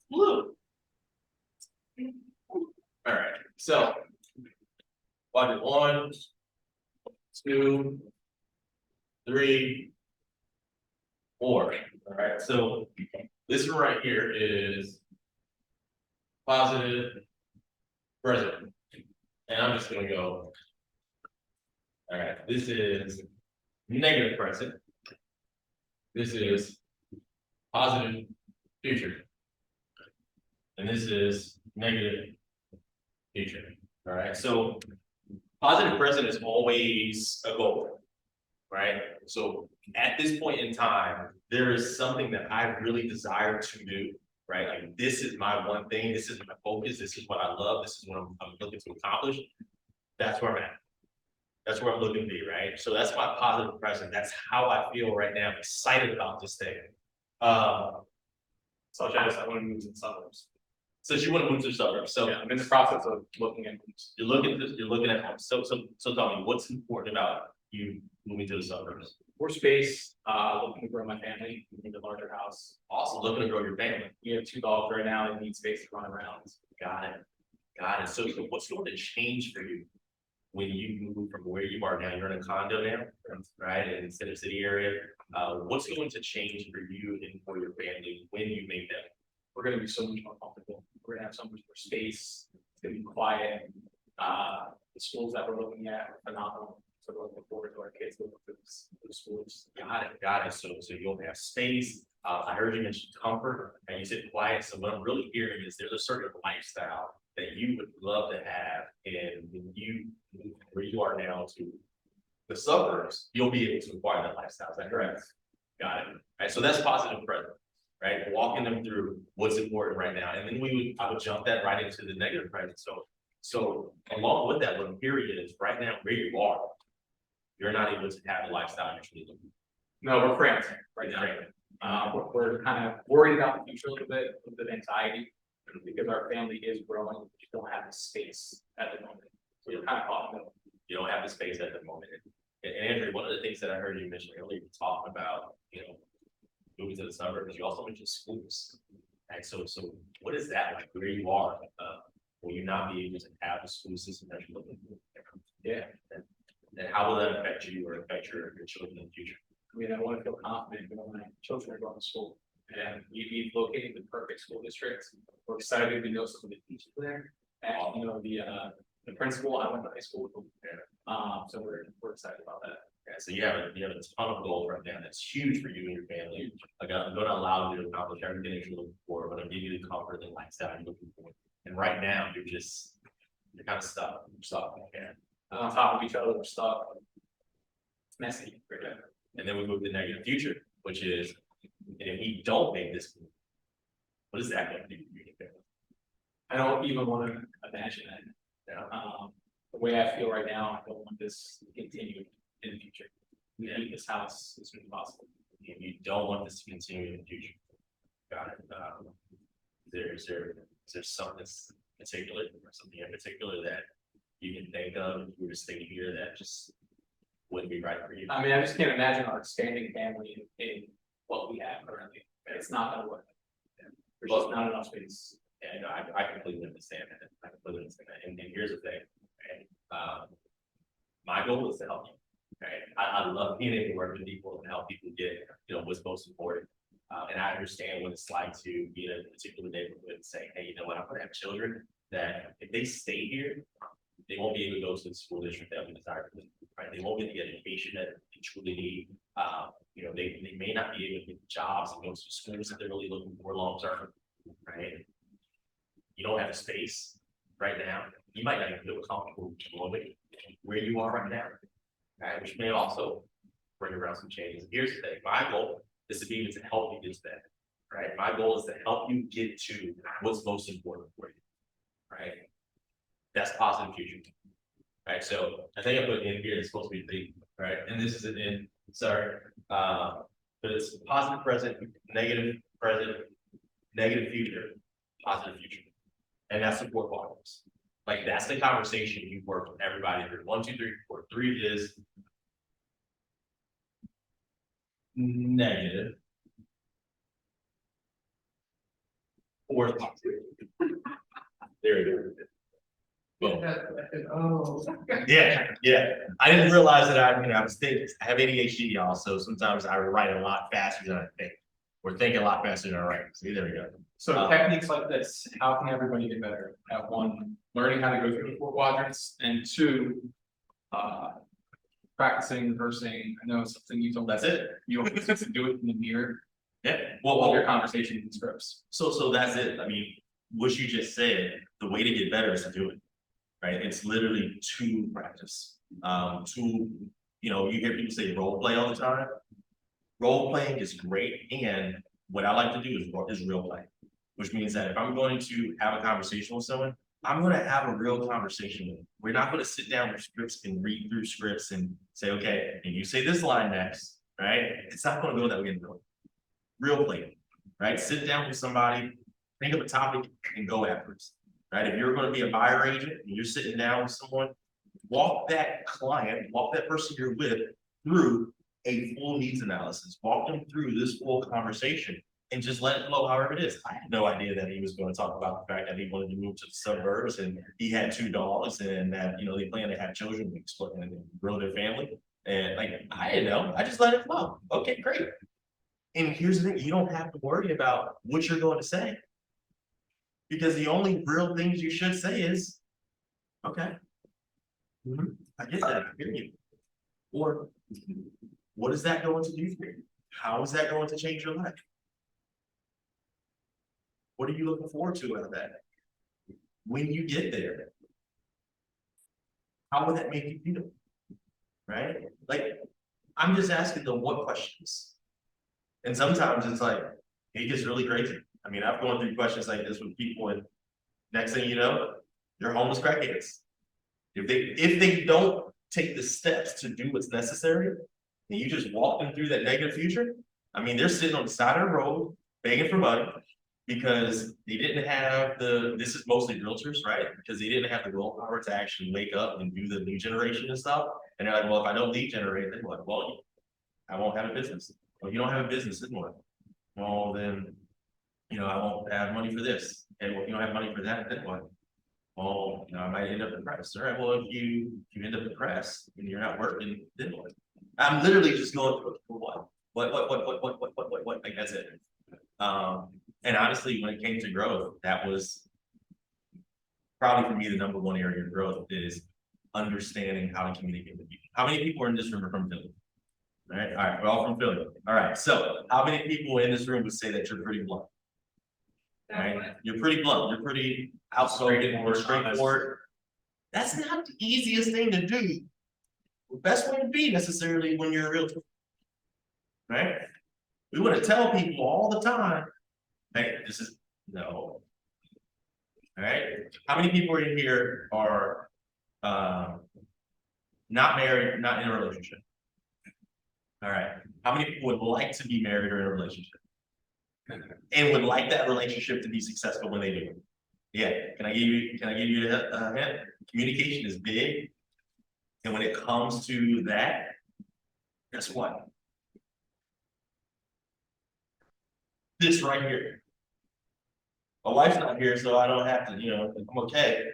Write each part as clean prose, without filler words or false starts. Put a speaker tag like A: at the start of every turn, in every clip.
A: Blue. All right, so quadrant 1, 2, 3, 4. All right, so this one right here is positive present, and I'm just gonna go. All right, this is negative present. This is positive future, and this is negative future. All right, so positive present is always a goal, right? So at this point in time, there is something that I really desire to do, right? Like this is my one thing, this is my focus, this is what I love, this is what I'm looking to accomplish. That's where I'm at. That's where I'm looking to be, right? So that's my positive present. That's how I feel right now. I'm excited about this thing.
B: So I want to move to the suburbs.
A: So you want to move to the suburbs. So
B: Yeah, I'm in the process of looking at these.
A: you're looking at homes. So tell me, what's important about you moving to the suburbs?
B: More space, looking to grow my family, need a larger house.
A: Also looking to grow your family.
B: We have 2 dogs right now that need space to run around.
A: Got it. Got it. So what's going to change for you when you move from where you are now? You're in a condo now, right? In the center city area. What's going to change for you and for your family when you make that?
B: We're gonna be so much more comfortable. We're gonna have so much more space. It's gonna be quiet. The schools that we're looking at are phenomenal. So we're looking forward to our kids going to the schools.
A: Got it. Got it. So you'll have space. I heard you mention comfort and you said quiet. So what I'm really hearing is there's a certain lifestyle that you would love to have. And when you move where you are now to the suburbs, you'll be able to acquire that lifestyle. Is that correct? Got it. All right. So that's positive present, right? Walking them through what's important right now. And then I would jump that right into the negative present. So along with that, what I'm hearing is right now where you are, you're not able to have the lifestyle you're truly looking
B: No, we're friends right
A: for.
B: now. We're kind of worried about the future a little bit of anxiety because our family is growing. We just don't have the space at the moment. So we're kind of caught in the middle.
A: You don't have the space at the moment. And Andrew, one of the things that I heard you mention earlier, talking about, moving to the suburbs, you also mentioned schools. Right? So what is that like where you are? Will you not be able to have the school system that you're looking for?
B: Yeah.
A: And how will that affect you or affect your children in the future?
B: I mean, I want to feel confident when my children are going to school. And we've located the perfect school district. We're excited to know some of the teachers there. And the principal, I went to high school with them. So we're excited about that.
A: Yeah, so you have a ton of goals right now. That's huge for you and your family. Like I'm going to allow you to accomplish everything that you're looking for. I'm going to give you the comfort and lifestyle you're looking for. And right now, you're kind of stuck. You're stuck. Yeah.
B: On top of each other, we're stuck. It's messy.
A: Yeah. And then we move to the negative future, which is, and if we don't make this move, what is that going to do for you?
B: I don't even want to imagine that.
A: Yeah.
B: The way I feel right now, I don't want this to continue in the future. We need this house as soon as possible.
A: If you don't want this to continue in the future, got it. Is there something particular or something in particular that you can think of if you were to stay here that just wouldn't be right for you?
B: I mean, I just can't imagine our expanding family in what we have currently. It's not gonna work. There's just not enough space.
A: And I completely understand that. I completely understand that. And here's the thing, right? My goal is to help you. Right? I love being able to work with people and help people get, what's most important. And I understand what it's like to be in a particular neighborhood and say, hey, you know what, I'm gonna have children that if they stay here, they won't be able to go to the school district that we desire for them, right? They won't get the education that they truly need. They may not be able to get jobs and go to schools that they're really looking for long term, right? You don't have the space right now. You might not even feel comfortable living where you are right now, right? Which may also bring around some changes. Here's the thing, my goal is to be able to help you get to that, right? My goal is to help you get to what's most important for you, right? That's positive future, right? So I think I put in here, it's supposed to be big, right? And this is an in, sorry. But it's positive present, negative future, positive future. And that's the 4 quadrants. Like that's the conversation you work with everybody through. 1, 2, 3, 4. 3 is negative. Fourth. There it is. Boom.
C: Oh.
A: Yeah. I didn't realize that I was thinking, I have ADHD, y'all, so sometimes I write a lot faster than I think. Or think a lot faster than I write. See, there we go.
B: So techniques like this, how can everybody get better at one, learning how to go through the 4 quadrants, and 2, practicing, rehearsing. I know it's something you told
A: That's it.
B: you always used to do it in the mirror,
A: Yeah,
B: all your
A: well,
B: conversations and scripts.
A: so that's it. I mean, what you just said, the way to get better is to do it. Right? It's literally to practice. You hear people say role play all the time. Role playing is great, and what I like to do is real play, which means that if I'm going to have a conversation with someone, I'm going to have a real conversation with them. We're not going to sit down with scripts and read through scripts and say, okay, and you say this line next, right? It's not going to go that way. Real play, right? Sit down with somebody, think of a topic, and go afterwards, right? If you're going to be a buyer agent and you're sitting down with someone, walk that person you're with through a full needs analysis, walk them through this full conversation and just let it flow however it is. I had no idea that he was going to talk about the fact that he wanted to move to the suburbs and he had 2 dogs and that, they plan to have children and grow their family. And I didn't know, I just let it flow. Okay, great. And here's the thing, you don't have to worry about what you're going to say. Because the only real things you should say is, okay, I get that, I hear you. Or, what is that going to do for you? How is that going to change your life? What are you looking forward to out of that? When you get there, how will that make you feel? Right? I'm just asking them what questions. And sometimes it's it gets really crazy. I mean, I've gone through questions like this with people, and next thing you know, they're homeless crackheads. If they don't take the steps to do what's necessary, and you just walk them through that negative future, I mean, they're sitting on the side of the road begging for money because they didn't have this is mostly realtors, right? Because they didn't have the willpower to actually wake up and do the lead generation and stuff. And they're like, well, if I don't lead generate, then what? Well, I won't have a business. Well, you don't have a business, then what? Well, then, I won't have money for this. And if you don't have money for that, then what? Well, I might end up depressed. All right, well, if you end up depressed and you're not working, then what? I'm literally just going through what? Like that's it. And honestly, when it came to growth, that was probably for me the #1 area of growth is understanding how to communicate with people. How many people are in this room are from Philly? All right, we're all from Philly. All right, so how many people in this room would say that you're pretty blunt? Right? You're pretty blunt, you're pretty outspoken, straightforward. That's not the easiest thing to do. The best way to be necessarily when you're a realtor. Right? We want to tell people all the time, hey, this is no. All right. How many people in here are not married, not in a relationship? All right. How many people would like to be married or in a relationship? And would like that relationship to be successful when they do? Yeah. Can I give you a hint? Communication is big. And when it comes to that, guess what? This right here. My wife's not here, so I don't have to, I'm okay.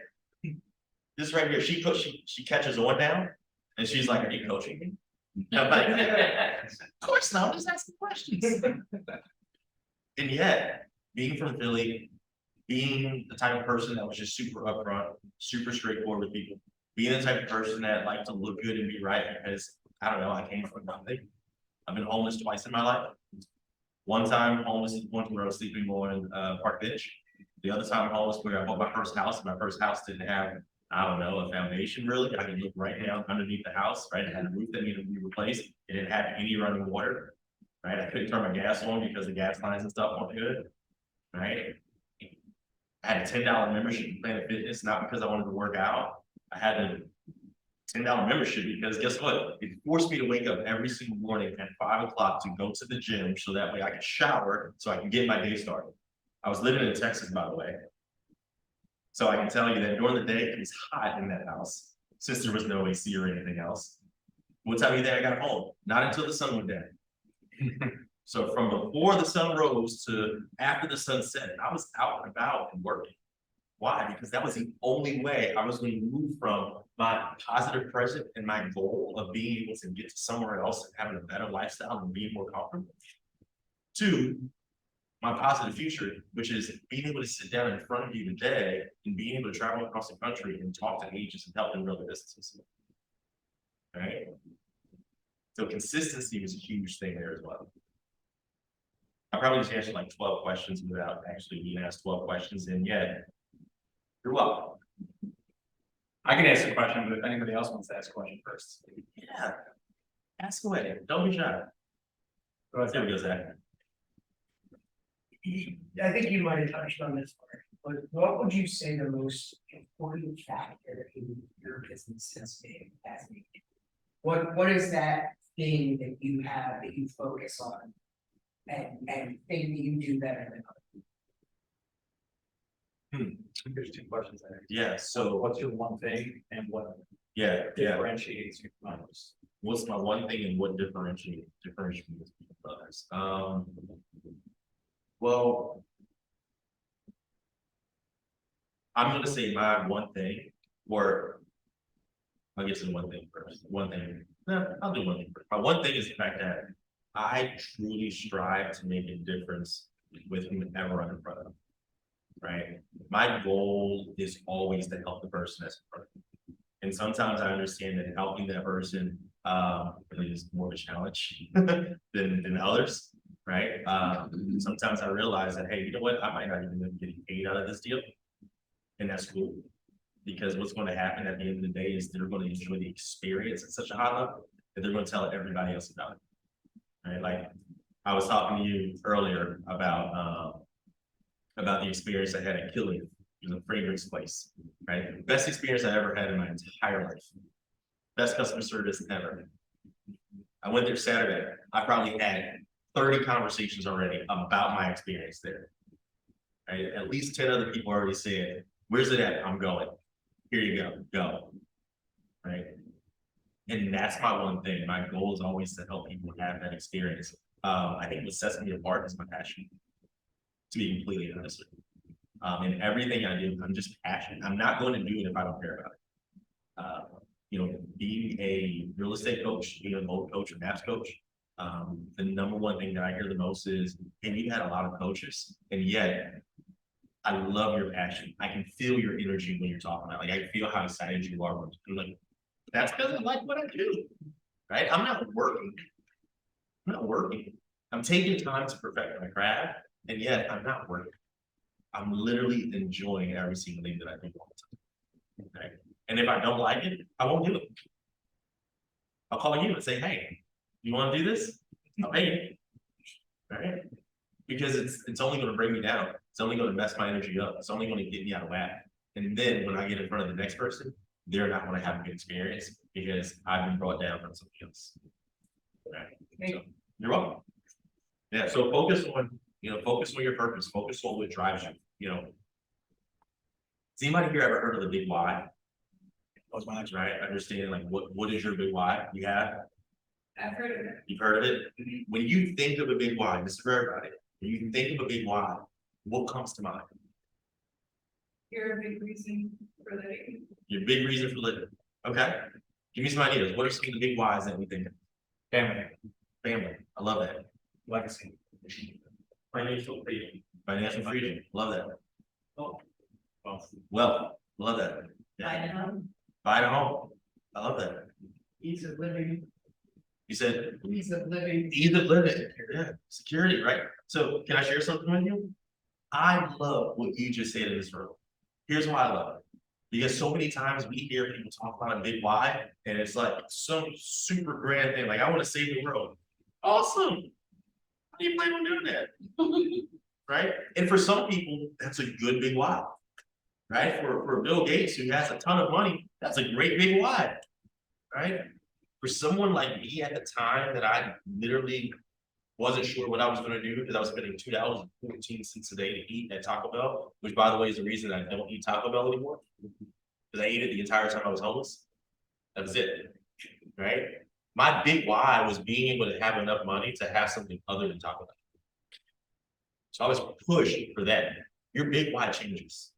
A: This right here, she catches on down, and she's like, "Are you coaching me?" I'm like, of course not. I'm just asking questions. And yet, being from Philly, being the type of person that was just super upfront, super straightforward with people, being the type of person that liked to look good and be right because I don't know, I came from nothing. I've been homeless twice in my life. One time homeless where I was sleeping on park bench. The other time homeless where I bought my first house. My first house didn't have, I don't know, a foundation really. I could look right down underneath the house, right? It had a roof that needed to be replaced. It didn't have any running water, right? I couldn't turn my gas on because the gas lines and stuff weren't good, right? I had a $10 membership to Planet Fitness, not because I wanted to work out. I had a $10 membership because guess what? It forced me to wake up every single morning at 5 o'clock to go to the gym so that way I could shower so I can get my day started. I was living in Texas, by the way. So I can tell you that during the day, it was hot in that house since there was no AC or anything else. What time of day I got home? Not until the sun went down. So from before the sun rose to after the sun set, I was out and about and working. Why? Because that was the only way I was going to move from my positive present and my goal of being able to get to somewhere else and having a better lifestyle and being more comfortable, to my positive future, which is being able to sit down in front of you today and being able to travel across the country and talk to agents and help them grow their businesses. Right? So consistency is a huge thing there as well. I probably just answered like 12 questions without actually being asked 12 questions, and yet you're welcome.
B: I can answer the question, but if anybody else wants to ask a question first.
A: Yeah. Ask away. Don't be shy.
B: Go ahead.
A: There we go, Zach.
C: I think you might have touched on this part, but what would you say the most important factor in your business has been? What is that thing that you have that you focus on and think that you do better than others?
B: There's two questions there.
A: Yeah, so
B: What's your one thing and what
A: yeah.
B: differentiates you from others?
A: What's my one thing and what differentiates me from others? Well, I'm gonna say my one thing, or I'll get to the one thing first. One thing, no, I'll do one thing first. My one thing is the fact that I truly strive to make a difference with whomever I'm in front of. Right? My goal is always to help the person that's in front of me. And sometimes I understand that helping that person really is more of a challenge than others. Right? Sometimes I realize that, hey, you know what? I might not even be getting paid out of this deal. And that's cool. Because what's going to happen at the end of the day is they're going to enjoy the experience at such a high level that they're going to tell everybody else about it. Right? Like I was talking to you earlier about the experience I had at Killian. It was a fragrance place. Right? Best experience I ever had in my entire life. Best customer service ever. I went there Saturday. I probably had 30 conversations already about my experience there. Right? At least 10 other people already said, where's it at? I'm going. Here you go. Right? And that's my one thing. My goal is always to help people have that experience. I think what sets me apart is my passion, to be completely honest with you. In everything I do, I'm just passionate. I'm not going to do it if I don't care about it. Being a real estate coach, being a mold coach, or maps coach, the number one thing that I hear the most is, and you had a lot of coaches, and yet I love your passion. I can feel your energy when you're talking about it. Like I feel how excited you are. I'm like, that's because I like what I do. Right? I'm not working. I'm taking time to perfect my craft, and yet I'm not working. I'm literally enjoying every single thing that I do all the time. Okay? And if I don't like it, I won't do it. I'll call you and say, hey, you want to do this? I'll pay you. Right? Because it's only going to bring me down. It's only going to mess my energy up. It's only going to get me out of whack. And then when I get in front of the next person, they're not going to have a good experience because I've been brought down from something else. Right? So, you're welcome. Yeah. So focus on your purpose. Focus on what drives you. Has anybody here ever heard of the big why? That was my next, right? Understanding like what is your big why? You have?
C: I've heard of it.
A: You've heard of it? When you think of a big why, this is for everybody. When you think of a big why, what comes to mind?
C: You're a big reason for living.
A: Your big reason for living. Okay. Give me some ideas. What are some of the big whys that we think of? Family. I love that.
B: Legacy.
A: Financial freedom. Financial freedom. Love that.
B: Oh.
A: Well, love that. Buy a home. I love that.
C: Ease of living.
A: You said
C: Ease of living.
A: ease of living. Yeah. Security, right? So can I share something with you? I love what you just said in this room. Here's why I love it. Because so many times we hear people talk about a big why, and it's like some super grand thing, like I want to save the world. Awesome. How do you plan on doing that? Right? And for some people, that's a good big why. Right? For Bill Gates, who has a ton of money, that's a great big why. Right? For someone like me at the time that I literally wasn't sure what I was going to do because I was spending $2.14 a day to eat at Taco Bell, which by the way is the reason I don't eat Taco Bell anymore. Because I ate it the entire time I was homeless. That was it. Right?
D: My big why was being able to have enough money to have something other than Taco Bell. So I was pushed for that. Your big why changes.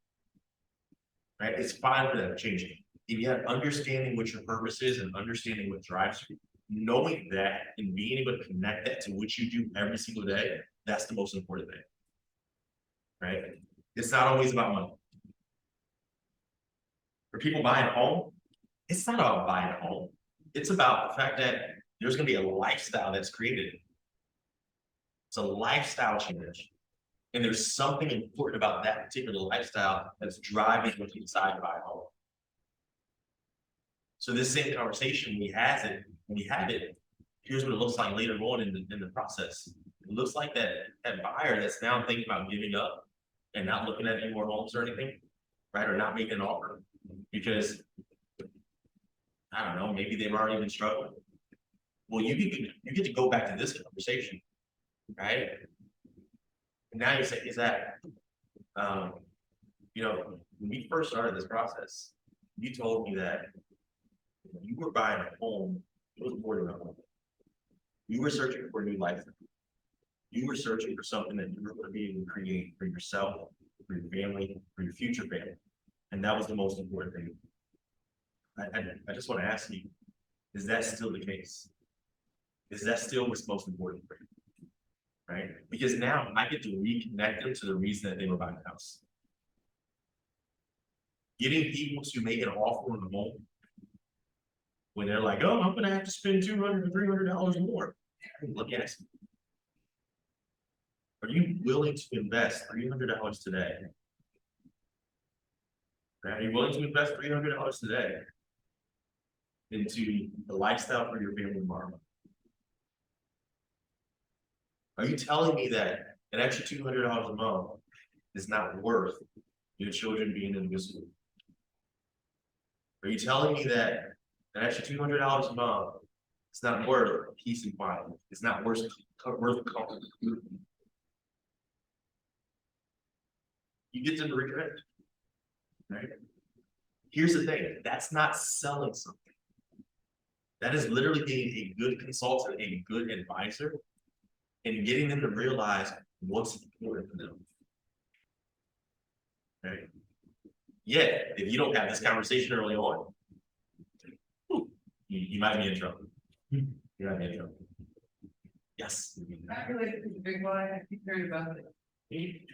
D: Right? It's fine for that to change. And yet understanding what your purpose is and understanding what drives you, knowing that and being able to connect that to what you do every single day, that's the most important thing. Right? It's not always about money. For people buying a home, it's not about buying a home. It's about the fact that there's going to be a lifestyle that's created. It's a lifestyle change. And there's something important about that particular lifestyle that's driving what you decide to buy a home. So this same conversation, when we have it, here's what it looks like later on in the process. It looks like that buyer that's now thinking about giving up and not looking at any more homes or anything, right? Or not making an offer because, I don't know, maybe they've already been struggling. Well, you get to go back to this conversation, right? And now you say, is that, you know, when we first started this process, you told me that when you were buying a home, it was more than a home. You were searching for a new life. You were searching for something that you were going to be able to create for yourself, for your family, for your future family. And that was the most important thing. I just want to ask you, is that still the case? Is that still what's most important for you? Right? Because now I get to reconnect them to the reason that they were buying the house. Getting people to make an offer on the home when they're like, oh, I'm gonna have to spend $200 to $300 more. Let me ask you. Are you willing to invest $300 today? Are you willing to invest $300 today into the lifestyle for your family tomorrow? Are you telling me that an extra $200 a month is not worth your children being in good school? Are you telling me that an extra $200 a month is not worth peace and quiet? It's not worth comfort. You get to regret, right? Here's the thing, that's not selling something. That is literally being a good consultant, a good advisor, and getting them to realize what's important for them. Right? Yet, if you don't have this conversation early on, you might be in trouble. You might be in trouble. Yes.
E: I related to the big one, I keep hearing about the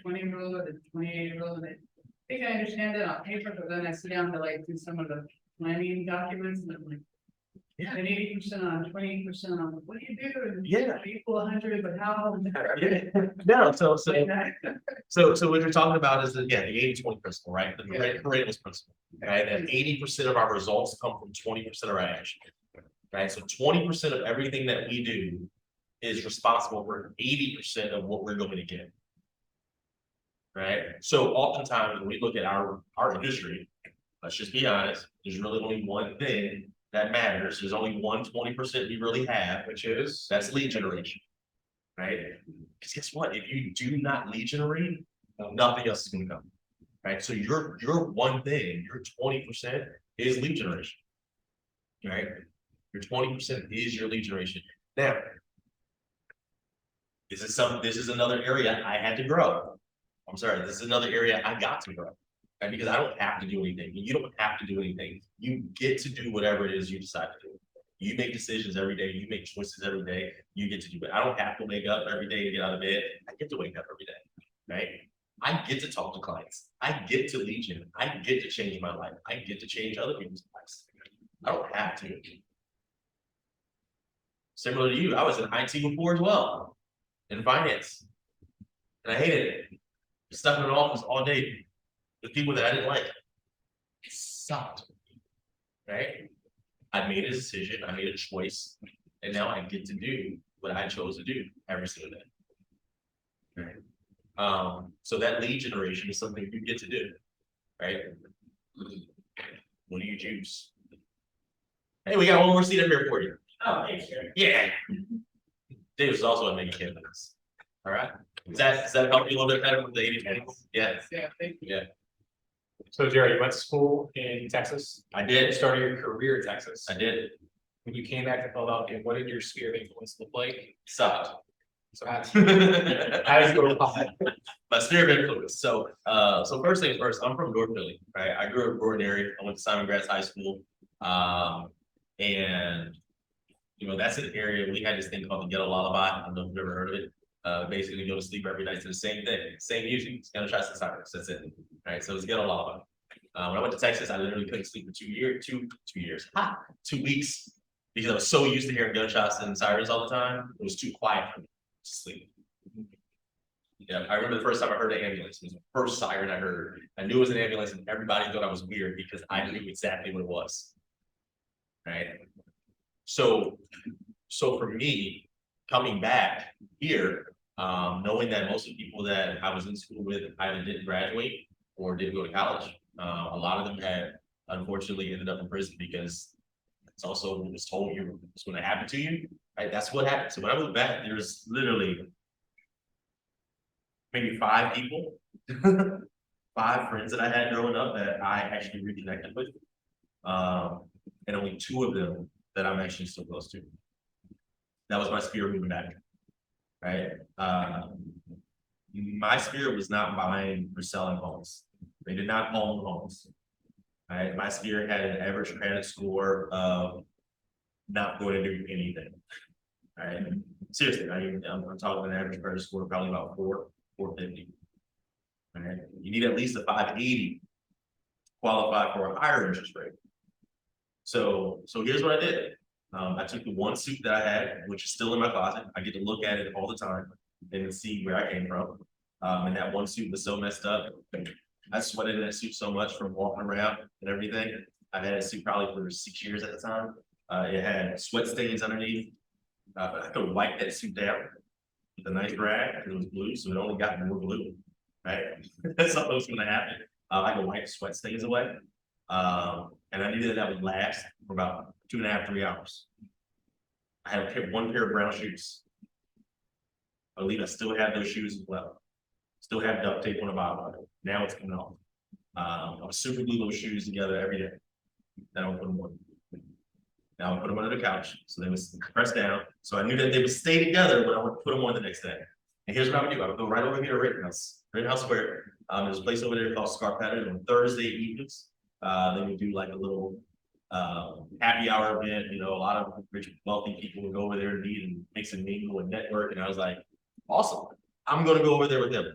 E: 80-20 rule, the 28 rule, and I think I understand that on paper, but then I sit down to like do some of the planning documents and I'm like.
D: Yeah.
E: And 80% on, 20% on, what do you do? And
D: Yeah.
E: Equal 100, but how?
D: No, so what you're talking about is the 80-20 principle, right? The Pareto's principle, right? And 80% of our results come from 20% of our action. Right? So 20% of everything that we do is responsible for 80% of what we're going to get. Right? So oftentimes when we look at our industry, let's just be honest, there's really only one thing that matters. There's only 20% we really have, which is that's lead generation. Right? Because guess what? If you do not lead generate, nothing else is going to come. Right? So your one thing, your 20% is lead generation. Right? Your 20% is your lead generation. Now, this is another area I had to grow. I'm sorry, this is another area I got to grow. Right? Because I don't have to do anything. You don't have to do anything. You get to do whatever it is you decide to do. You make decisions every day. You make choices every day. You get to do it. I don't have to wake up every day to get out of bed. I get to wake up every day. Right? I get to talk to clients. I get to lead gen. I get to change my life. I get to change other people's lives. I don't have to. Similar to you, I was in IT before as well, in finance, and I hated it. Stuck in an office all day with people that I didn't like. It sucked, right? I made a decision, I made a choice, and now I get to do what I chose to do every single day. Right? So that lead generation is something you get to do, right? What do you choose? Hey, we got one more seat up here for you.
E: Oh, thanks, Jerry.
D: Yeah. David's also a mega candidates. All right. Does that help you a little bit better with the 80-20? Yeah.
E: Yeah, thank you.
D: Yeah.
B: So Jerry, you went to school in Texas.
D: I did.
B: Started your career in Texas.
D: I did.
B: when you came back to Philadelphia, what did your sphere of influence look like?
D: Sucked.
B: So how does it go to pop?
D: My sphere of influence. So first things first, I'm from North Philly, right? I grew up in Gordon area. I went to Simon Gratz High School. And that's an area we had this thing called the ghetto lullaby. I don't know if you've ever heard of it. Basically you go to sleep every night to the same thing, same music, it's gunshots and sirens, that's it. Right, so it's ghetto lullaby. When I went to Texas, I literally couldn't sleep for 2 weeks, because I was so used to hearing gunshots and sirens all the time. It was too quiet for me to sleep. Yeah, I remember the first time I heard an ambulance. It was the first siren I heard. I knew it was an ambulance, and everybody thought I was weird because I knew exactly what it was. Right. So for me, coming back here, knowing that most of the people that I was in school with either didn't graduate or didn't go to college, a lot of them had unfortunately ended up in prison because it's also what was told you was going to happen to you. Right, that's what happened. So when I moved back, there's literally maybe 5 people, 5 friends that I had growing up that I actually reconnected with, and only 2 of them that I'm actually still close to. That was my spirit moving back, right? My spirit was not buying or selling homes. They did not own homes. Right? My spirit had an average credit score of not going to do anything. Right? Seriously, I'm talking an average credit score of probably about 450. Right? You need at least a 580 to qualify for a higher interest rate. So here's what I did. I took the one suit that I had, which is still in my closet. I get to look at it all the time and see where I came from. And that one suit was so messed up. I sweated in that suit so much from walking around and everything. I had a suit probably for 6 years at the time. It had sweat stains underneath. But I could wipe that suit down with a nice rag because it was blue, so it only got more blue. Right? That's all that was gonna happen. I could wipe sweat stains away. And I knew that would last for about 2.5 to 3 hours. I had one pair of brown shoes. I believe I still have those shoes as well. Still have duct tape on the bottom of it. Now it's coming off. I would super glue those shoes together every day. Then I would put them on. Now I would put them under the couch, so they would press down. So I knew that they would stay together when I would put them on the next day. And here's what I would do. I would go right over here to Rittenhouse Square. There's a place over there called Scarpetta on Thursday evenings. They would do like a little happy hour event. A lot of rich, wealthy people would go over there and eat and mix and mingle and network. And I was like, awesome. I'm going to go over there with them.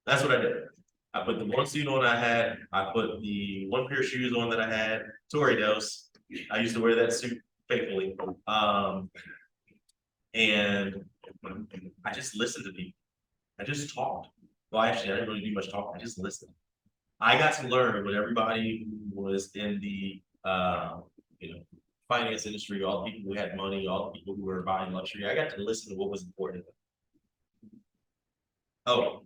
D: That's what I did. I put the one suit on I had. I put the one pair of shoes on that I had. Tory knows. I used to wear that suit faithfully. And I just listened to people. I just talked. Well, actually, I didn't really do much talking. I just listened. I got to learn what everybody who was in the finance industry, all the people who had money, all the people who were buying luxury. I got to listen to what was important. Oh,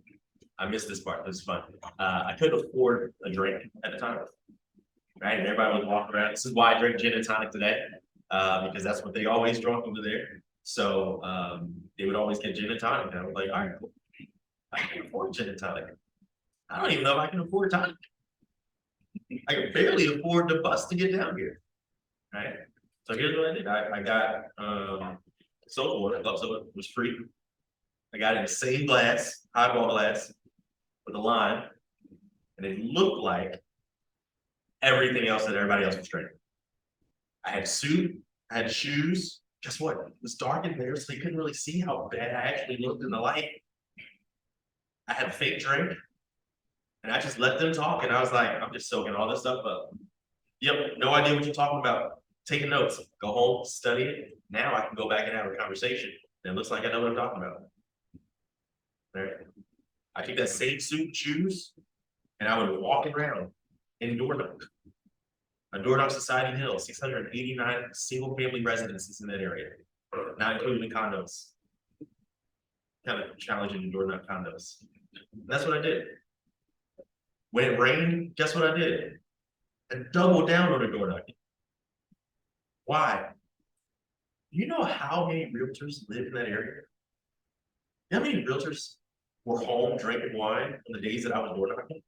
D: I missed this part. This is fun. I couldn't afford a drink at the time. Right? And everybody would walk around. This is why I drink gin and tonic today. Because that's what they always drunk over there. So they would always get gin and tonic. And I was like, all right, cool. I can afford gin and tonic. I don't even know if I can afford tonic. I can barely afford the bus to get down here. Right? So here's what I did. I got soda water. I thought soda was free. I got it in the same glass, highball glass, with a lime, and it looked like everything else that everybody else was drinking. I had a suit, I had shoes. Guess what? It was dark in there, so they couldn't really see how bad I actually looked in the light. I had a fake drink, and I just let them talk, and I was like, I'm just soaking all this stuff up. Yep, no idea what you're talking about. Taking notes, go home, study it. Now I can go back and have a conversation. And it looks like I know what I'm talking about. Right? I take that same suit, shoes, and I would walk around in Dornoch. A Dornoch Society Hill, 689 single family residences in that area, not including the condos. Kind of challenging the Dornoch condos. That's what I did. When it rained, guess what I did? I doubled down on a Dornoch. Why? You know how many realtors live in that area? You know how many realtors were home drinking wine on the days that I was door knocking?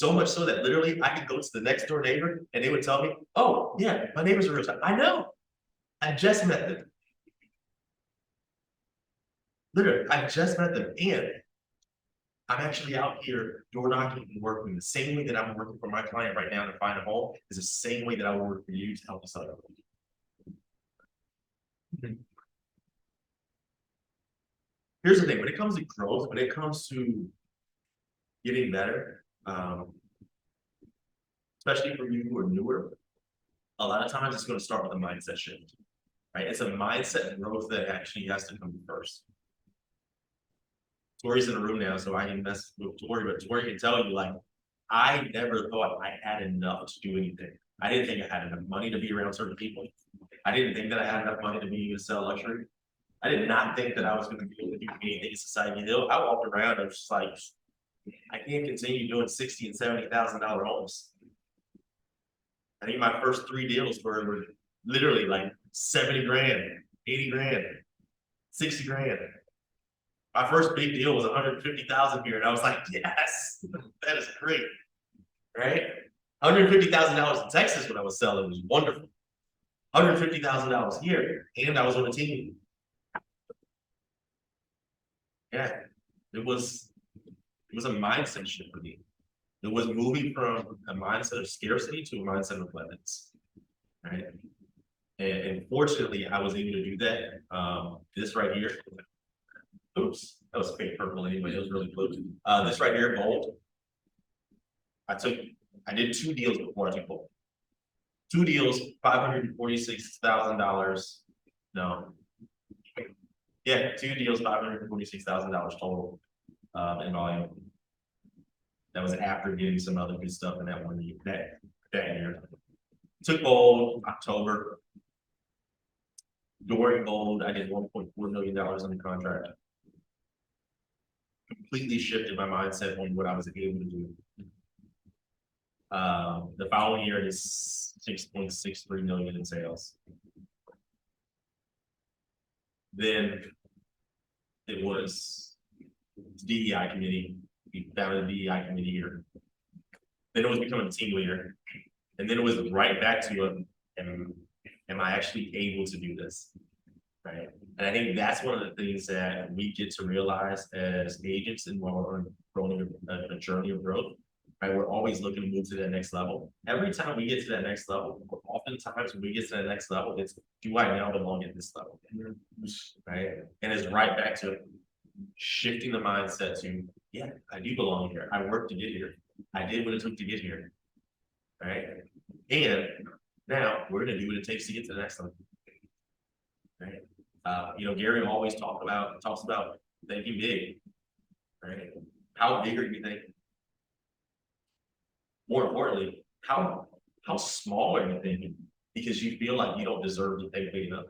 D: So much so that literally I could go to the next door neighbor and they would tell me, oh, yeah, my neighbors are realtor. I know. I just met them. Literally, I just met them and I'm actually out here door knocking and working the same way that I'm working for my client right now to find a home is the same way that I will work for you to help us out. Here's the thing, when it comes to growth, when it comes to getting better, especially for you who are newer, a lot of times it's going to start with a mindset shift, right? It's a mindset growth that actually has to come first. Tori's in the room now, so I can mess with Tori, but Tori can tell you, like, I never thought I had enough to do anything. I didn't think I had enough money to be around certain people. I didn't think that I had enough money to be able to sell luxury. I did not think that I was going to be able to do anything in society. You know, I walked around, I was just like, I can't continue doing $60,000 and $70,000 homes. I think my first 3 deals were literally like 70 grand, 80 grand, 60 grand. My first big deal was 150,000 here, and I was like, yes, that is great, right? $150,000 in Texas when I was selling was wonderful. $150,000 here, and I was on a team. Yeah, it was a mindset shift for me. It was moving from a mindset of scarcity to a mindset of abundance, right? And fortunately, I was able to do that. This right here, oops, that was fake purple anyway, it was really blue. This right here, gold. I did 2 deals before I took gold. 2 deals, $546,000. No. Yeah, 2 deals, $546,000 total in volume. That was after getting some other good stuff in that one year, that year. Took gold October. During gold, I did $1.4 million in the contract. Completely shifted my mindset on what I was able to do. The following year is 6.63 million in sales. Then it was DEI committee. We founded the DEI committee here. Then it was becoming a team leader. And then it was right back to am I actually able to do this? Right. And I think that's one of the things that we get to realize as agents and while we're growing a journey of growth. Right, we're always looking to move to that next level. Every time we get to that next level, oftentimes when we get to that next level, it's do I now belong at this level? Right. And it's right back to shifting the mindset to, yeah, I do belong here. I worked to get here. I did what it took to get here. Right. And now we're gonna do what it takes to get to the next level. Right. You know, Gary always talks about thinking big. Right. How big are you thinking? More importantly, how small are you thinking? Because you feel like you don't deserve to think big enough.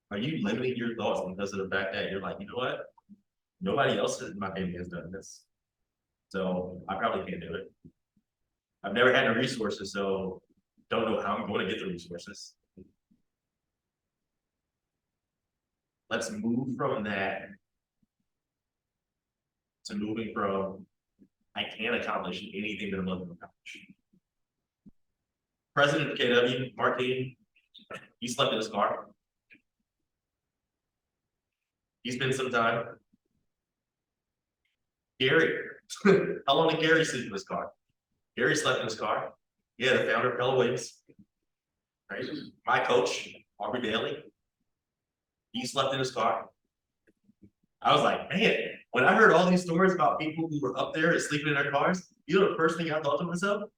D: Are you limiting your thoughts because of the fact that you're like, you know what? Nobody else in my family has done this. So I probably can't do it. I've never had the resources, so don't know how I'm going to get the resources. Let's move from that to moving from I can't accomplish anything that I'm looking to accomplish. President of KW, Mark Hayden, he slept in his car. He spent some time. Gary, how long did Gary sleep in his car? Gary slept in his car. Yeah, the founder of Keller Williams. Right? My coach, Aubrey Daly, he slept in his car. I was like, man, when I heard all these stories about people who were up there and sleeping in their cars, you know the first thing I thought to myself?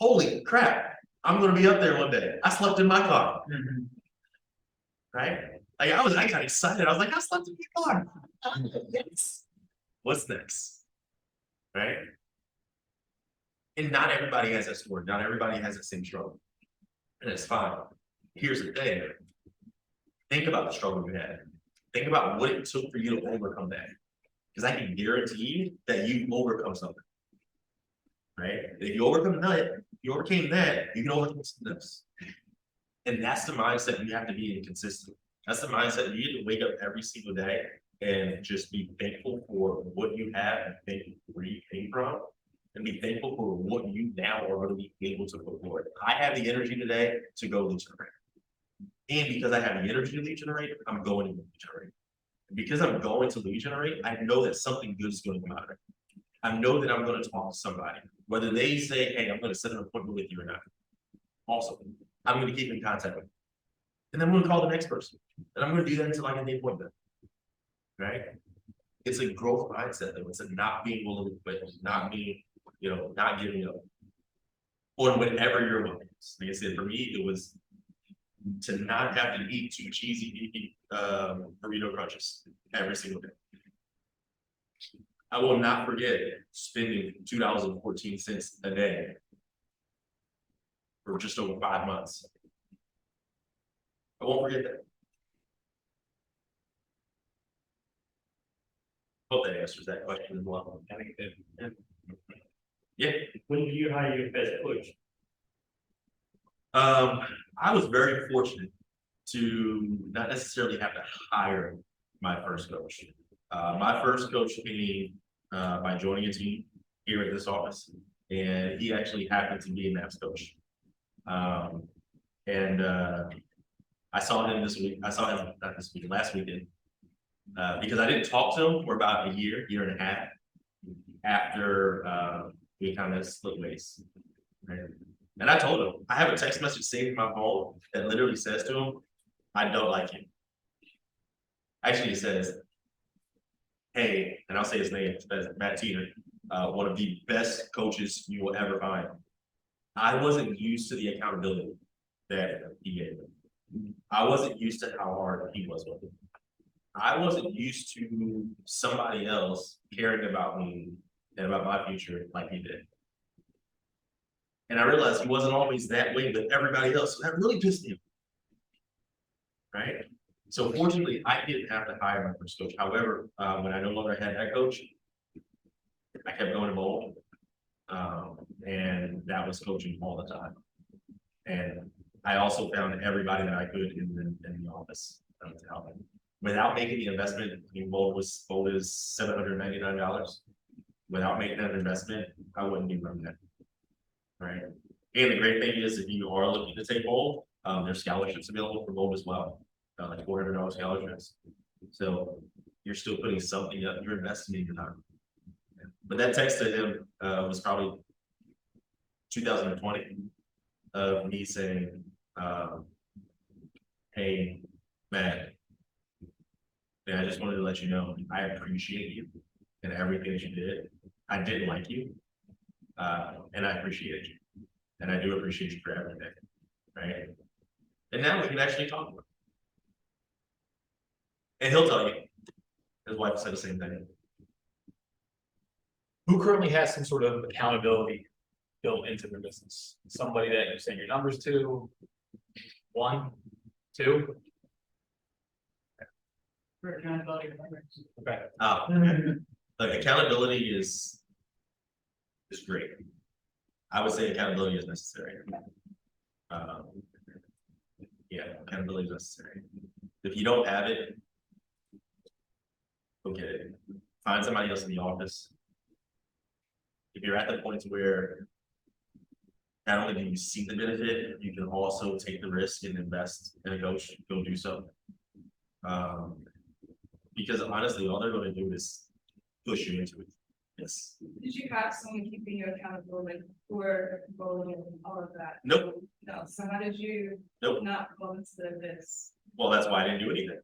D: Holy crap, I'm gonna be up there one day. I slept in my car. Right? Like I got excited. I was like, I slept in my car. Yes. What's next? Right? And not everybody has that story. Not everybody has the same struggle. And it's fine. Here's the thing. Think about the struggle you had. Think about what it took for you to overcome that. Because I can guarantee you that you've overcome something. Right? If you overcome that, you overcame that, you can overcome something else. And that's the mindset you have to be in consistent. That's the mindset you need to wake up every single day and just be thankful for what you have and thankful for where you came from. And be thankful for what you now are going to be able to put forward. I have the energy today to go lead generate. And because I have the energy to lead generate, I'm going to lead generate. And because I'm going to lead generate, I know that something good is going to come out of it. I know that I'm going to talk to somebody, whether they say, hey, I'm going to set an appointment with you or not. Also, I'm going to keep in contact with you. And then I'm going to call the next person. And I'm going to do that until I get the appointment. Right? It's a growth mindset, though. It's a not being willing to quit, not being, not giving up on whatever your will is. Like I said, for me, it was to not have to eat 2 cheesy burrito crunches every single day. I will not forget spending $2.14 a day for just over 5 months. I won't forget that. Hope that answers that question as well.
F: I think that.
D: Yeah.
F: When did you hire your best coach?
D: I was very fortunate to not necessarily have to hire my first coach. My first coach came by joining a team here at this office, and he actually happened to be a MAPS coach. I saw him this week. I saw him not this week, last weekend, because I didn't talk to him for about a year and a half after we kind of split ways. Right? And I told him, I have a text message saved in my phone that literally says to him, I don't like you. Actually, it says, hey, and I'll say his name, it says Matt Teeter, one of the best coaches you will ever find. I wasn't used to the accountability that he gave me. I wasn't used to how hard he was with it. I wasn't used to somebody else caring about me and about my future like he did. And I realized he wasn't always that way with everybody else. So that really pissed me off. Right? So fortunately, I didn't have to hire my first coach. However, when I no longer had that coach, I kept going to bowl. And that was coaching all the time. And I also found everybody that I could in the office to help him. Without making the investment, I mean, bowl is $799. Without making that investment, I wouldn't be running that. Right. And the great thing is, if you are looking to take bowl, there's scholarships available for bowl as well, like $400 scholarships. So you're still putting something up, you're investing in your time. But that text to him was probably 2020 of me saying, hey, man, I just wanted to let you know I appreciate you and everything that you did. I didn't like you. And I appreciate you. And I do appreciate you for everything. Right. And now we can actually talk about it. And he'll tell you. His wife said the same thing.
B: Who currently has some sort of accountability built into their business? Somebody that you send your numbers to? 1, 2?
E: For accountability.
B: Okay.
D: Like accountability is great. I would say accountability is necessary. Yeah, accountability is necessary. If you don't have it, okay, find somebody else in the office. If you're at the point where not only do you see the benefit, you can also take the risk and invest in a coach, go do so. Because honestly, all they're going to do is push you into it. Yes.
G: Did you have someone keeping you accountable like for bowling and all of that?
D: Nope.
G: No, so how did you
D: Nope.
G: not go into this?
D: Well, that's why I didn't do anything.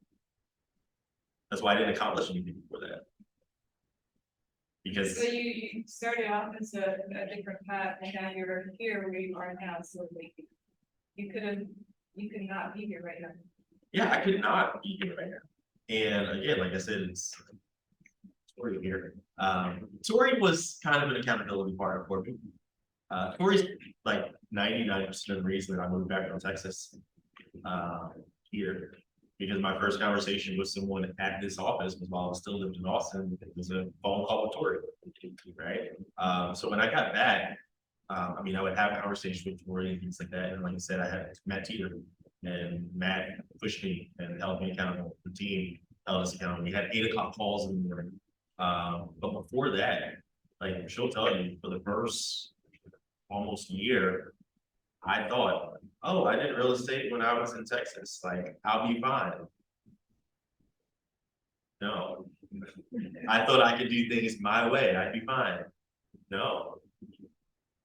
D: That's why I didn't accomplish anything before that. Because
G: So you started off as a different path and now you're here where you are now, so like you could not be here right now.
D: yeah, I could not be here right now. And again, like I said, it's Tori here. Tori was kind of an accountability partner for me. Tori's like 99% of the reason that I moved back from Texas here. Because my first conversation with someone at this office was while I was still living in Austin. It was a phone call with Tori, right? So when I got back, I mean, I would have conversations with Tori and things like that. And like I said, I had Matt Teeter, and Matt pushed me and held me accountable for the team. held us accountable. We had 8 o'clock calls in the morning. But before that, like she'll tell you, for the first almost year, I thought, oh, I did real estate when I was in Texas, like, I'll be fine. No, I thought I could do things my way, I'd be fine. No.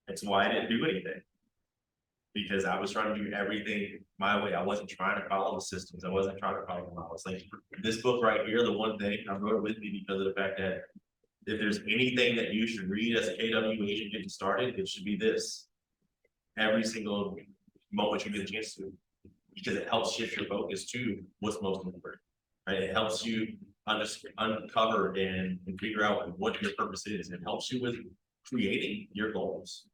D: That's why I didn't do anything. Because I was trying to do everything my way. I wasn't trying to follow the systems. I wasn't trying to follow the laws. Like this book right here, the one thing I wrote it with me because of the fact that if there's anything that you should read as a KW agent getting started, it should be this. Every single moment you get a chance to, because it helps shift your focus to what's most important. Right? It helps you uncover and figure out what your purpose is. It helps you with creating your goals.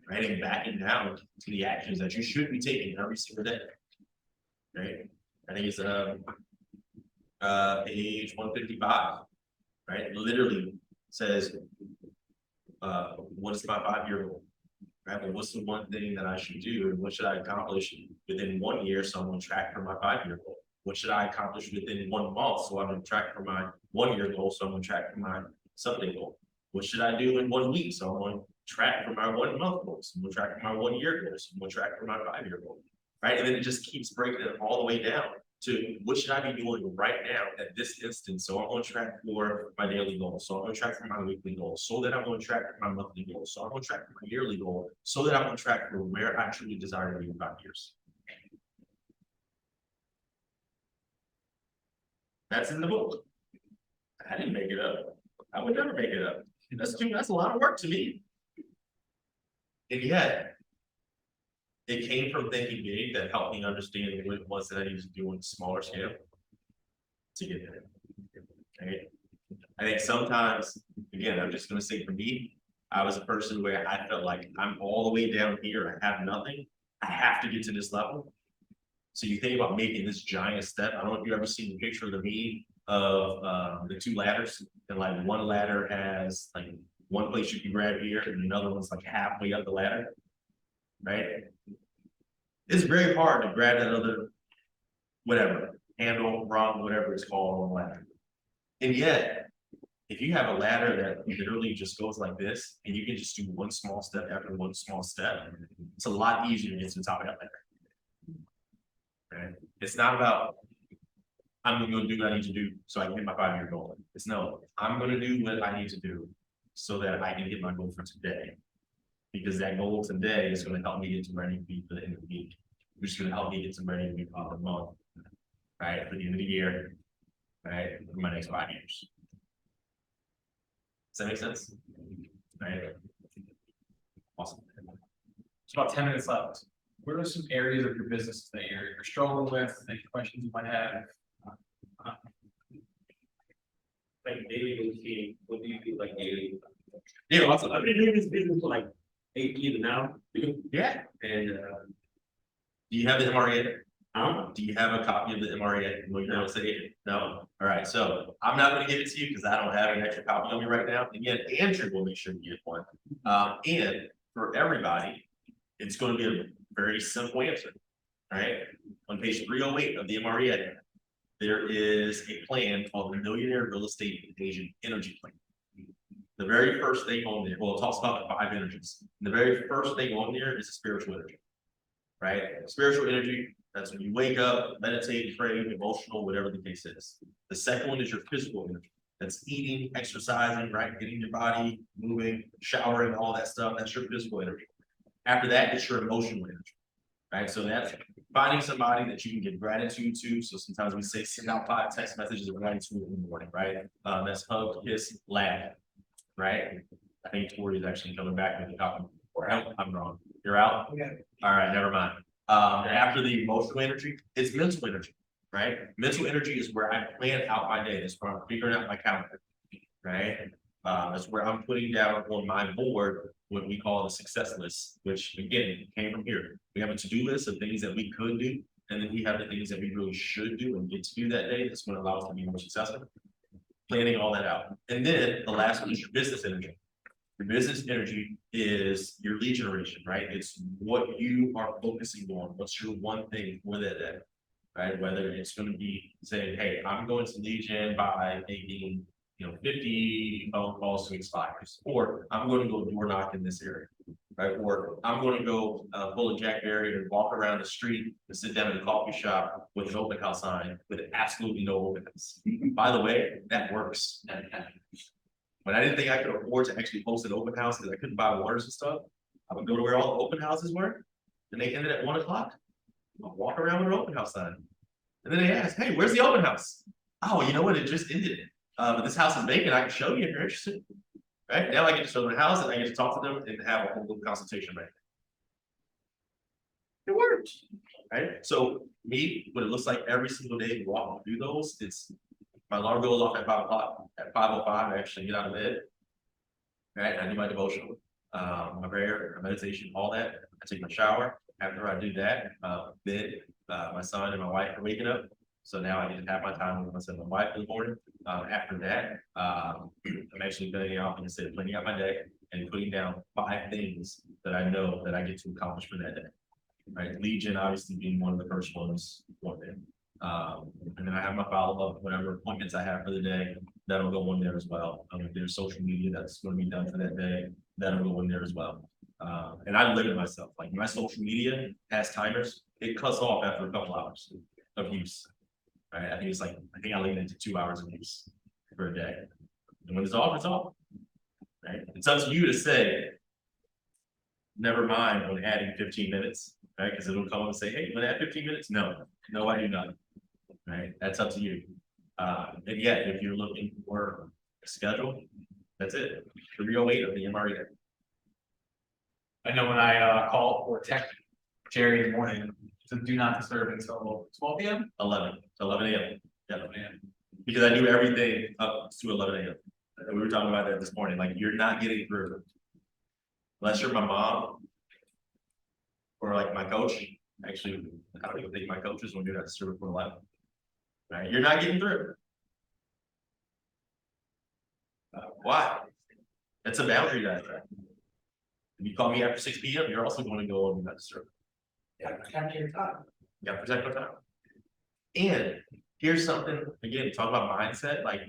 D: Right, and backing down to the actions that you should be taking every single day. Right, I think it's page 155. Right, it literally says, what is my 5-year goal? Right, well, what's the one thing that I should do, and what should I accomplish within 1 year? So I'm on track for my 5-year goal. What should I accomplish within 1 month? So I'm on track for my 1-year goal. So I'm on track for my something goal. What should I do in 1 week? So I'm on track for my 1 month goals, I'm on track for my 1 year goals, I'm on track for my 5-year goal, right? And then it just keeps breaking it all the way down to what should I be doing right now at this instance? So I'm on track for my daily goals, so I'm on track for my weekly goals, so that I'm on track for my monthly goals, so I'm on track for my yearly goal, so that I'm on track for where I truly desire to be in 5 years. That's in the book. I didn't make it up. I would never make it up. That's a lot of work to me. And yet, it came from thinking big that helped me understand what it was that I needed to do on a smaller scale to get there. Right? I think sometimes, again, I'm just going to say for me, I was a person where I felt like I'm all the way down here, I have nothing, I have to get to this level. So you think about making this giant step. I don't know if you've ever seen the picture of the meme of the 2 ladders, and like one ladder has like one place you can grab here, and another one's like halfway up the ladder, right? It's very hard to grab that other, whatever, handle, rung, whatever it's called on the ladder. And yet, if you have a ladder that literally just goes like this, and you can just do one small step after one small step, it's a lot easier to get to the top of that ladder. Right? It's not about, I'm gonna go do what I need to do so I can hit my 5-year goal. It's no, I'm gonna do what I need to do so that I can hit my goal for today. Because that goal today is going to help me get to where I need to be for the end of the week, which is going to help me get to where I need to be for the month, right? For the end of the year, right? For my next 5 years. Does that make sense? Right? Awesome.
B: It's about 10 minutes left. What are some areas of your business that you're struggling with? Any questions you might have?
F: Like daily routine, what do you feel like daily?
D: Yeah, awesome.
F: I've been doing this business for like 8 years now.
D: Yeah.
F: And,
D: Do you have the MREA?
F: um,
D: Do you have a copy of the MREA? Well, you're not saying no. All right. So I'm not going to give it to you because I don't have an extra copy of me right now. Again, Andrew will make sure you get one. And for everybody, it's going to be a very simple answer. Right? On page 308 of the MREA, there is a plan called the Millionaire Real Estate Agent Energy Plan. The very first thing on there, well, it talks about the 5 energies. The very first thing on there is a spiritual energy, right? Spiritual energy, that's when you wake up, meditate, pray, emotional, whatever the case is. The second one is your physical energy. That's eating, exercising, right? Getting your body moving, showering, all that stuff. That's your physical energy. After that, it's your emotional energy, right? So that's finding somebody that you can give gratitude to. So sometimes we say send out 5 text messages of gratitude in the morning, right? That's hug, kiss, laugh, right? I think Tori is actually coming back with the copy. I'm wrong. You're out?
C: Okay.
D: All right, never mind. After the emotional energy, it's mental energy, right? Mental energy is where I plan out my day. That's where I'm figuring out my calendar, right? That's where I'm putting down on my board what we call the success list, which again came from here. We have a to-do list of things that we could do, and then we have the things that we really should do and get to do that day. That's going to allow us to be more successful. Planning all that out. And then the last one is your business energy. Your business energy is your lead generation, right? It's what you are focusing on. What's your one thing for that day, right? Whether it's gonna be saying, hey, I'm going to Legion by making, 50 phone calls to expires, or I'm going to go door knock in this area. Right, or I'm gonna go pull a Jack Berry and walk around the street and sit down in a coffee shop with an open house sign with absolutely no open house. By the way, that works. When I didn't think I could afford to actually host an open house because I couldn't buy waters and stuff, I would go to where all the open houses were, and they ended at 1 o'clock. I'll walk around with an open house sign. And then they ask, hey, where's the open house? Oh, you know what? It just ended. But this house is vacant. I can show you if you're interested. Right now, I get to show them the house and I get to talk to them and have a whole little consultation. Right, it worked. Right, so me, what it looks like every single day walking through those, it's my alarm goes off at 5 o'clock. At 5:05, I actually get out of bed. Right, I do my devotional, my prayer, my meditation, all that. I take my shower. After I do that, then my son and my wife are waking up. So now I need to have my time with myself and my wife in the morning. After that, I'm actually planning out, and instead of planning out my day and putting down 5 things that I know that I get to accomplish for that day. Right, Legion obviously being one of the first ones for them. And then I have my follow-up, whatever appointments I have for the day, that'll go in there as well. If there's social media that's going to be done for that day, that'll go in there as well. And I limit myself, like my social media has timers, it cuts off after a couple hours of use. Right, I think I limit it to 2 hours of use for a day. And when it's off, it's off. Right, it's up to you to say, never mind on adding 15 minutes, right? Because it'll come up and say, hey, you want to add 15 minutes? No, I do not. Right, that's up to you. And yet, if you're looking for a schedule, that's it. 308 of the MRE.
B: I know when I call or text Jerry in the morning, to do not disturb until 12 p.m.
D: 11 a.m. Yeah, because I do everything up to 11 a.m. And we were talking about that this morning. Like, you're not getting through unless you're my mom or like my coach. Actually, I don't even think my coaches will do that to serve for 11. Right, you're not getting through. Why? It's a boundary diagram. If you call me after 6 p.m., you're also going to go on that serve.
C: Yeah, protect your time.
D: Yeah, protect my time. And here's something, again, talk about mindset, like,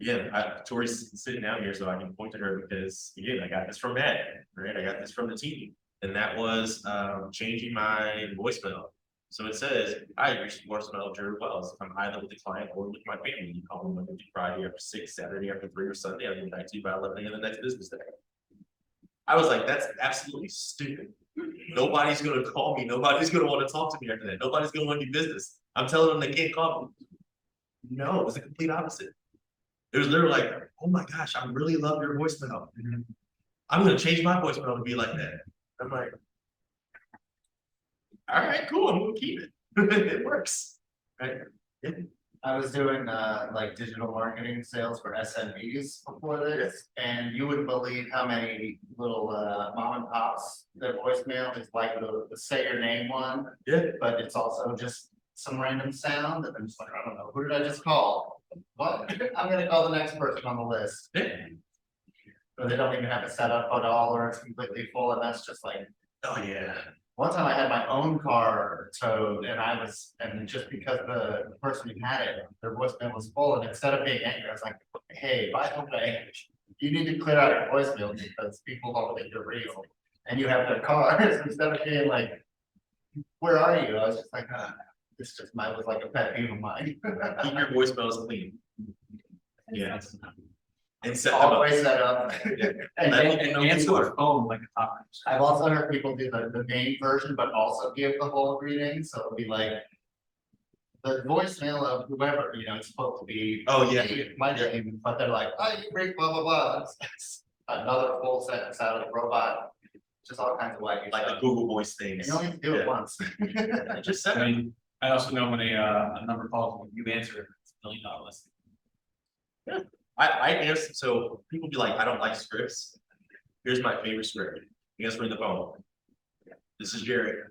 D: again, Tori's sitting down here so I can point to her because, again, I got this from Matt, right? I got this from the team. And that was changing my voicemail. So it says, I reached the voicemail of Jared Wells. I'm either with the client or with my family. You call me Monday through Friday after 6, Saturday after 3, or Sunday. I'll get back to you by 11 a.m. the next business day. I was like, that's absolutely stupid. Nobody's gonna call me. Nobody's gonna want to talk to me after that. Nobody's gonna want to do business. I'm telling them they can't call me. No, it was the complete opposite. It was literally like, oh my gosh, I really love your voicemail. I'm gonna change my voicemail to be like that. I'm like, all right, cool. I'm gonna keep it. It works. Right? Yeah.
H: I was doing like digital marketing sales for SMBs before this, and you wouldn't believe how many little mom and pops, their voicemail is like the say your name one.
D: Yeah.
H: But it's also just some random sound, and I'm just like, I don't know, who did I just call? What? I'm gonna call the next person on the list.
D: Yeah.
H: Or they don't even have it set up at all, or it's completely full, and that's just like.
D: Oh yeah.
H: One time I had my own car towed and just because the person who had it, their voicemail was full, and instead of being angry, I was like, hey, by the way, you need to clear out your voicemail because people don't think you're real. And you have their cars, instead of being like, where are you? I was just like, this just was like a pet peeve of mine.
D: Keep your voicemails clean. Yeah. And set them up.
H: Always set up. And
D: Let them know who you
B: Answer
D: are.
B: the phone like a top.
H: I've also heard people do the main version, but also give the whole greeting, so it'll be like. The voicemail of whoever, it's supposed to be.
D: Oh, yeah.
H: My name, but they're like, oh, you break blah, blah, blah, it's another full sentence out of the robot. Just all kinds of wacky
D: Like the
H: stuff.
D: Google Voice
H: And
D: things.
H: you only do it
D: Yeah.
H: once.
D: Just set
B: I
D: it.
B: mean, I also know when a number calls, when you answer it, it's $1 million listing.
D: I answer, so people be like, I don't like scripts. Here's my favorite script. You guys ring the phone. This is Jerry.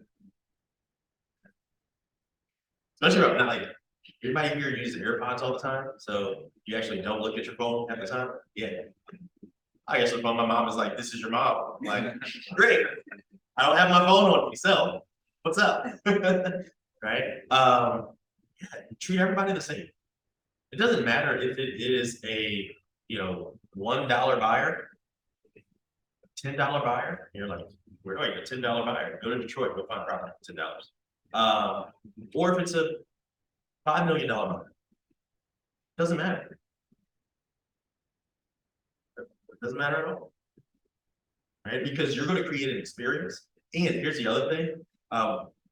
D: Especially about like, everybody here uses AirPods all the time, so you actually don't look at your phone at the time. Yeah. I guess the phone, my mom is like, this is your mom. I'm like, great. I don't have my phone on me, so what's up? right? Yeah, treat everybody the same. It doesn't matter if it is a, $1 buyer, $10 buyer, you're like, where do I get a $10 buyer? Go to Detroit, go find a property for $10. Or if it's a $5 million buyer, doesn't matter. It doesn't matter at all. Right, because you're going to create an experience. And here's the other thing.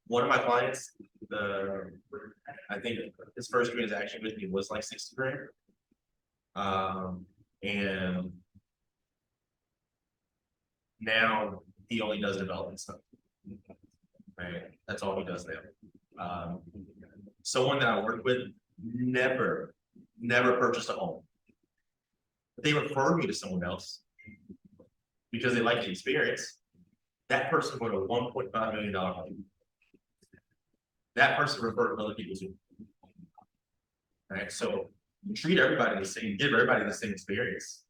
D: One of my clients, I think his first transaction with me was like 60 grand. And now he only does development stuff. Right, that's all he does now. Someone that I work with never purchased a home. But they referred me to someone else because they like the experience. That person wrote a $1.5 million home. That person referred other people to. Right, so you treat everybody the same, give everybody the same experience,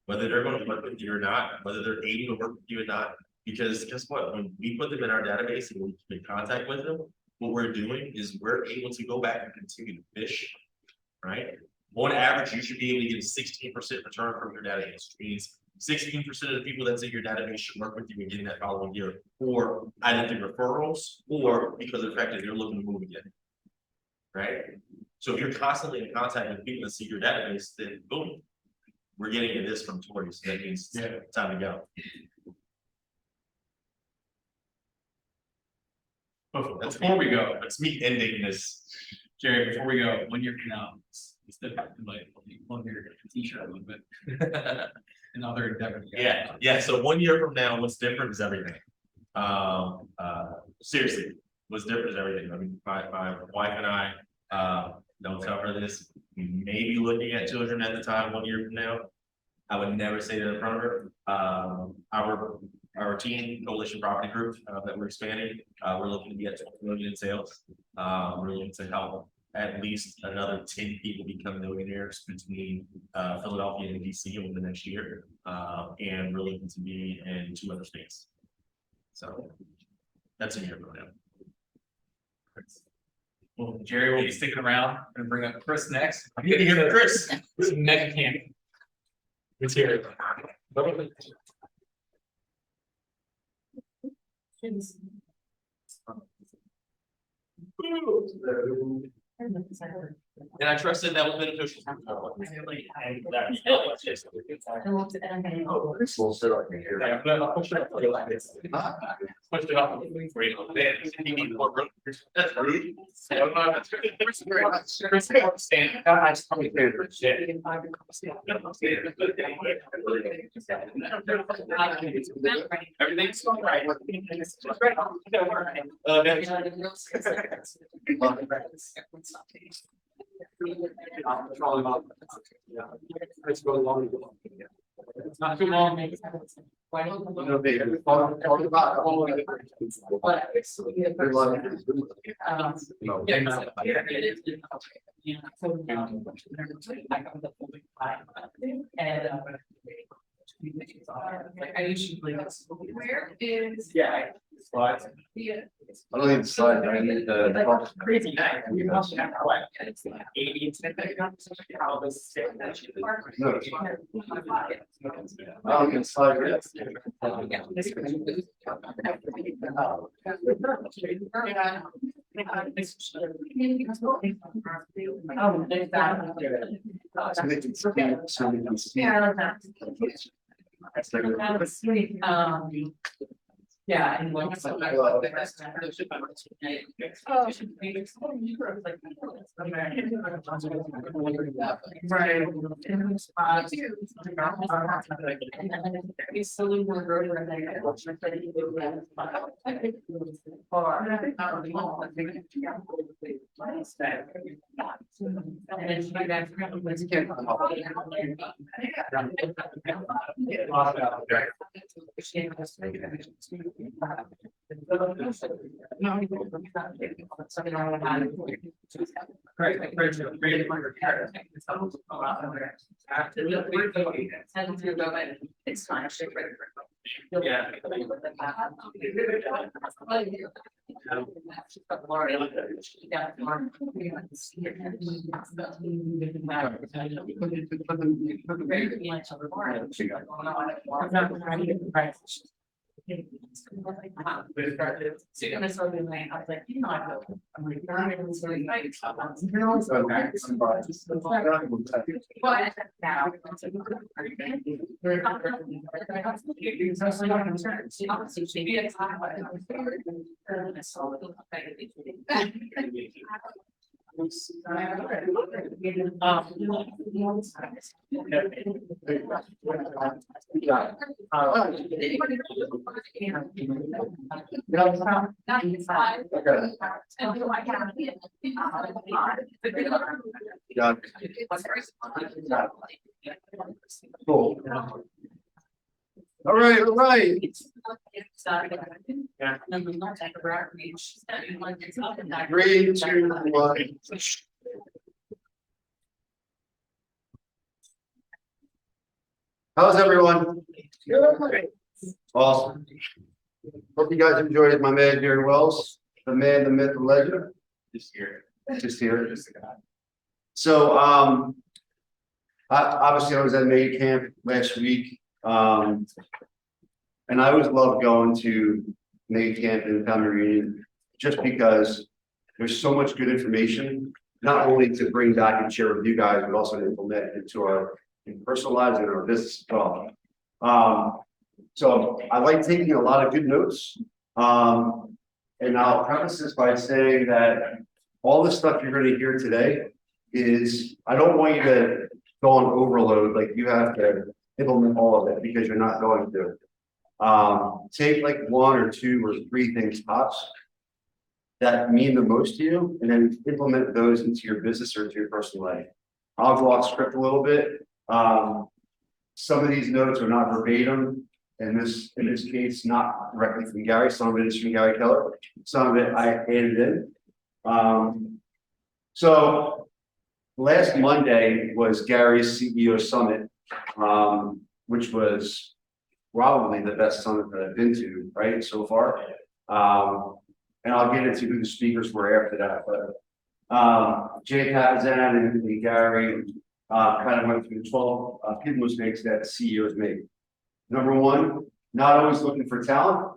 D: whether they're going to work with you or not, whether they're able to work with you or not. Because guess what? When we put them in our database and we keep in contact with them, what we're doing is we're able to go back and continue to fish. Right? On average, you should be able to get a 16% return from your database, which means 16% of the people that's in your database should work with you again that following year, or either through referrals or because of the fact that they're looking to move again. Right? So if you're constantly in contact with people that see your database, then boom, we're getting to this from Tori, so that means it's time to go.
B: Before we go,
D: That's me ending this.
B: Jerry, before we go, 1 year from now, it's different, like, one year t-shirt a little bit. Another endeavor.
D: Yeah, so 1 year from now, what's different is everything. Seriously, what's different is everything. I mean, my wife and I, don't tell her this, we may be looking at children at the time 1 year from now. I would never say that in front of her. Our team, Coalition Property Group, that we're expanding, we're looking to be at 20 million in sales. We're looking to help at least another 10 people become millionaires between Philadelphia and DC over the next year. And we're looking to be in 2 other states. So that's a year from now.
B: Well, Jerry will be sticking around and bring up Chris next.
D: I'm getting here, Chris.
B: Mega camp. Let's hear it.
D: And I trusted that was beneficial.
H: We'll sit up here.
B: Push it off.
D: You need more room. That's rude.
B: Everything's all right. It's not too long.
E: I usually.
G: Where is?
B: Yeah. Slides.
G: Yeah.
H: I don't need the slide, I need the.
B: Crazy night. We must have what? 80. How this.
H: No. I don't need the slide.
E: Yeah, and like. Right. It's fine.
B: Yeah.
H: Cool. All right, all right. Three, two, one. How's everyone? Awesome. Hope you guys enjoyed my man Gary Wells, the man, the myth, the legend.
B: Just here.
H: Just here. So, obviously I was at May camp last week. And I always love going to May camp and family reunion just because there's so much good information, not only to bring back and share with you guys, but also to implement into our personal lives and our business as well. So I like taking a lot of good notes. And I'll preface this by saying that all the stuff you're going to hear today is, I don't want you to go on overload, like you have to implement all of it because you're not going to. Take like one or two or three things tops that mean the most to you, and then implement those into your business or into your personal life. I'll go off script a little bit. Some of these notes are not verbatim. In this case, not directly from Gary. Some of it is from Gary Keller. Some of it I added in. So last Monday was Gary's CEO Summit, which was probably the best summit that I've been to, right, so far. And I'll get into who the speakers were after that, but Jay Pazan and Gary kind of went through the 12 hidden mistakes that CEOs make. Number one, not always looking for talent.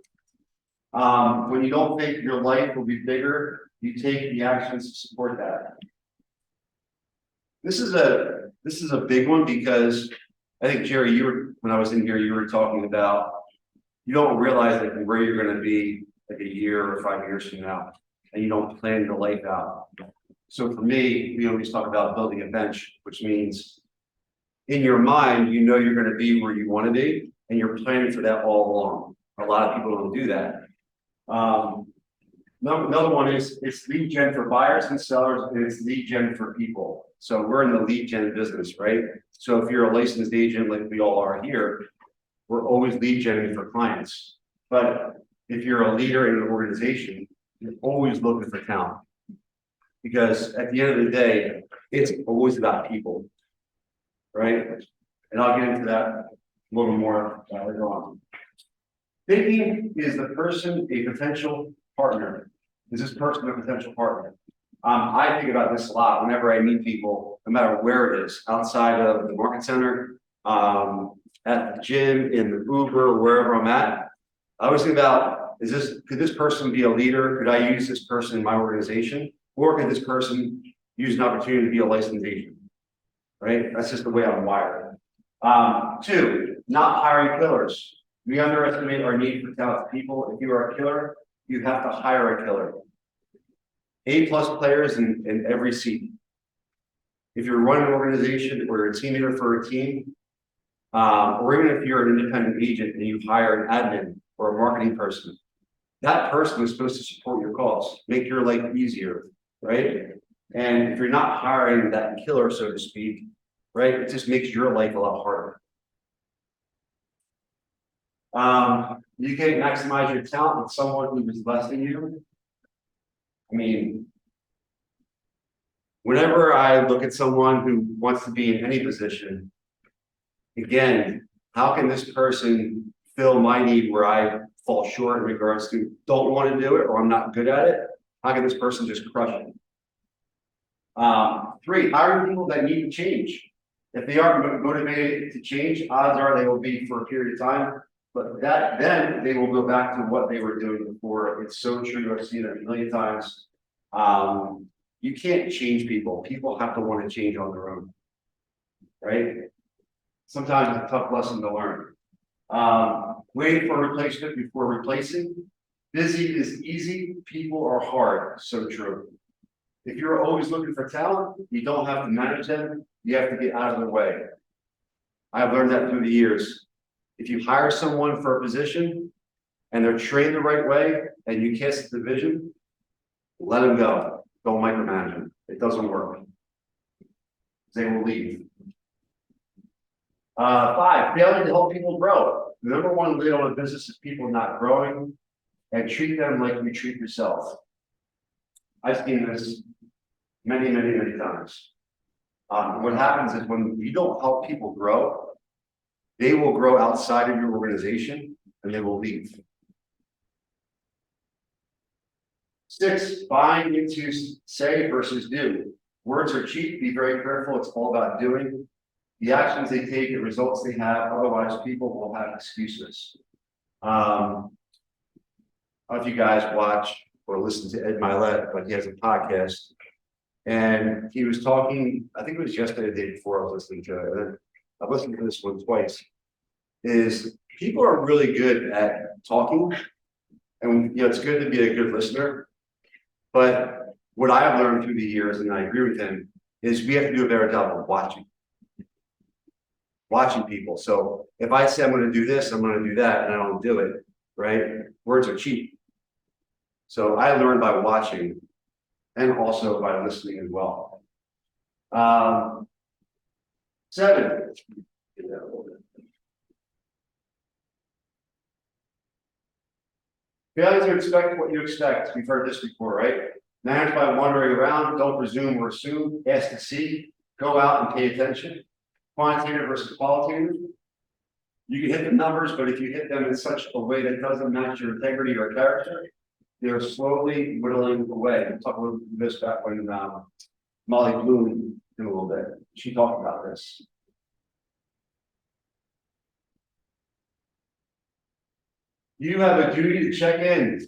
H: When you don't think your life will be bigger, you take the actions to support that. This is a big one because I think, Jerry, when I was in here, you were talking about, you don't realize like where you're going to be like a year or 5 years from now, and you don't plan your life out. So for me, we always talk about building a bench, which means in your mind, you know you're going to be where you want to be, and you're planning for that all along. A lot of people don't do that. Another one is it's lead gen for buyers and sellers, and it's lead gen for people. So we're in the lead gen business, right? So if you're a licensed agent like we all are here, we're always lead generating for clients. But if you're a leader in an organization, you're always looking for talent. Because at the end of the day, it's always about people, right? And I'll get into that a little more later on. Thinking, is the person a potential partner? Is this person a potential partner? I think about this a lot whenever I meet people, no matter where it is, outside of the market center, at the gym, in the Uber, wherever I'm at. I always think about, could this person be a leader? Could I use this person in my organization? Or could this person use an opportunity to be a licensed agent? Right? That's just the way I'm wired. Two, not hiring killers. We underestimate our need for talented people. If you are a killer, you have to hire a killer. A+ players in every seat. If you're running an organization or you're a team leader for a team, or even if you're an independent agent and you hire an admin or a marketing person, that person is supposed to support your cause, make your life easier, right? And if you're not hiring that killer, so to speak, right, it just makes your life a lot harder. You can't maximize your talent with someone who is less than you. I mean, whenever I look at someone who wants to be in any position, again, how can this person fill my need where I
I: fall short in regards to don't want to do it, or I'm not good at it, how can this person just crush it? 3, hiring people that need to change. If they aren't motivated to change, odds are they will be for a period of time. But then they will go back to what they were doing before. It's so true. I've seen it a million times. You can't change people. People have to want to change on their own. Right? Sometimes it's a tough lesson to learn. Waiting for replacement before replacing. Busy is easy. People are hard. So true. If you're always looking for talent, you don't have to manage them. You have to get out of their way. I've learned that through the years. If you hire someone for a position and they're trained the right way and you cast the vision, let them go. Don't micromanage them. It doesn't work. They will leave. 5, failing to help people grow. The number one lead on a business is people not growing, and treat them like you treat yourself. I've seen this many times. What happens is when you don't help people grow, they will grow outside of your organization and they will leave. 6, buying into say versus do. Words are cheap, be very careful. It's all about doing. The actions they take, the results they have, otherwise people will have excuses. I don't know if you guys watch or listen to Ed Milet, but he has a podcast. And he was talking, I think it was yesterday, the day before I was listening to it. And I've listened to this one twice. Is people are really good at talking. And it's good to be a good listener. But what I have learned through the years, and I agree with him, is we have to do a better job of watching people. So if I say I'm going to do this, I'm going to do that, and I don't do it, right? Words are cheap. So I learned by watching and also by listening as well. 7. Failure to expect what you expect. We've heard this before, right? Manage by wandering around, don't presume or assume, ask to see, go out and pay attention. Quantitative versus qualitative. You can hit the numbers, but if you hit them in such a way that doesn't match your integrity or character, they're slowly whittling away. We'll talk a little bit this back when Molly Bloom in a little bit. She talked about this. You have a duty to check in.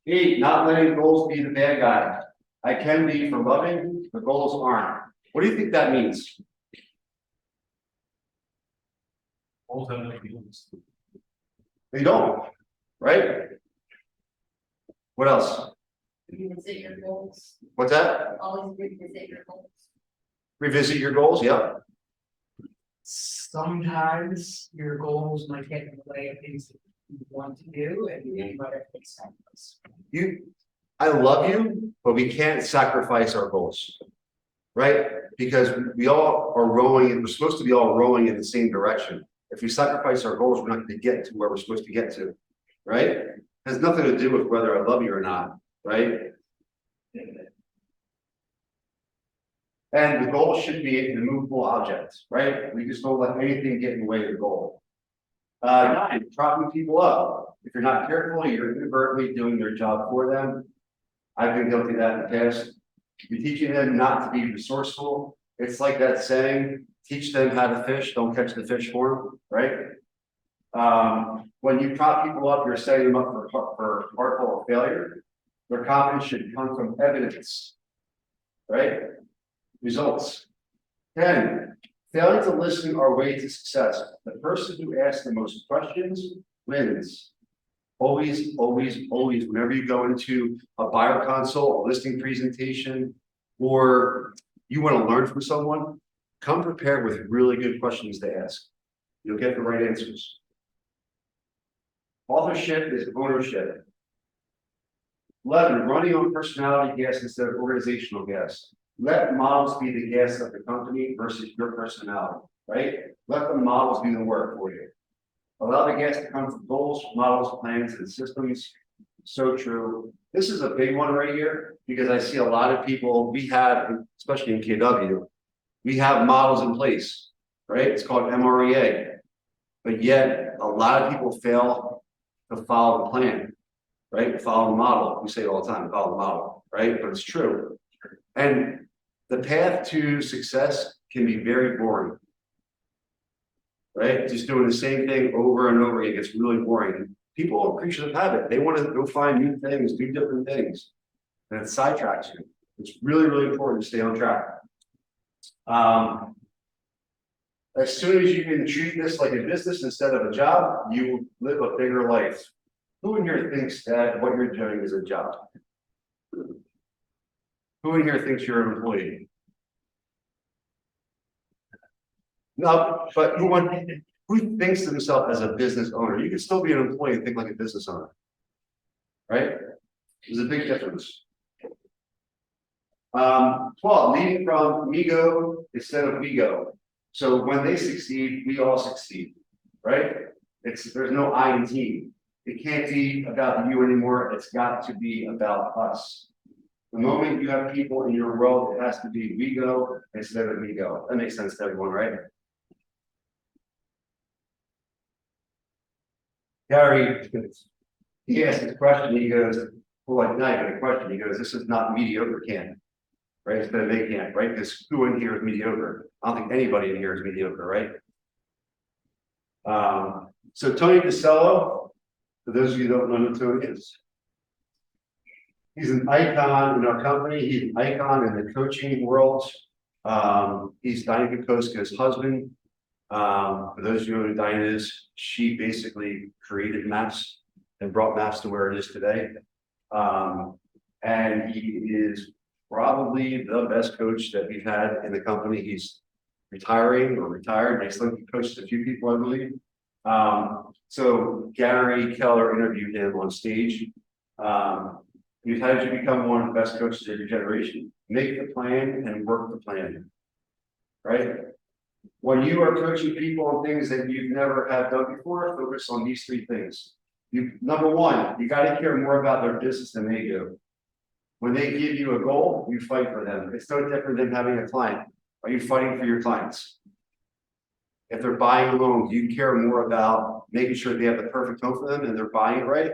I: 8, not letting goals be the bad guy. I can be for loving, the goals aren't. What do you think that means? They don't, right? What else?
J: Revisit your goals.
I: What's that?
J: Always revisit your goals.
I: Revisit your goals, yeah.
C: Sometimes your goals might get in the way of things that you want to do, and you might have to make sacrifices.
I: I love you, but we can't sacrifice our goals, right? Because we all are rowing, and we're supposed to be all rowing in the same direction. If we sacrifice our goals, we're not going to get to where we're supposed to get to, right? It has nothing to do with whether I love you or not, right? And the goal should be an immovable object, right? We just don't let anything get in the way of the goal. 9, propping people up. If you're not careful, you're inadvertently doing their job for them. I've been guilty of that in the past. You're teaching them not to be resourceful. It's like that saying, teach them how to fish, don't catch the fish for them, right? When you prop people up, you're setting them up for hardcore failure. Their confidence should come from evidence, right? Results. 10, failing to listen our way to success. The person who asks the most questions wins. Always, whenever you go into a buyer consult, a listing presentation, or you want to learn from someone, come prepared with really good questions to ask. You'll get the right answers. Authorship is ownership. 11, running on personality gas instead of organizational gas. Let models be the gas of the company versus your personality, right? Let the models do the work for you. Allow the gas to come from goals, models, plans, and systems. So true. This is a big one right here because I see a lot of people, we have, especially in KW, we have models in place, right? It's called MREA. But yet a lot of people fail to follow the plan, right? Follow the model. We say it all the time, follow the model, right? But it's true. And the path to success can be very boring. Right? Just doing the same thing over and over again gets really boring. People are creatures of habit. They want to go find new things, do different things. And it sidetracks you. It's really, really important to stay on track. As soon as you can treat this like a business instead of a job, you will live a bigger life. Who in here thinks that what you're doing is a job? Who in here thinks you're an employee? No, but who thinks of himself as a business owner? You can still be an employee and think like a business owner. Right? There's a big difference. 12, leading from me go instead of we go. So when they succeed, we all succeed, right? There's no I in team. It can't be about you anymore. It's got to be about us. The moment you have people in your world, it has to be we go instead of me go. That makes sense to everyone, right? Gary, he asked this question. He goes, well, like, not even a question. He goes, this is not mediocre camp, right? It's been a big camp, right? Because who in here is mediocre? I don't think anybody in here is mediocre, right? So Tony DeCello, for those of you who don't know who Tony is, he's an icon in our company. He's an icon in the coaching world. He's Diana Kokoska's husband. For those of you who know who Diana is, she basically created MAPS and brought MAPS to where it is today. And he is probably the best coach that we've had in the company. He's retiring or retired. He coaches a few people, I believe. So Gary Keller interviewed him on stage. How did you become one of the best coaches of your generation? Make the plan and work the plan, right? When you are coaching people on things that you've never have done before, focus on these three things. Number one, you got to care more about their business than they do. When they give you a goal, you fight for them. It's no different than having a client. Are you fighting for your clients? If they're buying a loan, do you care more about making sure they have the perfect home for them and they're buying it right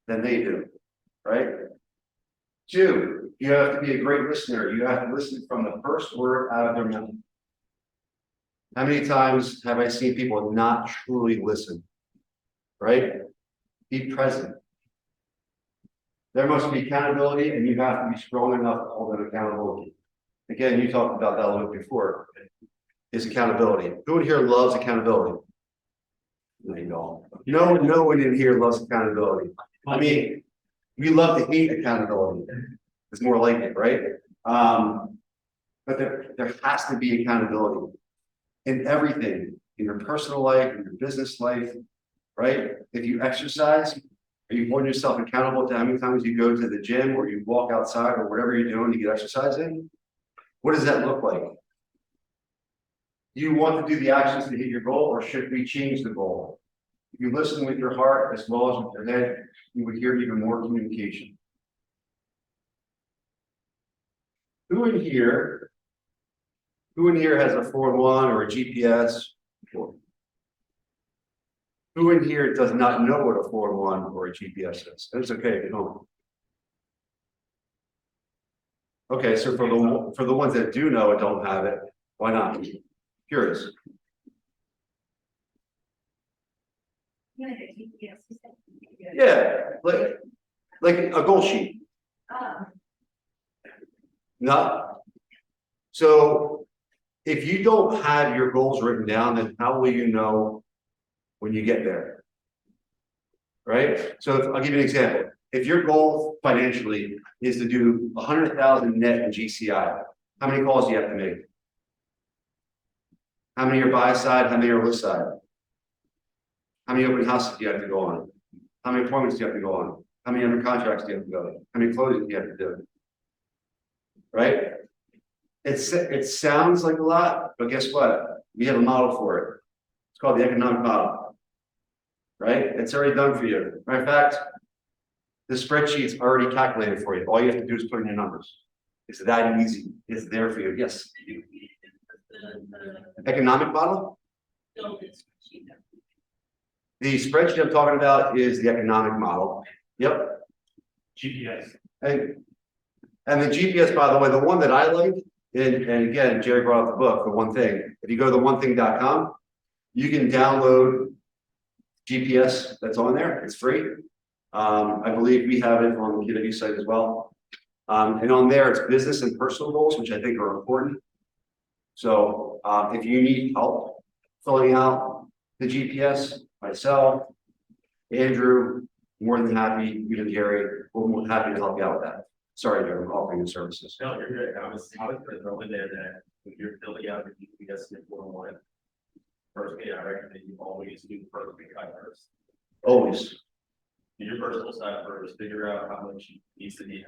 I: than they do, right? Two, you have to be a great listener. You have to listen from the first word out of their mouth. How many times have I seen people not truly listen, right? Be present. There must be accountability, and you have to be strong enough to hold them accountable. Again, you talked about that a little bit before. Is accountability. Who in here loves accountability? No one in here loves accountability. I mean, we love to hate accountability. It's more like it, right? But there has to be accountability in everything, in your personal life, in your business life, right? If you exercise, are you holding yourself accountable to how many times you go to the gym or you walk outside or whatever you're doing to get exercise in? What does that look like? Do you want to do the actions to hit your goal, or should we change the goal? If you listen with your heart as well as with your head, you would hear even more communication. Who in here has a 4-in-1 or a GPS? Who in here does not know what a 4-in-1 or a GPS is? It's okay if you don't. Okay, so for the ones that do know and don't have it, why not? Curious. Yeah, like a goal sheet. No. So if you don't have your goals written down, then how will you know when you get there? Right? So I'll give you an example. If your goal financially is to do 100,000 net in GCI, how many calls do you have to make? How many are buy side? How many are list side? How many open houses do you have to go on? How many appointments do you have to go on? How many under contracts do you have to go to? How many closings do you have to do? Right? It sounds like a lot, but guess what? We have a model for it. It's called the economic model. Right? It's already done for you. Matter of fact, the spreadsheet's already calculated for you. All you have to do is put in your numbers. It's that easy. It's there for you. Yes. Economic model? The spreadsheet I'm talking about is the economic model. Yep.
F: GPS.
I: And the GPS, by the way, the one that I like, and again, Jerry brought up the book, The One Thing. If you go to theonething.com, you can download GPS that's on there. It's free. I believe we have it on the KW site as well. And on there, it's business and personal goals, which I think are important. So if you need help filling out the GPS, myself, Andrew, more than happy, even Gary, we're more than happy to help you out with that. Sorry, Jerry, I'm offering the services.
A: No, you're good. I was gonna throw in there that when you're filling out your GPS one. First, I recommend you always do the first big cut first.
I: Always.
A: Do your personal side first, figure out how much needs to be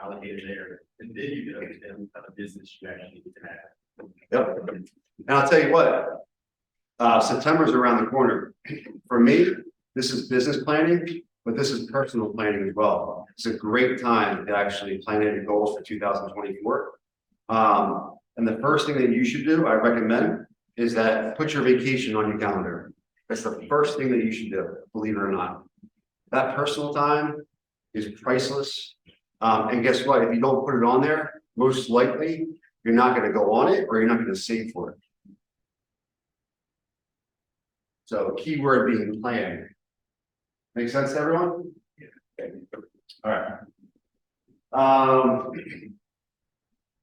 A: allocated there, and then you can understand what kind of business you actually need to have.
I: Yep. And I'll tell you what, September's around the corner. For me, this is business planning, but this is personal planning as well. It's a great time to actually plan your goals for 2024. And the first thing that you should do, I recommend, is that put your vacation on your calendar. That's the first thing that you should do, believe it or not. That personal time is priceless. And guess what? If you don't put it on there, most likely you're not going to go on it or you're not going to save for it. So key word being plan. Make sense to everyone? Okay. All right.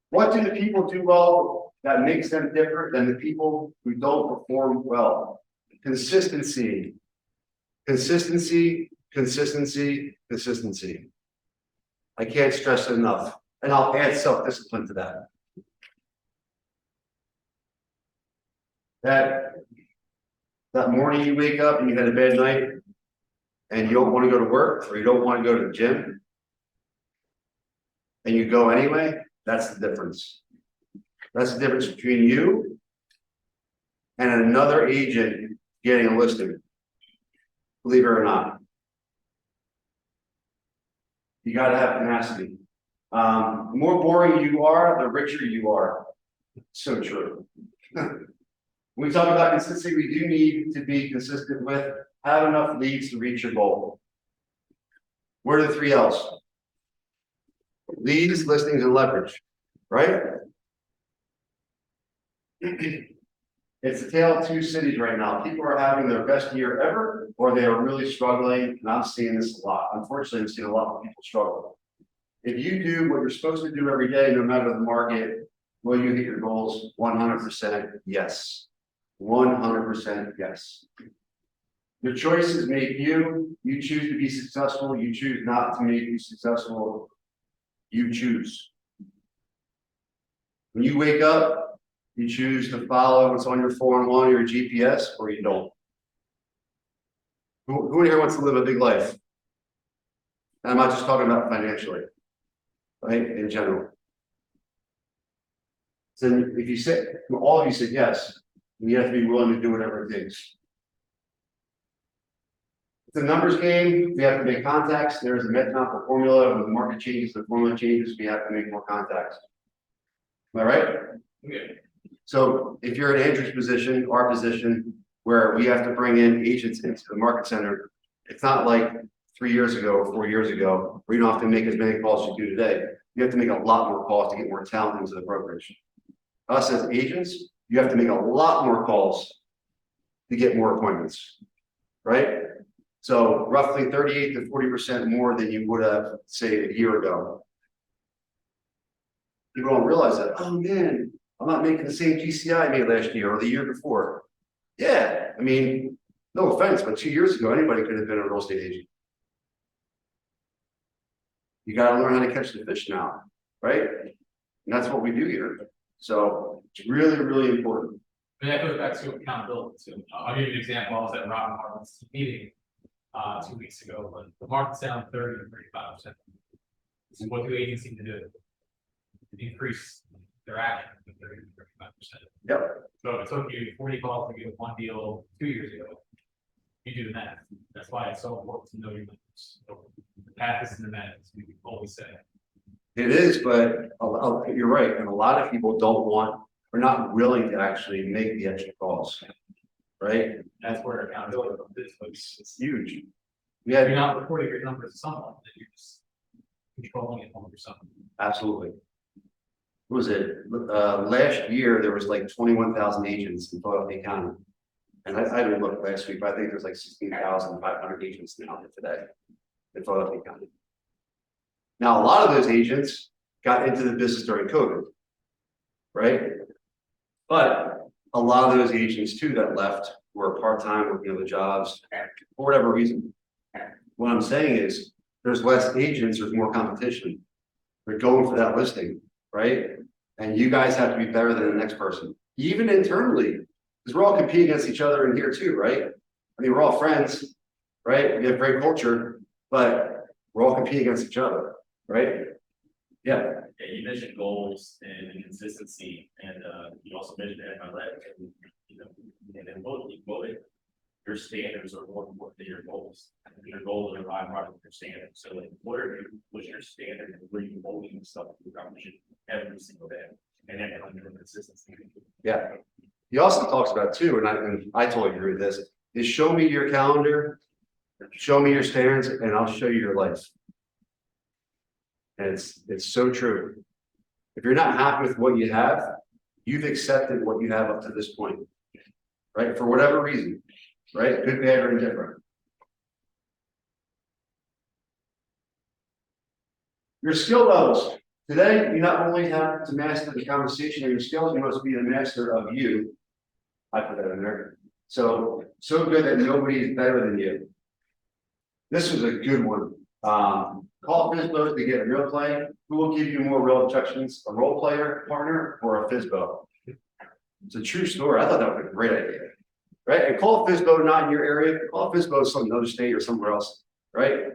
I: What do the people do well that makes them different than the people who don't perform well? Consistency. Consistency. Consistency, consistency. I can't stress it enough. And I'll add self-discipline to that. That morning you wake up and you had a bad night and you don't want to go to work or you don't want to go to the gym and you go anyway, that's the difference. That's the difference between you and another agent getting a listing. Believe it or not. You got to have tenacity. The more boring you are, the richer you are. So true. When we talk about consistency, we do need to be consistent with have enough leads to reach your goal. What are the 3 L's? Leads, listings, and leverage, right? It's a tale of two cities right now. People are having their best year ever, or they are really struggling, and I'm seeing this a lot. Unfortunately, I'm seeing a lot of people struggle. If you do what you're supposed to do every day, no matter the market, will you hit your goals? 100% yes. 100% yes. Your choices make you. You choose to be successful. You choose not to make you successful. You choose. When you wake up, you choose to follow what's on your 411 or your GPS, or you don't. Who here wants to live a big life? And I'm not just talking about financially, right? In general. So if you say, all of you said yes, you have to be willing to do whatever it takes. It's a numbers game. We have to make contacts. There's a Metcalfe formula. When the market changes, the formula changes. We have to make more contacts. Am I right?
B: Okay.
I: So if you're in Andrew's position, our position, where we have to bring in agents into the market center, it's not like 3 years ago or 4 years ago, where you don't have to make as many calls as you do today. You have to make a lot more calls to get more talent into the brokerage. Us as agents, you have to make a lot more calls to get more appointments, right? So roughly 38 to 40% more than you would have, say, a year ago. People don't realize that, oh man, I'm not making the same GCI I made last year or the year before. Yeah, I mean, no offense, but 2 years ago, anybody could have been a real estate agent. You got to learn how to catch the fish now, right? And that's what we do here. So it's really, really important.
B: And that goes back to accountability too. I'll give you an example. I was at Robin Hartman's meeting 2 weeks ago, but the market's down 30 to 35%. So what do agents need to do? Increase their action to 30 to 35%.
I: Yep.
B: So it took you 40 calls to get one deal 2 years ago. You do the math. That's why it's so important to know your numbers. So the path is in the math, as we always say.
I: It is, but you're right. And a lot of people don't want, or not willing to actually make the extra calls. right?
B: That's where accountability is,
I: It's huge. We
B: you're
I: had,
B: not reporting your numbers to someone, that you're just controlling it all yourself.
I: absolutely. What was it, last year, there was like 21,000 agents in Philadelphia County. And I didn't look last week, but I think there's like 16,500 agents now today in Philadelphia County. Now, a lot of those agents got into the business during COVID. Right? But a lot of those agents too that left were part-time working other jobs for whatever reason. What I'm saying is, there's less agents, there's more competition. They're going for that listing, right? And you guys have to be better than the next person, even internally, because we're all competing against each other in here too, right? I mean, we're all friends, right? We have great culture, but we're all competing against each other, right? Yeah.
A: Yeah, you mentioned goals and consistency, and you also mentioned FLX, and you know, and then both your standards are more important than your goals. Your goals are byproduct of your standards. So like, what's your standard, and where you holding yourself to accomplish it every single day, and then under consistency.
I: Yeah. He also talks about too, and I totally agree with this, is show me your calendar, show me your standards, and I'll show you your life. And it's so true. If you're not happy with what you have, you've accepted what you have up to this point, right? For whatever reason, right? Good, bad, or indifferent. Your skill levels. Today, you not only have to master the conversation of your skills, you must be a master of you. I put that in there. So good that nobody is better than you. This was a good one. Call FSBOs to get real play. Who will give you more real instructions, a role player, partner, or a FSBO? It's a true story. I thought that was a great idea. Right? And call a FSBO not in your area, call a FSBO some another state or somewhere else, right?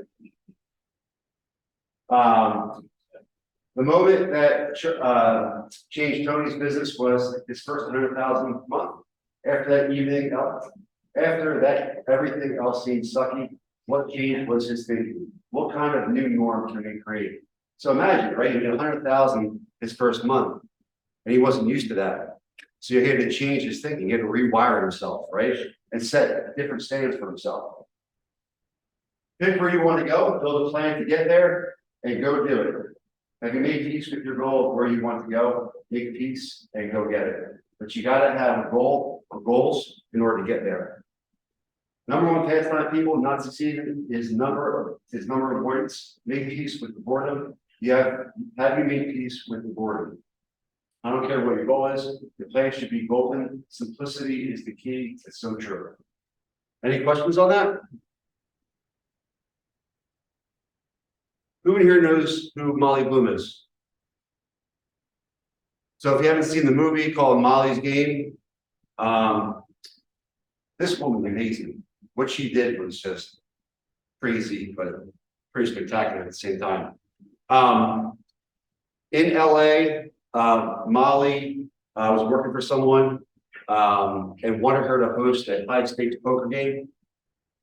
I: The moment that changed Tony's business was his first 100,000 month. After that, everything else seemed sucky. What changed was his thinking. What kind of new norm can we create? So imagine, right? He did 100,000 his first month, and he wasn't used to that. So he had to change his thinking. He had to rewire himself, right? And set different standards for himself. Pick where you want to go, build a plan to get there, and go do it. Have you made peace with your goal of where you want to go? Make peace and go get it. But you got to have a goal or goals in order to get there. Number one pastime people not succeeding is number of avoidance. Make peace with the boredom. Have you made peace with the boredom? I don't care what your goal is. The plan should be golden. Simplicity is the key. It's so true. Any questions on that? Who in here knows who Molly Bloom is? So if you haven't seen the movie called Molly's Game, this woman is amazing. What she did was just crazy, but pretty spectacular at the same time. In LA, Molly was working for someone and wanted her to host a high stakes poker game.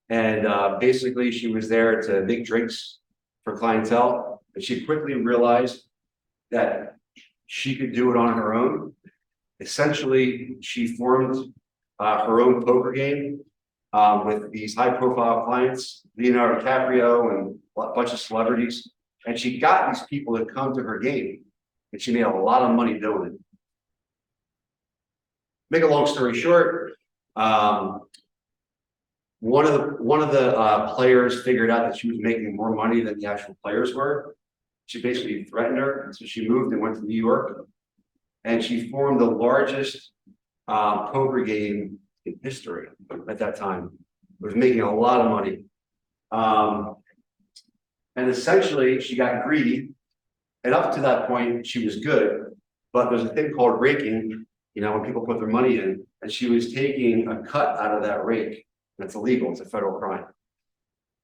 I: And basically she was there to make drinks for clientele, but she quickly realized that she could do it on her own. Essentially, she formed her own poker game with these high profile clients, Leonardo DiCaprio and a bunch of celebrities. And she got these people to come to her game, and she made a lot of money doing it. Make a long story short, one of the players figured out that she was making more money than the actual players were. She basically threatened her, and so she moved and went to New York, and she formed the largest poker game in history at that time. It was making a lot of money, and essentially she got greedy, and up to that point she was good. But there's a thing called raking, you know, when people put their money in, and she was taking a cut out of that rake. That's illegal. It's a federal crime.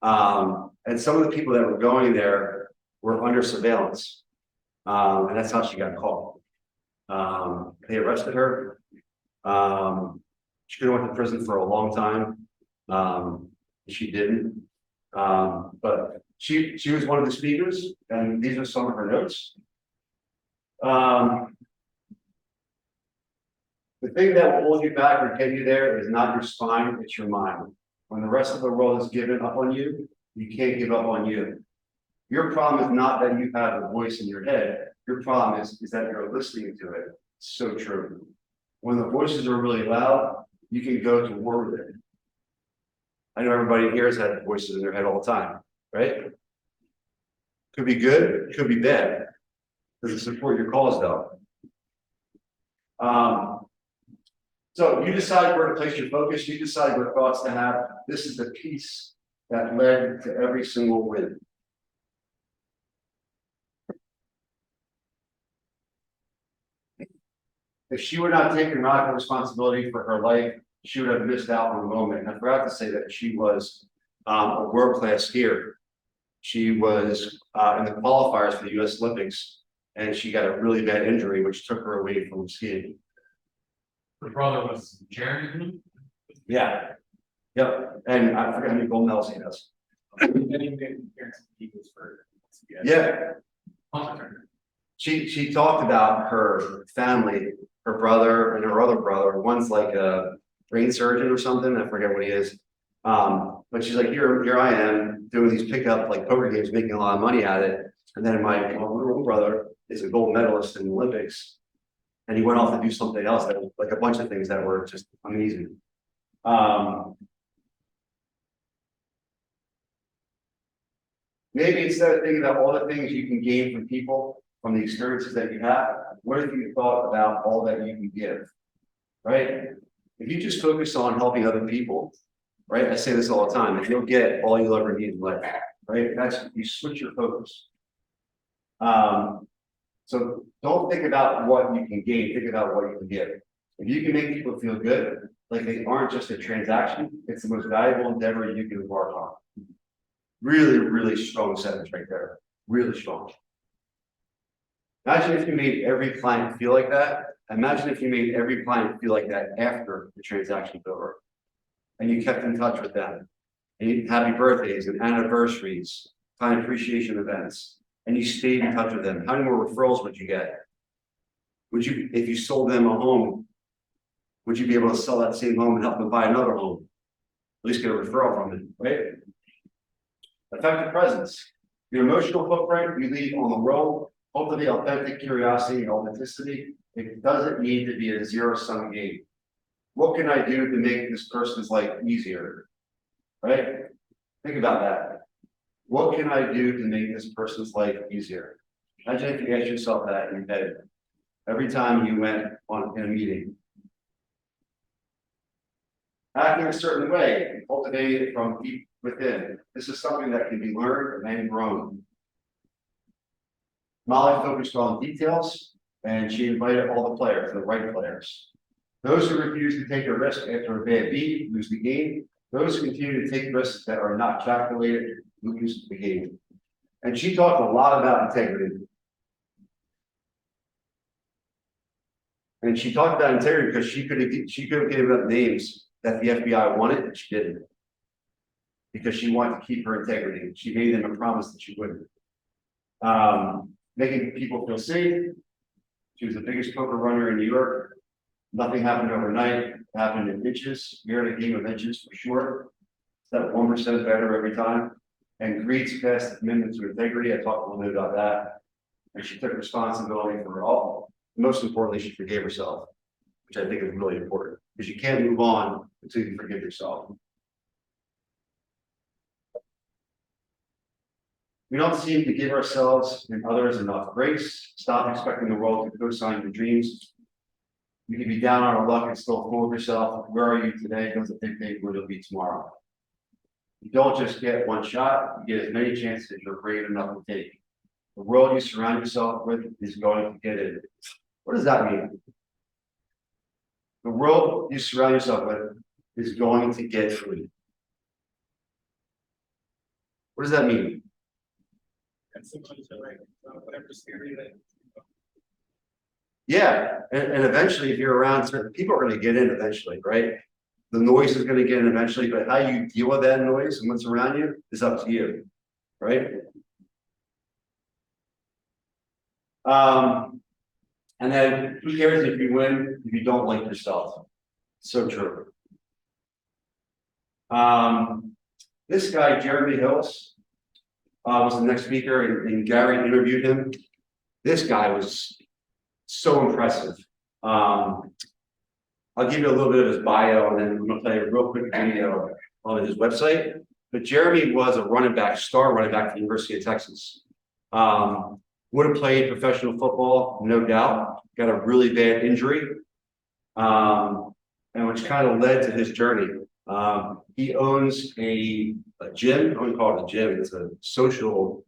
I: And some of the people that were going there were under surveillance. And that's how she got caught. They arrested her. She could have went to prison for a long time. She didn't. But she was one of the speakers, and these are some of her notes. The The thing that will hold you back or get you there is not your spine, it's your mind. When the rest of the world has given up on you, you can't give up on you. Your problem is not that you have a voice in your head. Your problem is that you're listening to it. It's so true. When the voices are really loud, you can go to war with it. I know everybody here has had voices in their head all the time, right? Could be good, could be bad. Does it support your cause though? So you decide where to place your focus, you decide what thoughts to have. This is the piece that led to every single win. If she would not take radical responsibility for her life, she would have missed out on the moment. And I forgot to say that she was a world-class skier. She was in the qualifiers for the US Olympics, and she got a really bad injury, which took her away from skiing.
B: Her brother was Jeremy.
I: Yeah. Yep. And I forget how many gold medals he has. Yeah. She talked about her family, her brother and her other brother. One's like a brain surgeon or something. I forget what he is. But she's like, here I am doing these pickup like poker games, making a lot of money at it. And then my little brother is a gold medalist in the Olympics. And he went off to do something else, that was like a bunch of things that were just amazing. Maybe instead of thinking about all the things you can gain from people, from the experiences that you have, what if you thought about all that you can give, right? If you just focus on helping other people, right? I say this all the time, if you'll get all you'll ever need in life, right? That's, you switch your focus. So don't think about what you can gain, think about what you can give. If you can make people feel good, like they aren't just a transaction, it's the most valuable endeavor you can embark on. Really, really strong sentence right there, really strong. Imagine if you made every client feel like that. Imagine if you made every client feel like that after the transaction's over. And you kept in touch with them. And you happy birthdays and anniversaries, client appreciation events, and you stayed in touch with them. How many more referrals would you get? Would you, if you sold them a home, would you be able to sell that same home and help them buy another home? At least get a referral from it, right? Effective presence. Your emotional footprint you leave on the road. Cultivate authentic curiosity and authenticity. It doesn't need to be a zero-sum game. What can I do to make this person's life easier? Right? Think about that. What can I do to make this person's life easier? Imagine if you asked yourself that in your head every time you went on in a meeting. Acting a certain way, cultivate it from deep within. This is something that can be learned and grown. Molly focused on details, and she invited all the players, the right players. Those who refuse to take a risk after a bad beat lose the game. Those who continue to take risks that are not calculated lose the game. And she talked a lot about integrity. And she talked about integrity because she could have given up names that the FBI wanted, and she didn't. Because she wanted to keep her integrity. She made them a promise that she wouldn't. Making people feel safe. She was the biggest poker runner in New York. Nothing happened overnight. It happened in inches. You're in a game of inches for sure. It's that 1% better every time. And Greed's past commitment to integrity. I talked a little bit about that. And she took responsibility for it all. Most importantly, she forgave herself, which I think is really important because you can't move on until you forgive yourself. We don't seem to give ourselves and others enough grace. Stop expecting the world to co-sign your dreams. You can be down on our luck and still fool yourself. Where are you today? Doesn't dictate where you'll be tomorrow. You don't just get one shot, you get as many chances as you're brave enough to take. The world you surround yourself with is going to get it. What does that mean? The world you surround yourself with is going to get it. What does that mean? Yeah, and eventually, if you're around certain people, are going to get in eventually, right? The noise is going to get in eventually, but how you deal with that noise and what's around you is up to you, right? And And then who cares if you win, if you don't like yourself? So true. This guy, Jeremy Hills, was the next speaker and Gary interviewed him. This guy was so impressive. I'll give you a little bit of his bio and then I'm gonna play a real quick video on his website. But Jeremy was a running back, star running back at the University of Texas. Would have played professional football, no doubt, got a really bad injury. And which kind of led to his journey. He owns a gym, I wouldn't call it a gym, it's a social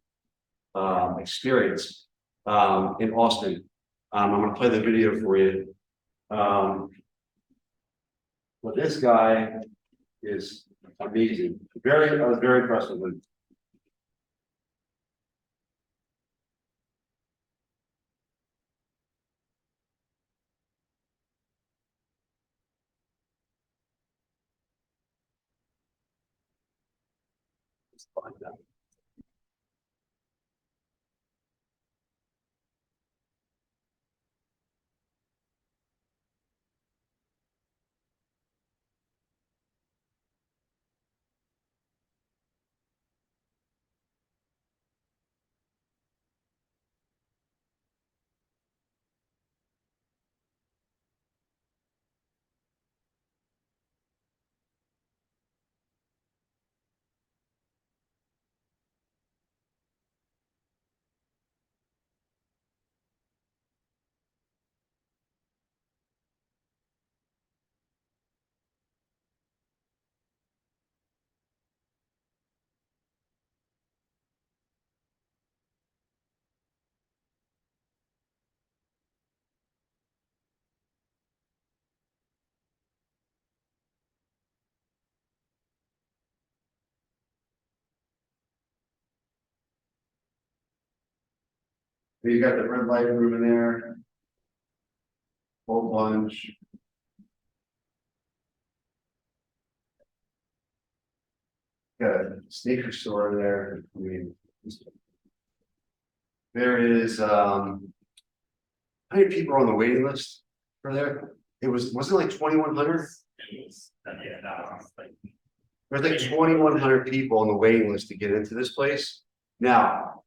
I: experience in Austin. I'm gonna play the video for you. Well, this guy is amazing. I was very impressed with him. Let's find out. You got the red light room in there. Whole bunch. Got a sneaker store in there. I mean, there is how many people are on the waiting list for there? Wasn't it like 2,100?
A: Yeah, that was like.
I: There's like 2,100 people on the waiting list to get into this place. Now,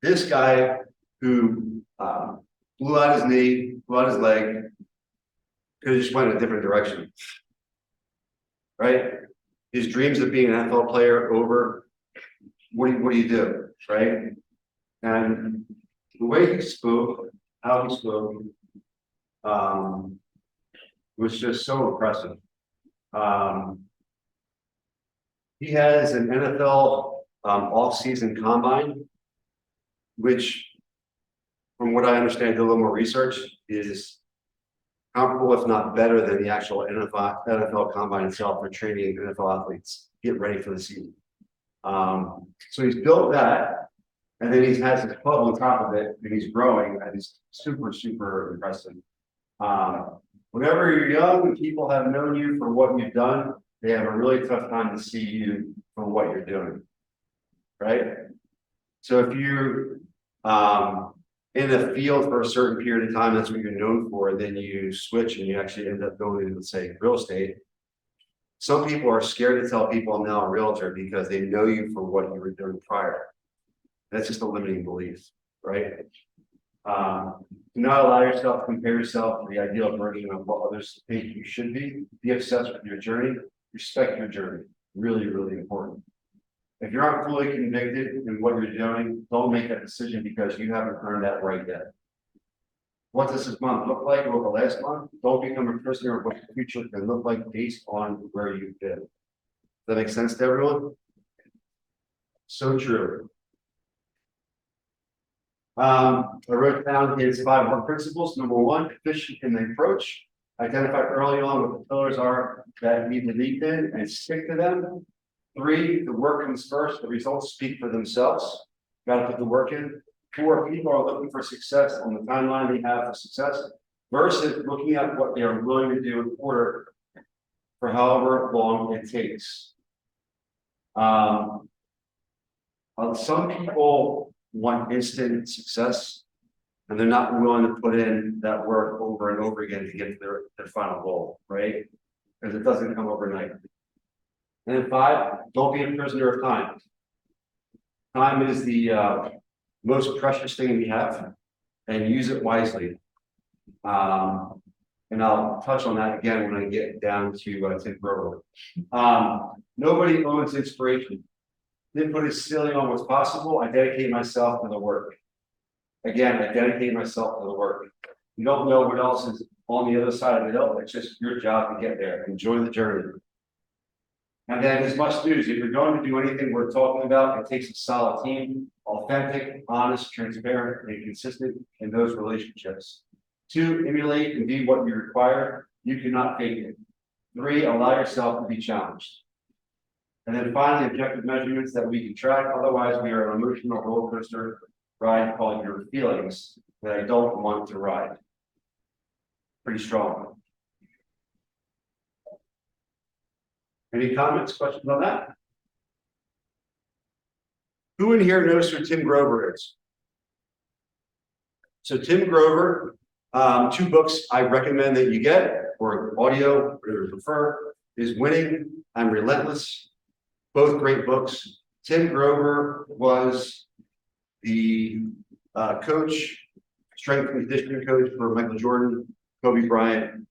I: this guy who blew out his knee, blew out his leg, could have just went in a different direction. Right? His dreams of being an NFL player over. What do you do? Right? And the way he spoke, how he spoke, was just so impressive. He has an NFL off-season combine, which, from what I understand, did a little more research, is comparable, if not better, than the actual NFL combine itself for training NFL athletes get ready for the season. So he's built that, and then he has his club on top of it, and he's growing, and he's super, super impressive. Whenever you're young and people have known you for what you've done, they have a really tough time to see you for what you're doing, right? So if you're in the field for a certain period of time, that's what you're known for, and then you switch and you actually end up going into, say, real estate. Some people are scared to tell people I'm now a realtor because they know you for what you were doing prior. That's just a limiting belief, right? Do not allow yourself to compare yourself to the ideal version of what others think you should be. Be obsessed with your journey. Respect your journey. Really, really important. If you aren't fully convicted in what you're doing, don't make that decision because you haven't earned that right yet. What does this month look like over the last month? Don't become a prisoner of what the future can look like based on where you've been. Does that make sense to everyone? So true. I wrote down his 5 work principles. Number 1, efficient in the approach. Identify early on what the pillars are that need to lead in and stick to them. 3, the work comes first, the results speak for themselves. Got to put the work in. 4, people are looking for success on the timeline they have for success versus looking at what they are willing to do in order for however long it takes. Some people want instant success. And they're not willing to put in that work over and over again to get to their final goal, right? Because it doesn't come overnight. And then 5, don't be a prisoner of time. Time is the most precious thing we have, and use it wisely. And I'll touch on that again when I get down to Tim Grover. Nobody owns inspiration. Didn't put his ceiling on what's possible. I dedicate myself to the work. Again, I dedicate myself to the work. You don't know what else is on the other side of the hill. It's just your job to get there. Enjoy the journey. And then as much news, if you're going to do anything we're talking about, it takes a solid team, authentic, honest, transparent, and consistent in those relationships. 2, emulate and be what you require. You cannot fake it. 3, allow yourself to be challenged. And then finally, objective measurements that we can track. Otherwise, we are an emotional roller coaster ride called your feelings that I don't want to ride. Pretty strong. Any comments, questions on that? Who in here knows who Tim Grover is? So Tim Grover, 2 books I recommend that you get, or audio, whatever you prefer, is Winning and Relentless. Both great books. Tim Grover was the coach, strength and conditioning coach for Michael Jordan, Kobe Bryant,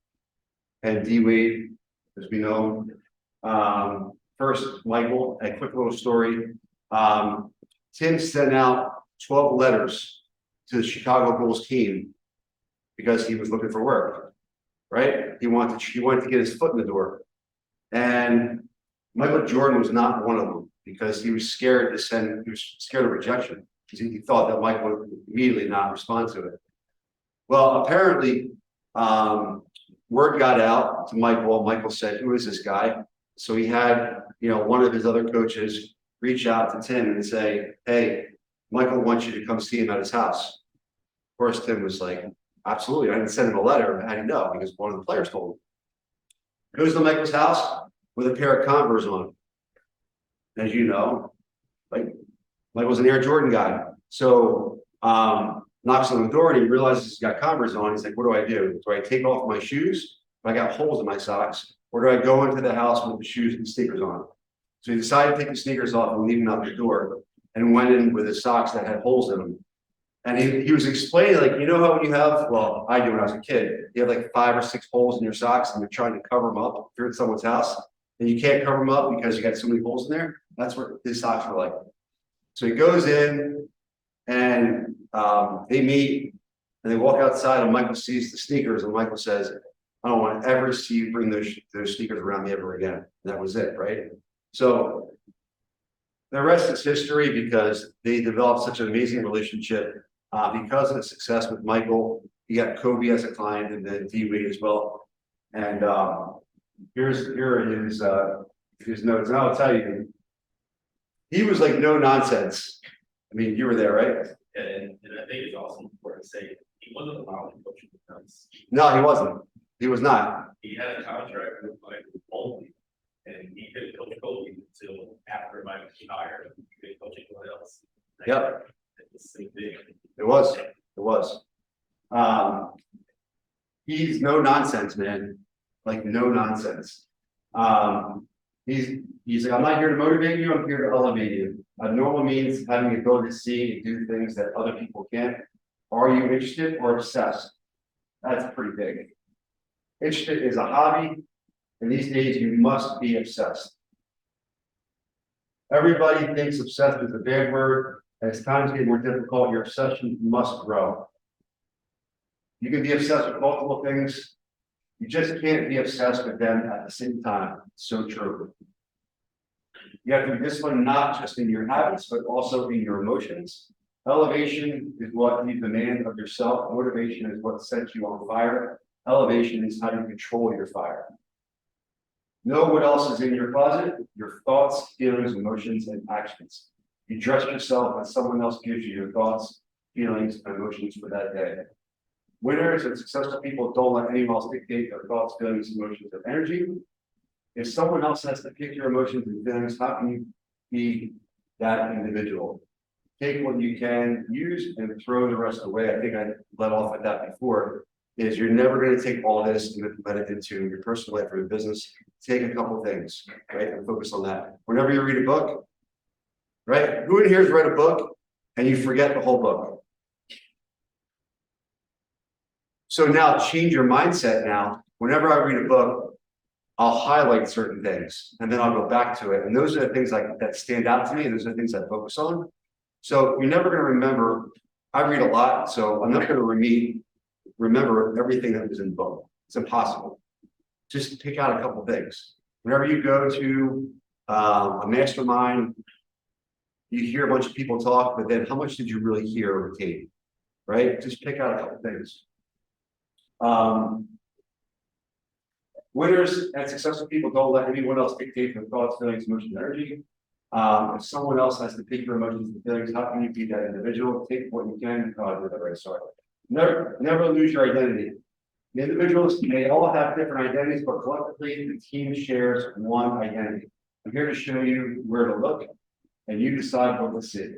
I: and D Wade, as we know. First, Michael, a quick little story. Tim sent out 12 letters to the Chicago Bulls team because he was looking for work, right? He wanted to get his foot in the door. And Michael Jordan was not one of them because he was scared of rejection. He thought that Mike would immediately not respond to it. Well, apparently, word got out to Michael. Michael said, "Who is this guy?" So he had, one of his other coaches reach out to Tim and say, "Hey, Michael wants you to come see him at his house." Of course, Tim was like, "Absolutely." I didn't send him a letter. How do you know? Because one of the players told him. Goes to Michael's house with a pair of Converse on. As you know, like Michael's an Air Jordan guy. So knocks on the door and he realizes he's got Converse on. He's like, "What do I do? Do I take off my shoes? I got holes in my socks. Or do I go into the house with the shoes and sneakers on?" So he decided to take the sneakers off and leave them out the door and went in with his socks that had holes in them. And he was explaining, like, how when you have, well, I do when I was a kid, you have like 5 or 6 holes in your socks and you're trying to cover them up if you're in someone's house and you can't cover them up because you got so many holes in there. That's what his socks were like. So he goes in and they meet and they walk outside and Michael sees the sneakers and Michael says, "I don't want to ever see you bring those sneakers around me ever again." And that was it, right? So the rest is history because they developed such an amazing relationship. Because of the success with Michael, he got Kobe as a client and then D Wade as well. And here are his notes. And I'll tell you, he was like no nonsense. I mean, you were there, right?
A: And I think it's also important to say, he wasn't allowed to coach because
I: No, he wasn't. He was not.
A: he had a contract with Mike only. And he couldn't coach Kobe until after Mike retired. He couldn't coach anyone else.
I: Yep.
A: It's the same thing.
I: It was. He's no nonsense, man. Like no nonsense. He's like, "I'm not here to motivate you, I'm here to elevate you." Normal means having the ability to see and do things that other people can't. Are you interested or obsessed? That's pretty big. Interested is a hobby, and these days you must be obsessed. Everybody thinks obsessed is a bad word. As times get more difficult, your obsession must grow. You can be obsessed with multiple things. You just can't be obsessed with them at the same time. So true. You have to be disciplined not just in your habits, but also in your emotions. Elevation is what you demand of yourself. Motivation is what sets you on fire. Elevation is how you control your fire. Know what else is in your closet: your thoughts, feelings, emotions, and actions. You dress yourself when someone else gives you your thoughts, feelings, and emotions for that day. Winners and successful people don't let anyone else dictate their thoughts, feelings, emotions, and energy. If someone else has to pick your emotions and feelings, how can you be that individual? take what you can use and throw the rest away. I think I let off with that before. Is you're never gonna take all this and implement it into your personal life or your business. Take a couple things, right, and focus on that. Whenever you read a book, right? Who in here has read a book and you forget the whole book? So now change your mindset now. Whenever I read a book, I'll highlight certain things and then I'll go back to it. And those are the things like that stand out to me. Those are the things I focus on. So you're never gonna remember. I read a lot, so I'm not gonna remember everything that was in the book. It's impossible. Just pick out a couple things. Whenever you go to a mastermind, you hear a bunch of people talk, but then how much did you really hear or retain? Right? Just pick out a couple things. Winners and successful people don't let anyone else dictate their thoughts, feelings, emotions, and energy. If someone else has to pick your emotions and feelings, how can you be that individual? Take what you can. Oh, I did that right. Sorry. Never lose your identity. The individuals may all have different identities, but collectively the team shares one identity. I'm here to show you where to look, and you decide what to see.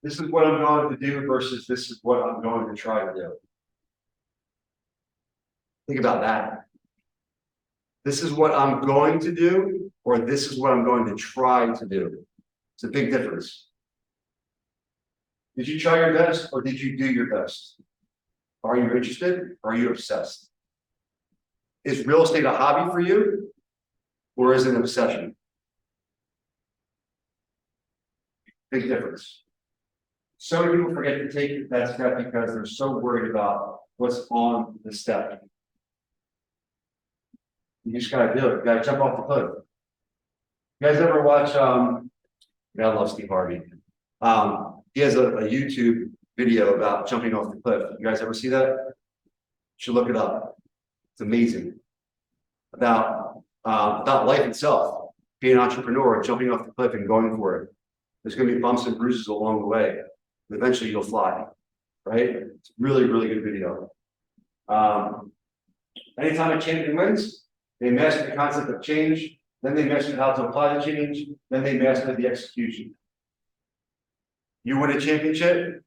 I: This is what I'm going to do versus this is what I'm going to try to do. Think about that. This is what I'm going to do, or this is what I'm going to try to do. It's a big difference. Did you try your best or did you do your best? Are you interested? Or are you obsessed? Is real estate a hobby for you or is it an obsession? Big difference. So many people forget to take that step because they're so worried about what's on the step. You just gotta do it. You gotta jump off the cliff. You guys ever watch I love Steve Harvey. He has a YouTube video about jumping off the cliff. You guys ever see that? You should look it up. It's amazing. About life itself, being an entrepreneur, jumping off the cliff and going for it. There's gonna be bumps and bruises along the way. Eventually you'll fly, right? It's really, really good video. Anytime a champion wins, they master the concept of change, then they master how to apply the change, then they master the execution. You win a championship,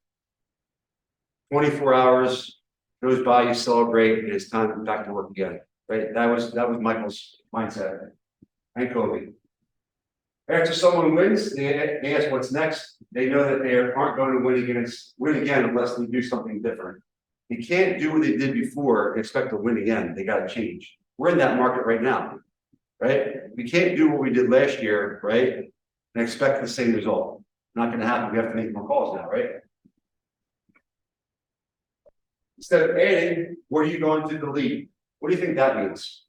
I: 24 hours goes by, you celebrate, and it's time to go back to work again, right? That was Michael's mindset, and Kobe. After someone wins, they ask what's next. They know that they aren't going to win again unless they do something different. You can't do what they did before and expect to win again. They got to change. We're in that market right now, right? We can't do what we did last year, right? And expect the same result. Not going to happen. We have to make more calls now, right? Instead of adding, what are you going to delete? What do you think that means?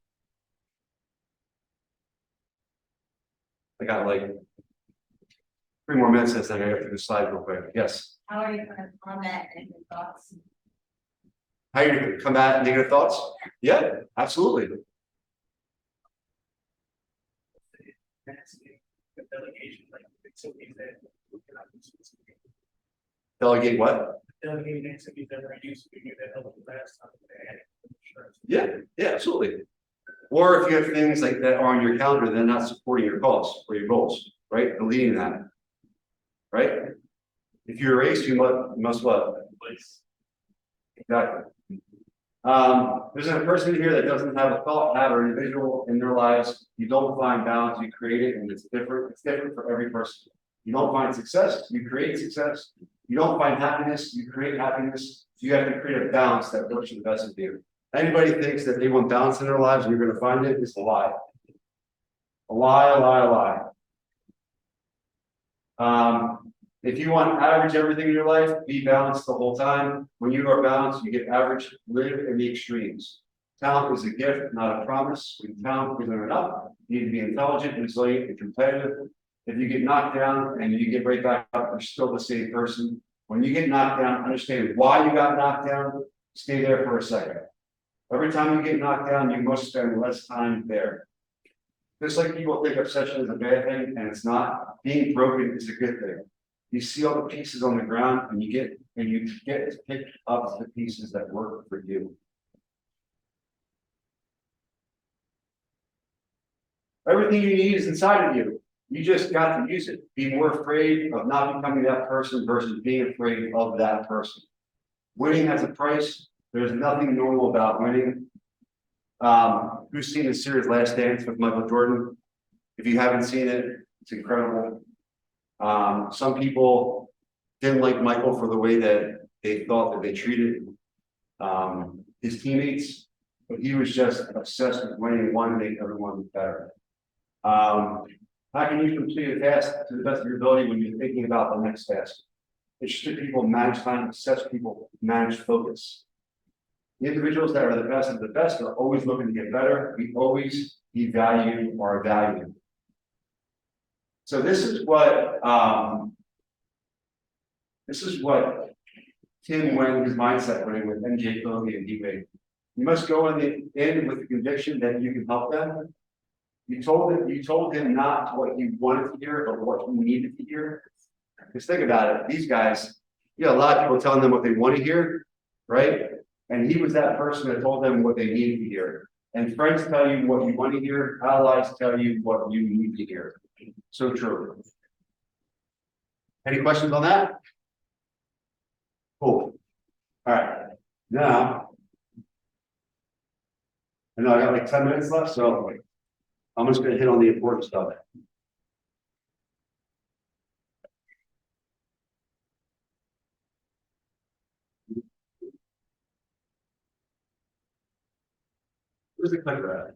I: I got like 3 more minutes since I got through the slide real quick. Yes.
J: How are you gonna combat negative thoughts?
I: How are you going to combat negative thoughts? Yeah, absolutely.
C: Delegation, like, so we said,
I: Delegate what?
C: delegating activities that are used to do that help the last time.
I: Yeah, absolutely. Or if you have things like that are on your calendar, they're not supporting your cause or your goals, right? Deleting that, right? If you erase, you must what? Exactly. There's a person here that doesn't have a thought, have an individual in their lives. You don't find balance, you create it, and it's different. It's different for every person. You don't find success, you create success. You don't find happiness, you create happiness. So you have to create a balance that works for the best of you. Anybody thinks that they want balance in their lives and you're going to find it, it's a lie. A lie, a lie, a lie. If you want average everything in your life, be balanced the whole time. When you are balanced, you get average, live in the extremes. Talent is a gift, not a promise. When talent isn't enough, you need to be intelligent, resilient, and competitive. If you get knocked down and you get right back up, you're still the same person. When you get knocked down, understand why you got knocked down, stay there for a second. Every time you get knocked down, you must spend less time there. Just like people think obsession is a bad thing, and it's not. Being broken is a good thing. You see all the pieces on the ground, and you get to pick up the pieces that work for you. Everything you need is inside of you. You just got to use it. Be more afraid of not becoming that person versus being afraid of that person. Winning has a price. There's nothing normal about winning. Who's seen the series Last Dance with Michael Jordan? If you haven't seen it, it's incredible. Some people didn't like Michael for the way that they thought that they treated his teammates, but he was just obsessed with winning and wanted to make everyone better. How can you complete a task to the best of your ability when you're thinking about the next task? Interested people manage time, success people manage focus. The individuals that are the best of the best are always looking to get better. We always devalue our value. So this is what Tim went, his mindset went in with MJ Kobe and D-Wade. You must go in with the conviction that you can help them. You told him not what he wanted to hear, but what he needed to hear. Because think about it, these guys, you got a lot of people telling them what they want to hear, right? And he was that person that told them what they needed to hear. And friends tell you what you want to hear, allies tell you what you need to hear. So true. Any questions on that? Cool. All right. Now, I know I got like 10 minutes left, so I'm just going to hit on the important stuff. Where's the clicker at?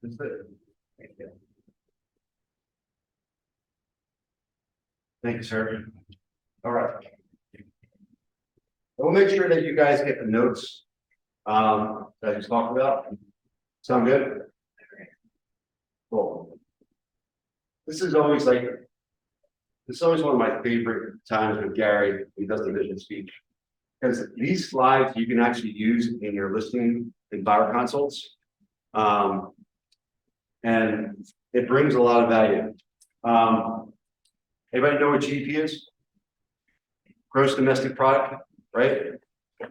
I: That's it. Thank you. Thank you, sir. All right. We'll make sure that you guys get the notes that I just talked about. Sound good? Cool. This is always one of my favorite times with Gary. He does the vision speech. Because these slides you can actually use in your listening and buyer consults. And it brings a lot of value. Anybody know what GDP is? Gross domestic product, right?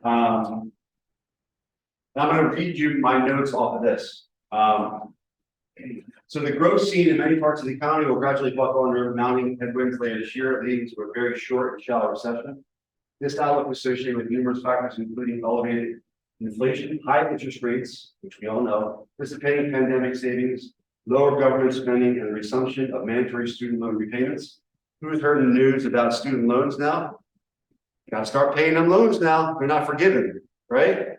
I: I'm going to read you my notes off of this. So the growth seen in many parts of the economy will gradually buckle under mounting headwinds later this year, leading to a very short and shallow recession. This outlook is associated with numerous factors, including elevated inflation, high interest rates, which we all know, dissipating pandemic savings, lower government spending, and the resumption of mandatory student loan repayments. Who has heard in the news about student loans now? Got to start paying them loans now. They're not forgiven, right?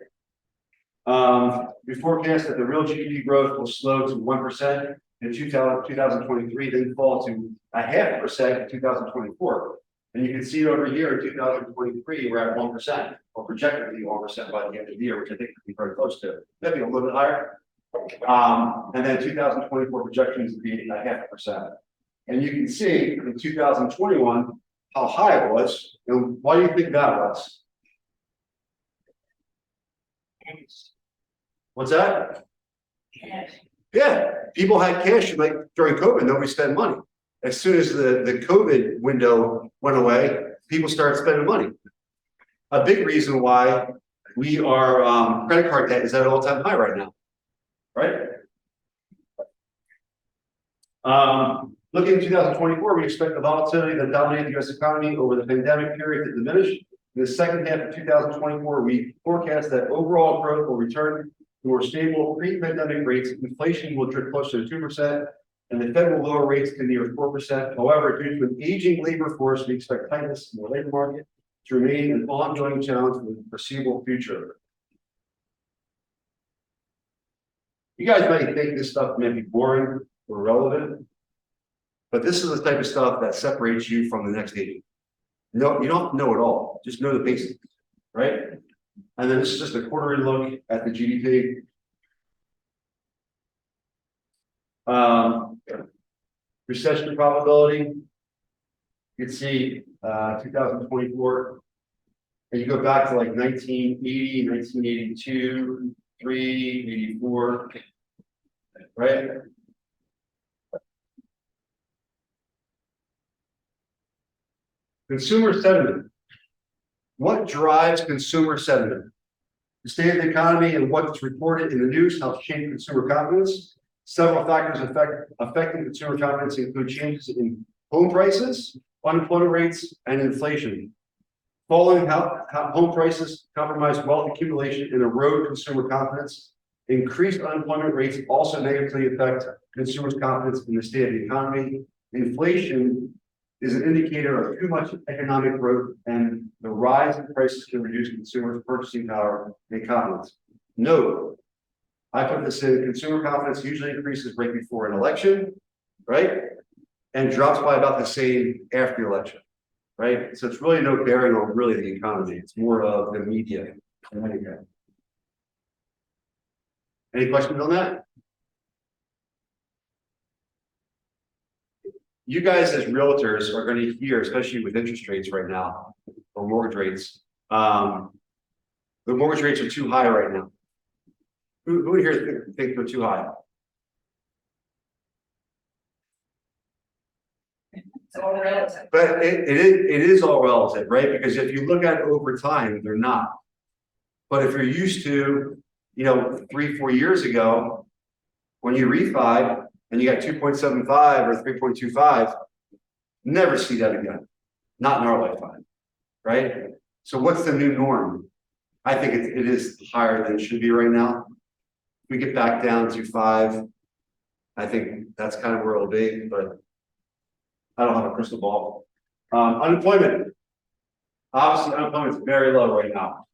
I: We forecast that the real GDP growth will slow to 1% in 2023, then fall to 0.5% in 2024. And you can see it over here in 2023, we're at 1%, or projected to be 1% by the end of the year, which I think could be very close to. Maybe a little bit higher. And then 2024 projections to be 0.5%. And you can see in 2021 how high it was. And why do you think that was? What's that?
J: Cash.
I: Yeah, people had cash like during COVID, nobody spent money. As soon as the COVID window went away, people started spending money. A big reason why we are credit card debt is at an all-time high right now, right? Looking at 2024, we expect the volatility that dominated the U.S. economy over the pandemic period to diminish. In the second half of 2024, we forecast that overall growth will return to more stable pre-pandemic rates. Inflation will drift closer to 2%, and the Fed will lower rates to near 4%. However, due to an aging labor force, we expect tightness in the labor market to remain an ongoing challenge for the foreseeable future. You guys might think this stuff may be boring or irrelevant, but this is the type of stuff that separates you from the next agent. No, you don't know it all, just know the basics, right? And then this is just a quarterly look at the GDP. Recession probability. You can see 2024. And you go back to like 1980, 1982, 3, 84, right? Consumer sentiment. What drives consumer sentiment? The state of the economy and what is reported in the news helps shape consumer confidence. Several factors affecting consumer confidence include changes in home prices, unemployment rates, and inflation. Falling home prices compromise wealth accumulation and erode consumer confidence. Increased unemployment rates also negatively affect consumers' confidence in the state of the economy. Inflation is an indicator of too much economic growth, and the rise in prices can reduce consumers' purchasing power and confidence. Note, I put this in, consumer confidence usually increases right before an election, right? And drops by about the same after the election, right? So it's really no bearing on really the economy. It's more of the media. Any questions on that? You guys as realtors are going to hear, especially with interest rates right now, or mortgage rates. The mortgage rates are too high right now. Who here think they're too high?
C: It's all relative.
I: But it is all relative, right? Because if you look at it over time, they're not. But if you're used to, 3-4 years ago, when you refi and you got 2.75 or 3.25, never see that again. Not in our lifetime, right? So what's the new norm? I think it is higher than it should be right now. We get back down to 5. I think that's kind of where it'll be, but I don't have a crystal ball. Unemployment. Obviously, unemployment is very low right now.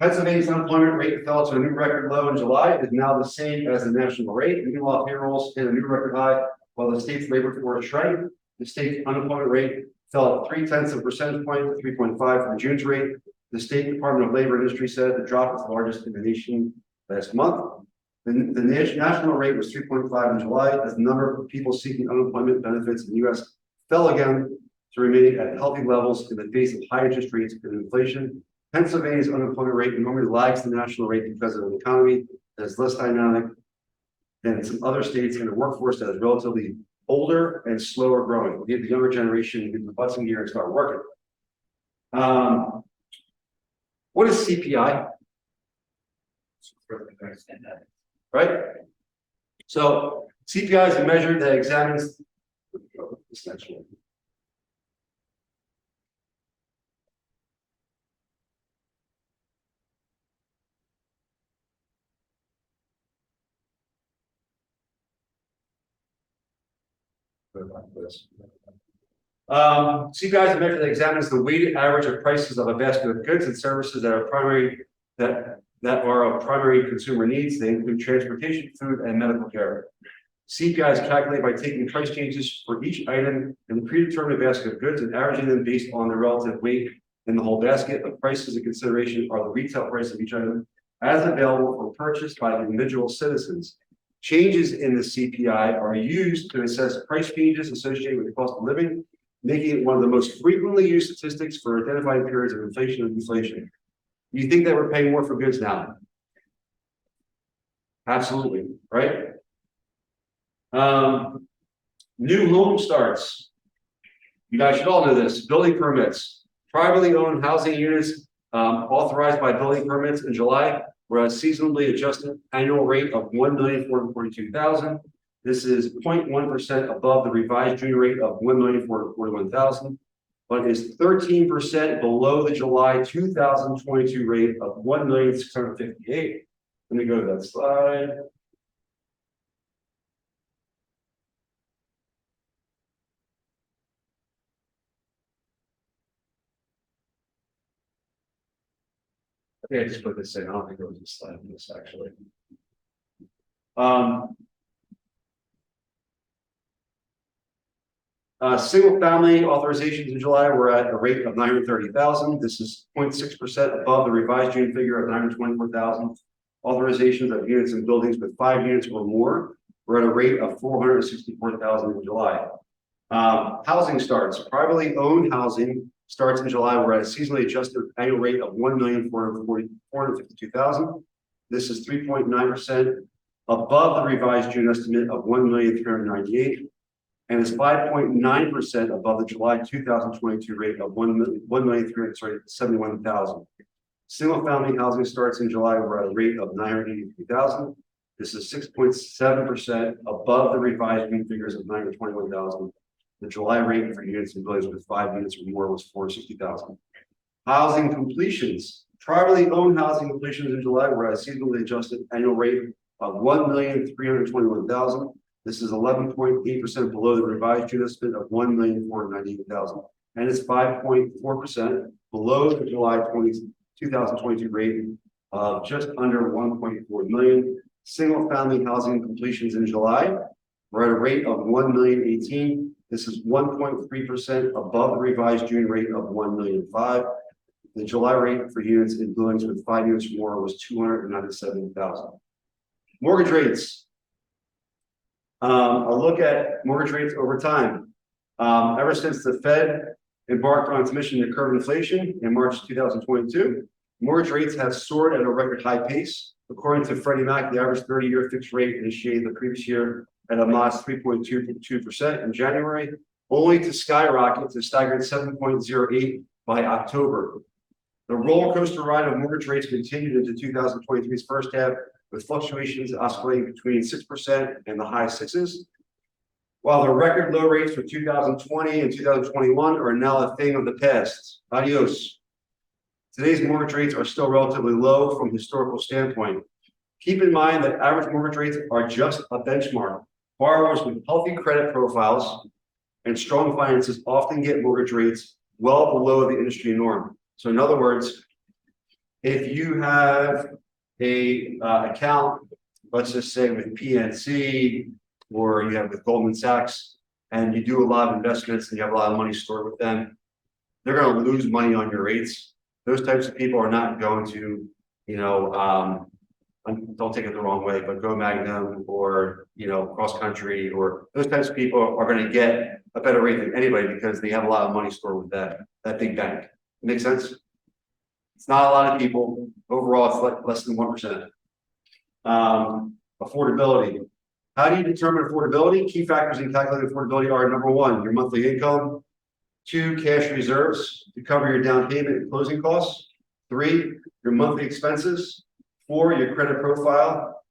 I: Pennsylvania's unemployment rate fell to a new record low in July. It is now the same as the national rate. Meanwhile, payrolls hit a new record high, while the state's labor force shrank. The state's unemployment rate fell 0.3 percentage point to 3.5 from June's rate. The State Department of Labor and Industry said the drop is the largest in the nation last month. The national rate was 3.5 in July, as the number of people seeking unemployment benefits in the U.S. fell again to remain at healthy levels in the face of high interest rates and inflation. Pennsylvania's unemployment rate normally lags the national rate because of an economy that is less dynamic than some other states, and a workforce that is relatively older and slower growing. We give the younger generation the butts in gear and start working. What is CPI? Right? So CPI is a measure that examines this next one. CPI is a measure that examines the weighted average of prices of a basket of goods and services that are of primary consumer needs. They include transportation, food, and medical care. CPI is calculated by taking price changes for each item in the predetermined basket of goods and averaging them based on the relative weight in the whole basket. The prices in consideration are the retail price of each item as available for purchase by individual citizens. Changes in the CPI are used to assess price changes associated with the cost of living, making it one of the most frequently used statistics for identifying periods of inflation and deflation. You think that we're paying more for goods now? Absolutely, right? New home starts. You guys should all know this. Building permits. Privately owned housing units authorized by building permits in July were a seasonally adjusted annual rate of 1,442,000. This is 0.1% above the revised June rate of 1,441,000, but is 13% below the July 2022 rate of 1,658,000. Let me go to that slide. Okay, I just put this in. I don't think there was a slide in this actually. Single family authorizations in July were at a rate of 930,000. This is 0.6% above the revised June figure of 924,000. Authorizations of units in buildings with 5 units or more were at a rate of 464,000 in July. Housing starts. Privately owned housing starts in July were at a seasonally adjusted annual rate of 1,452,000. This is 3.9% above the revised June estimate of 1,398,000. and is 5.9% above the July 2022 rate of 1,371,000. Single-family housing starts in July were at a rate of 983,000. This is 6.7% above the revised June figures of 921,000. The July rate for units in buildings with 5 units or more was 460,000. Housing completions. Privately owned housing completions in July were at a seasonally adjusted annual rate of 1,321,000. This is 11.8% below the revised June estimate of 1,498,000. And it's 5.4% below the July 2022 rate of just under 1.4 million. Single family housing completions in July were at a rate of 1,018,000. This is 1.3% above the revised June rate of 1,005,000. The July rate for units in buildings with 5 units or more was 297,000. Mortgage rates. A look at mortgage rates over time. Ever since the Fed embarked on its mission to curb inflation in March 2022, mortgage rates have soared at a record high pace. According to Freddie Mac, the average 30-year fixed rate initiated the previous year at a modest 3.22% in January, only to skyrocket to staggering 7.08 by October. The roller coaster ride of mortgage rates continued into 2023's first half, with fluctuations oscillating between 6% and the high sixes. While the record low rates for 2020 and 2021 are now a thing of the past. Adios. Today's mortgage rates are still relatively low from a historical standpoint. Keep in mind that average mortgage rates are just a benchmark. Borrowers with healthy credit profiles and strong finances often get mortgage rates well below the industry norm. So in other words, if you have a account, let's just say with PNC, or you have with Goldman Sachs, and you do a lot of investments and you have a lot of money stored with them, they're going to lose money on your rates. Those types of people are not going to, don't take it the wrong way, but Go Magnum or, Cross Country, or those types of people are going to get a better rate than anybody because they have a lot of money stored with that big bank. Make sense? It's not a lot of people. Overall, it's like less than 1%. Affordability. How do you determine affordability? Key factors in calculating affordability are: number one, your monthly income; 2, cash reserves to cover your down payment and closing costs; 3, your monthly expenses; 4, your credit profile;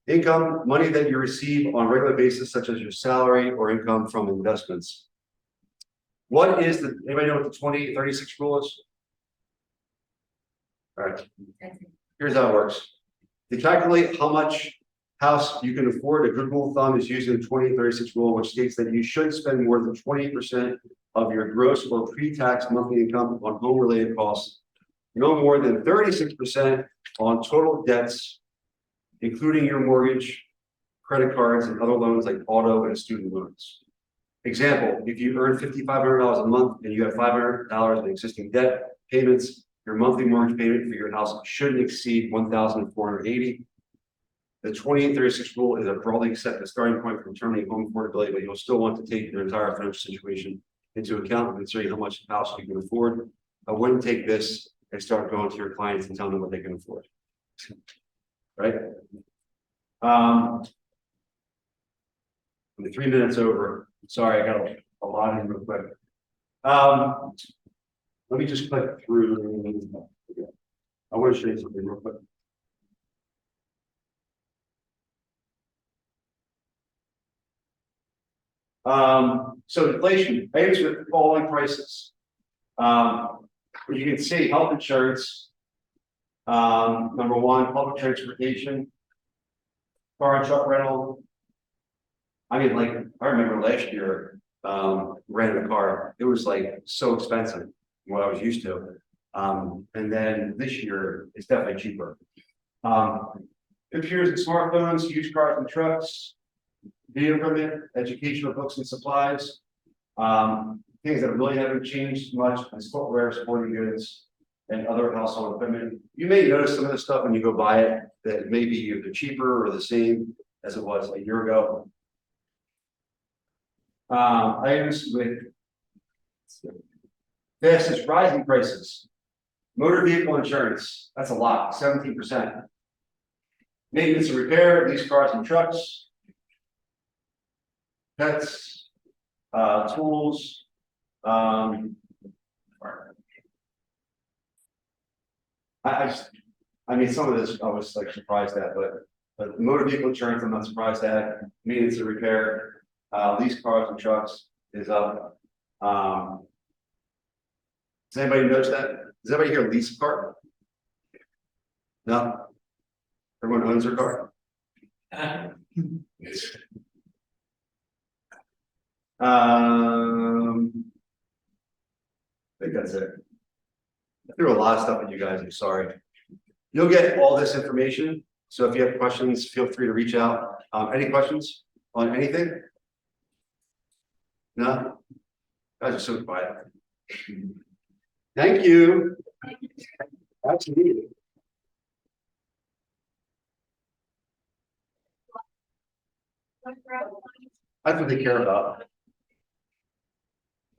I: income, money that you receive on a regular basis, such as your salary or income from investments. What is anybody know what the 20-36 rule is? All right, here's how it works. To calculate how much house you can afford, a good rule of thumb is using the 20-36 rule, which states that you should spend more than 20% of your gross or pre-tax monthly income on home-related costs, no more than 36% on total debts, including your mortgage, credit cards, and other loans like auto and student loans. Example, if you earn $5,500 a month and you have $500 in existing debt payments, your monthly mortgage payment for your house shouldn't exceed $1,480. The 20-36 rule is a broadly accepted starting point for determining home affordability, but you'll still want to take your entire financial situation into account and considering how much house you can afford. I wouldn't take this and start going to your clients and telling them what they can afford. Right? I'm 3 minutes over. Sorry, I got a lot in real quick. Let me just click through. I want to show you something real quick. So inflation, items with falling prices. You can see health insurance, number one, public transportation, car and truck rental. I mean, like, I remember last year, renting a car, it was like so expensive than what I was used to. And then this year, it's definitely cheaper. Computers and smartphones, used cars and trucks, video equipment, educational books and supplies. Things that really haven't changed much is footwear, sporting goods, and other household equipment. You may notice some of the stuff when you go buy it that may be either cheaper or the same as it was a year ago. Items with fastest rising prices. Motor vehicle insurance, that's a lot, 17%. Maintenance and repair, leased cars and trucks. Pets, Tools. I mean, some of this I was like surprised at, but motor vehicle insurance, I'm not surprised at, maintenance and repair, lease cars and trucks is up. Does anybody notice that? Does anybody here lease a car? No? Everyone owns their car? I think that's it. I threw a lot of stuff at you guys, I'm sorry. You'll get all this information, so if you have questions, feel free to reach out. Any questions on anything? No? Guys are so quiet. Thank you. That's needed. That's what they care about.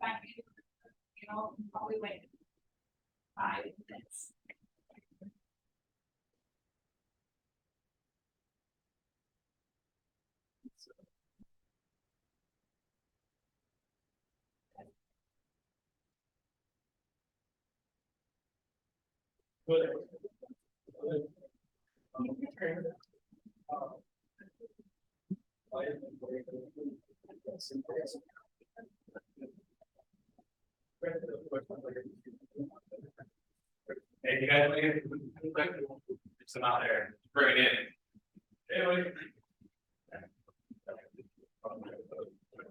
G: You know, probably wait 5 minutes.
B: Hey, you guys, some out there, bring it in. Anyway.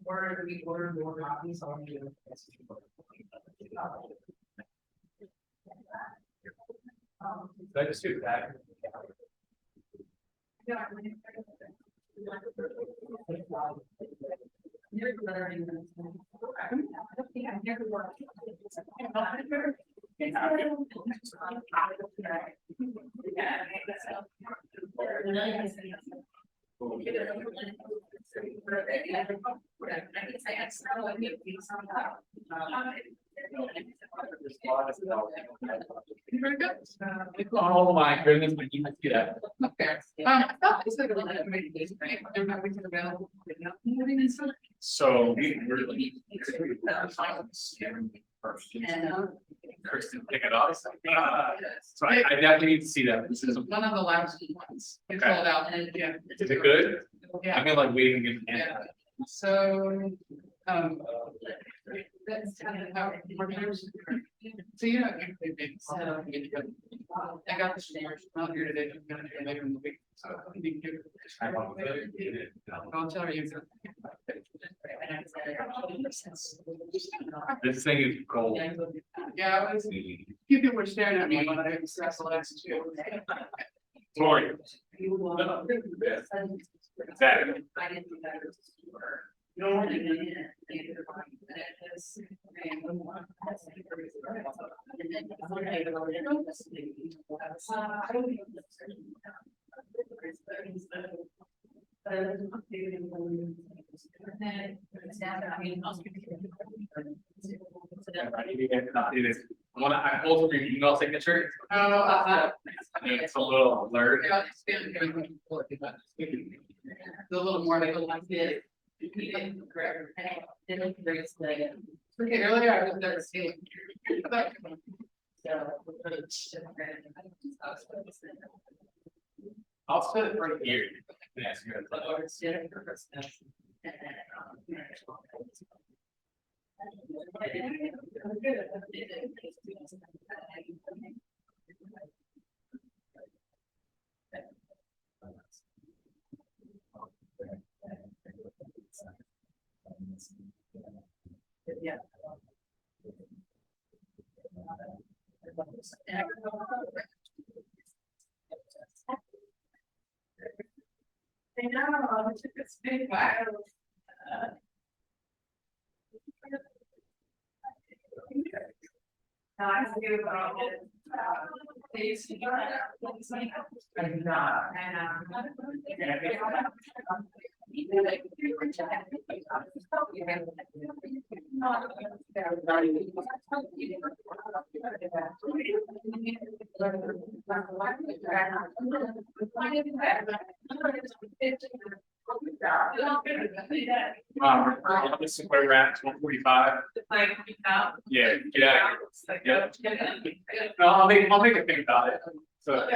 C: Or we order more copies on you.
B: Did I just do that? Oh my goodness, when you see that.
E: Okay, I thought this was a little bit maybe this thing, they're not really available.
B: So we really. Kristen, pick it up. So I definitely need to see that. This is,
E: One of the last ones, it's
B: Okay.
E: rolled out and yeah.
B: is it good?
E: Yeah.
B: I've been like waiting in.
E: Yeah. So, that's kind of how we're gonna. So you know, you've been set up, you get to go. I got the stairs out here today, I'm gonna do it later in the week, so I need to give. I'll tell you.
B: This thing is gold.
E: Yeah, I was, few people were staring at me when I discussed the last two.
B: Tori. Exactly. I hold for your email signature. It's a little blurred.
E: The little more like this. Okay, earlier I was never seeing.
B: I'll split it right here. Yes,
E: Yeah.
G: I know, it took us a big while. Now I have to do about it. These. I'm not,
B: This is where we're at, 1:45.
G: Like, out.
B: Yeah, get out of here. Yeah. No, I'll make a thing about it, so.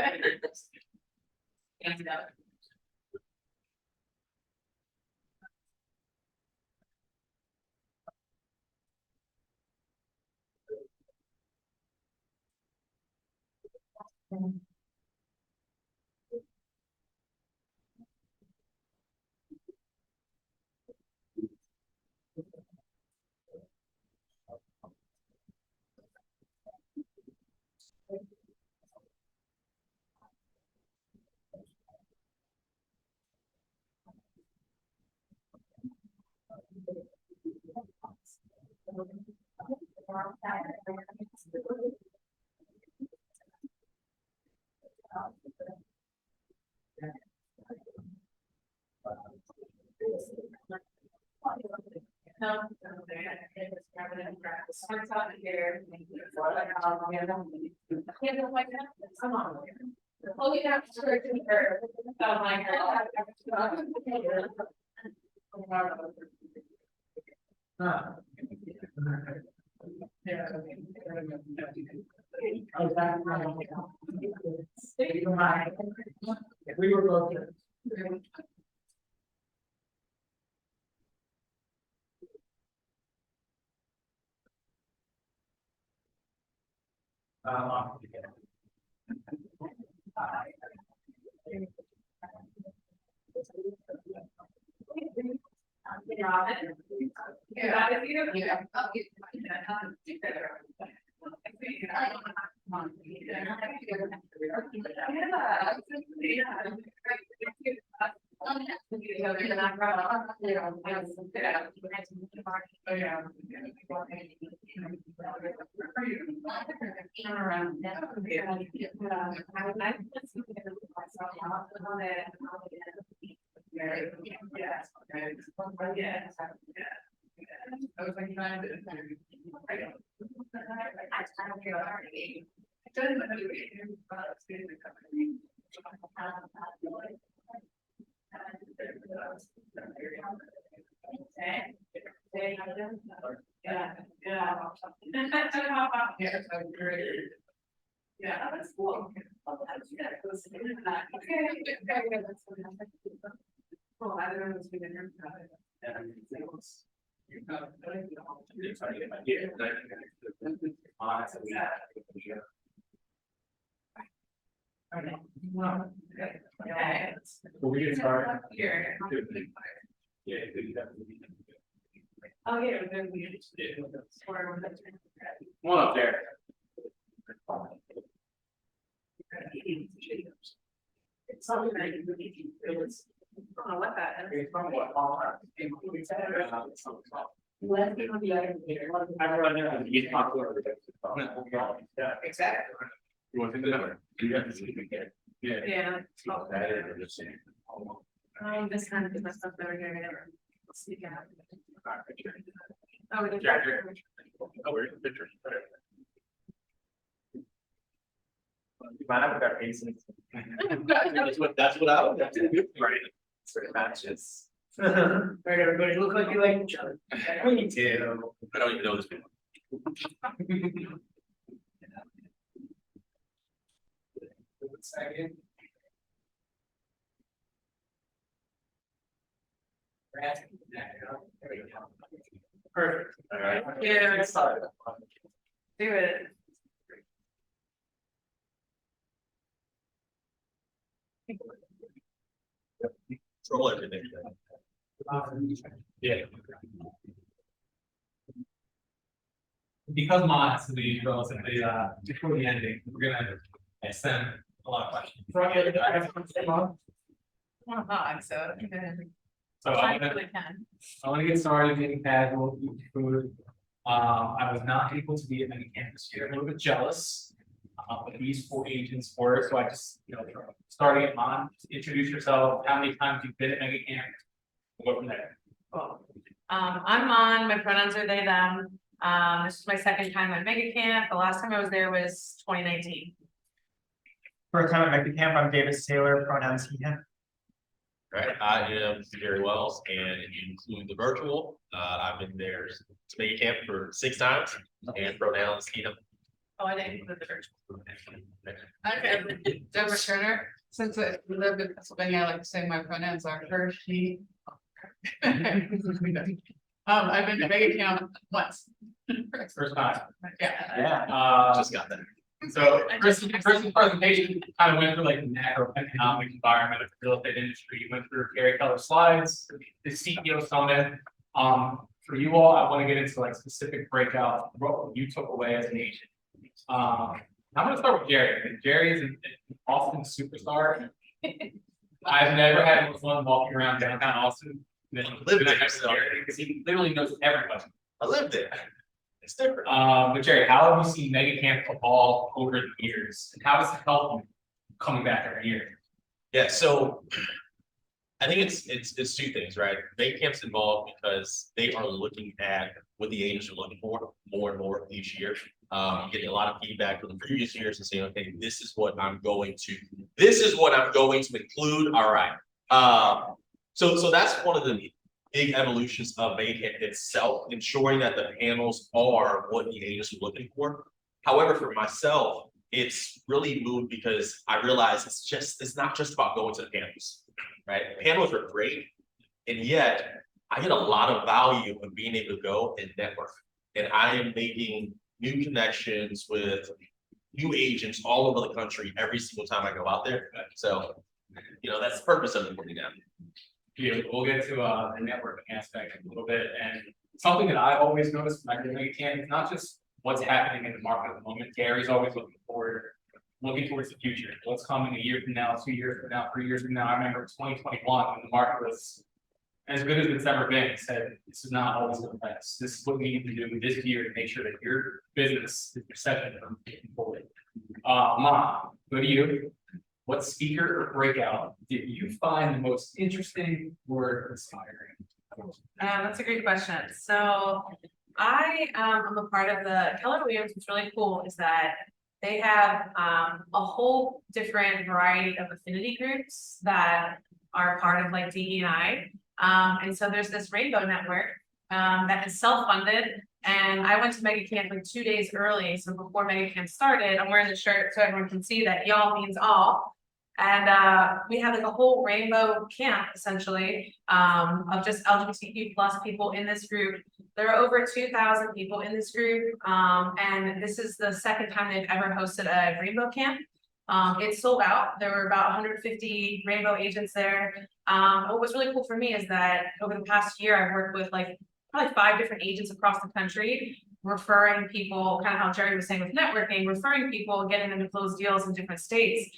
G: No. Starts out here. Come on. Oh, we have to start to her. Oh, my
C: We were both. Yeah, that's cool. Well, I don't know what's been in here.
B: We get started.
G: Here. Oh, yeah, then we just did.
B: Come on up there.
G: It's something that you really do. I don't know what that is.
B: It's from what? I run there and he's popular. Yeah,
G: Exactly.
B: you want to do that? Yeah.
G: Yeah. This kind of different stuff that we're gonna never speak out. Oh, we did.
B: Oh, we're in the picture. You mind if we got pieces?
D: That's what I would.
B: Right. Sort of matches.
C: Right, everybody look like you like each other.
B: Me too.
D: I don't even know this people.
B: Second. Perfect.
D: All right.
G: Yeah. Do it.
D: Control everything.
B: Yeah. Because mine has to be relatively before the ending, we're gonna extend a lot of questions.
G: So.
B: So I'm gonna, I wanna get started getting casual, eat food. I was not able to be at many campus here, a little bit jealous. But these 4 agents were, so I just, starting at Mon, just introduce yourself, how many times you've been at mega camp. We'll go from there.
K: I'm Mon, my pronouns are they, them. This is my second time at Mega Camp. The last time I was there was 2019.
L: First time at Mega Camp, I'm Davis Taylor, pronouns he, him.
D: Right, I am Gary Wells, and if you include the virtual, I've been there to Mega Camp for 6 times, and pronouns, you know.
K: Oh, I didn't include the virtual.
E: Okay, Deborah Turner, since I live in Pennsylvania, I like to say my pronouns are her, she. I've been to Mega Camp once.
B: First time.
E: Yeah.
D: Just got that.
B: So Kristen's presentation kind of went through like the macroeconomic environment of the real estate industry. You went through Gary Keller slides, the CEO summit. For you all, I want to get into like specific breakout, what you took away as an agent. I'm gonna start with Jerry. Jerry is an Austin superstar. I've never had one walking around downtown Austin.
D: Lived there, so.
B: Because he literally knows everybody.
D: I lived there. It's different.
B: But Jerry, how have you seen Mega Camp evolve over the years? And how does it help you coming back every year?
D: Yeah, so I think it's 2 things, right? Mega Camp's involved because they are looking at what the agents are looking for more and more each year. Getting a lot of feedback from the previous years and saying, okay, this is what I'm going to include. All right. So that's one of the big evolutions of Mega Camp itself, ensuring that the panels are what the agents are looking for. However, for myself, it's really moved because I realize it's not just about going to the panels, right? Panels are great, and yet I get a lot of value in being able to go and network. And I am making new connections with new agents all over the country every single time I go out there. So, that's the purpose of it for me now.
B: Yeah, we'll get to the networking aspect in a little bit. And something that I always noticed when I get Mega Camp is not just what's happening in the market at the moment. Gary's always looking towards the future. What's coming a year from now, 2 years from now, 3 years from now. I remember 2021 when the market was as good as it's ever been. He said, this is not always the best. This is what we need to do this year to make sure that your business is receptive from getting forward. Mom, go to you. What speaker or breakout did you find the most interesting or inspiring?
K: That's a great question. So I am a part of the Keller Williams. What's really cool is that they have a whole different variety of affinity groups that are part of like DE&I. And so there's this Rainbow Network that is self-funded. And I went to Mega Camp like 2 days early. So before Mega Camp started, I'm wearing the shirt so everyone can see that y'all means all. And we had like a whole rainbow camp essentially of just LGBTQ plus people in this group. There are over 2,000 people in this group. And this is the second time they've ever hosted a rainbow camp. It sold out. There were about 150 rainbow agents there. What was really cool for me is that over the past year, I've worked with like probably 5 different agents across the country, referring people, kind of how Jerry was saying with networking, referring people, getting them to close deals in different states,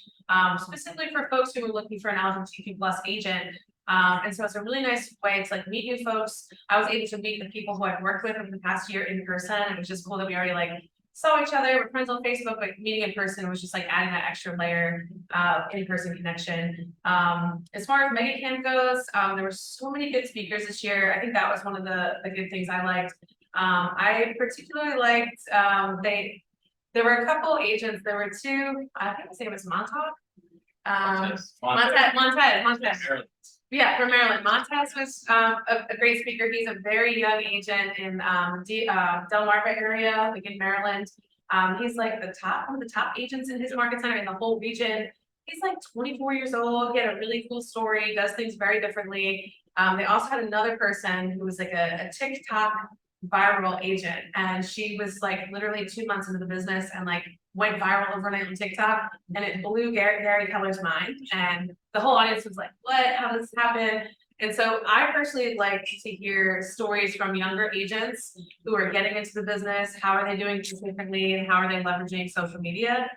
K: specifically for folks who are looking for an LGBTQ plus agent. And so it's a really nice way to like meet new folks. I was able to meet the people who I've worked with over the past year in person. It was just cool that we already like saw each other, we're friends on Facebook, but meeting in person was just like adding that extra layer of in-person connection. As far as Mega Camp goes, there were so many good speakers this year. I think that was one of the good things I liked. I particularly liked, there were a couple agents, there were 2, I think his name was Montauk. Montez. Yeah, from Maryland. Montez was a great speaker. He's a very young agent in Delmarva area, like in Maryland. He's like one of the top agents in his market center in the whole region. He's like 24 years old. He had a really cool story, does things very differently. They also had another person who was like a TikTok viral agent, and she was like literally 2 months into the business and like went viral overnight on TikTok, and it blew Gary Keller's mind, and the whole audience was like, what, how does this happen? And so I personally like to hear stories from younger agents who are getting into the business. How are they doing things differently, and how are they leveraging social media?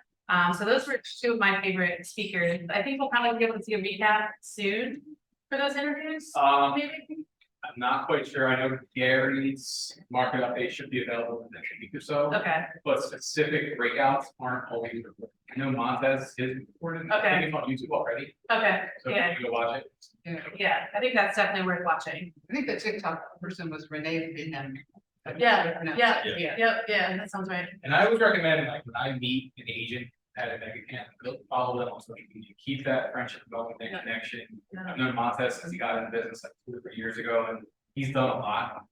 K: So those were 2 of my favorite speakers. I think we'll probably be able to see a recap soon for those interviews, maybe.
B: I'm not quite sure. I know Gary's market update should be available in the next week or so.
K: Okay.
B: But specific breakouts aren't always recorded. I know Montez is recorded. I think it's on YouTube already.
K: Okay,
B: So
K: yeah,
B: you can go watch it.
K: yeah, I think that's definitely worth watching.
E: I think the TikTok person was Renee Bingham.
K: Yeah, that sounds right.
B: And I always recommend, like, when I meet an agent had a mega camp, follow them on social media, keep that friendship going, that connection. I've known Montez since he got into business like 2 or 3 years ago, and he's done a lot.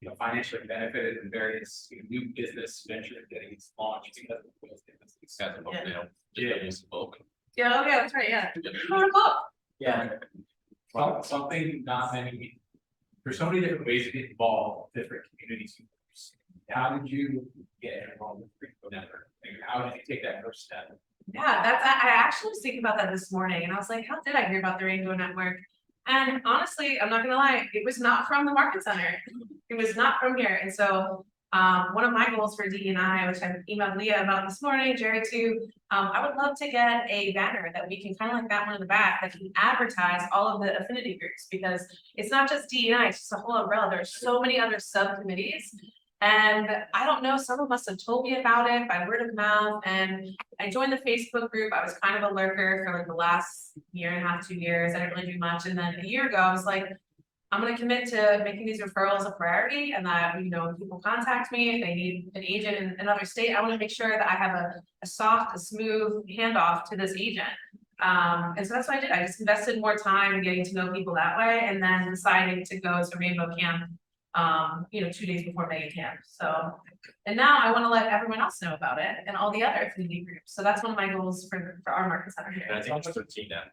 B: You know, financially benefited in various new business ventures getting its launched because of those things.
D: Got the book now.
B: Yeah.
D: Use the book.
K: Yeah, okay, that's right, yeah. Oh, look.
B: Yeah. Well, something not many, there's so many different ways to get involved, with different communities. How did you get involved with Rainbow Network? Like, how did you take that first step?
K: Yeah, I actually was thinking about that this morning and I was like, how did I hear about the Rainbow Network? And honestly, I'm not gonna lie, it was not from the Market Center. It was not from here. And so one of my goals for DEI, which I emailed Leah about this morning, Jerry too, I would love to get a banner that we can kind of like that one in the back that can advertise all of the affinity groups, because it's not just DEI, it's just a whole umbrella. There's so many other subcommittees. And I don't know, someone must have told me about it by word of mouth, and I joined the Facebook group. I was kind of a lurker for like the last 1.5 to 2 years. I didn't really do much, and then a year ago, I was like, I'm gonna commit to making these referrals a priority, and that, you know, when people contact me, if they need an agent in another state, I wanna make sure that I have a soft, a smooth handoff to this agent. And so that's what I did. I just invested more time in getting to know people that way, and then deciding to go to Rainbow Camp, you know, 2 days before Mega Camp. So, and now I wanna let everyone else know about it and all the other affinity groups. So that's one of my goals for our Market Center
D: And I
K: here.
D: think it's 13 now.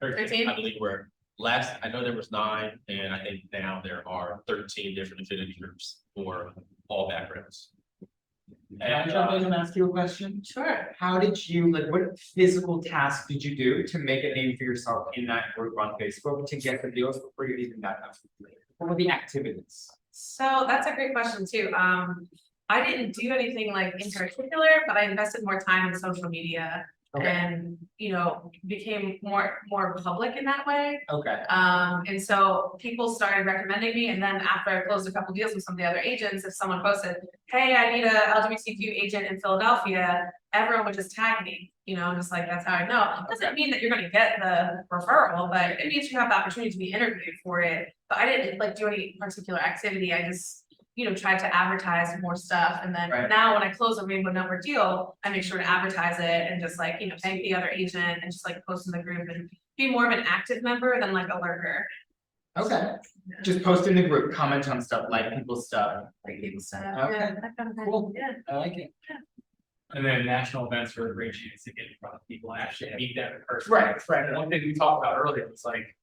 K: 13?
D: I believe we're last, I know there was 9, and I think now there are 13 different affinity groups for all backgrounds.
L: Can I jump in and ask you a question?
K: Sure.
L: How did you, like, what physical task did you do to make a name for yourself in that group on Facebook to get the deals before you even got them? What were the activities?
K: So that's a great question too. I didn't do anything like in particular, but I invested more time in social media
L: Okay.
K: and, you know, became more public in that way.
L: Okay,
K: And so people started recommending me, and then after I closed a couple deals with some of the other agents, if someone posted, hey, I need a LGBTQ agent in Philadelphia, everyone would just tag me, you know, just like, that's how I know. Doesn't mean that you're gonna get the referral, but it means you have the opportunity to be interviewed for it. But I didn't like do any particular activity, I just, you know, tried to advertise more stuff, and then
L: Right.
K: now when I close a Rainbow Network deal, I make sure to advertise it and just like, you know, thank the other agent and just like post in the group and be more of an active member than like a lurker.
L: okay. Just post in the group, comment on stuff, like people's stuff.
K: Like people said,
L: Okay.
K: yeah, that kind of thing,
L: Cool.
K: yeah.
L: I like it.
B: And then national events are a great chance to get in front of people and actually meet them in person.
L: Right, right.
B: One thing we talked about earlier was like,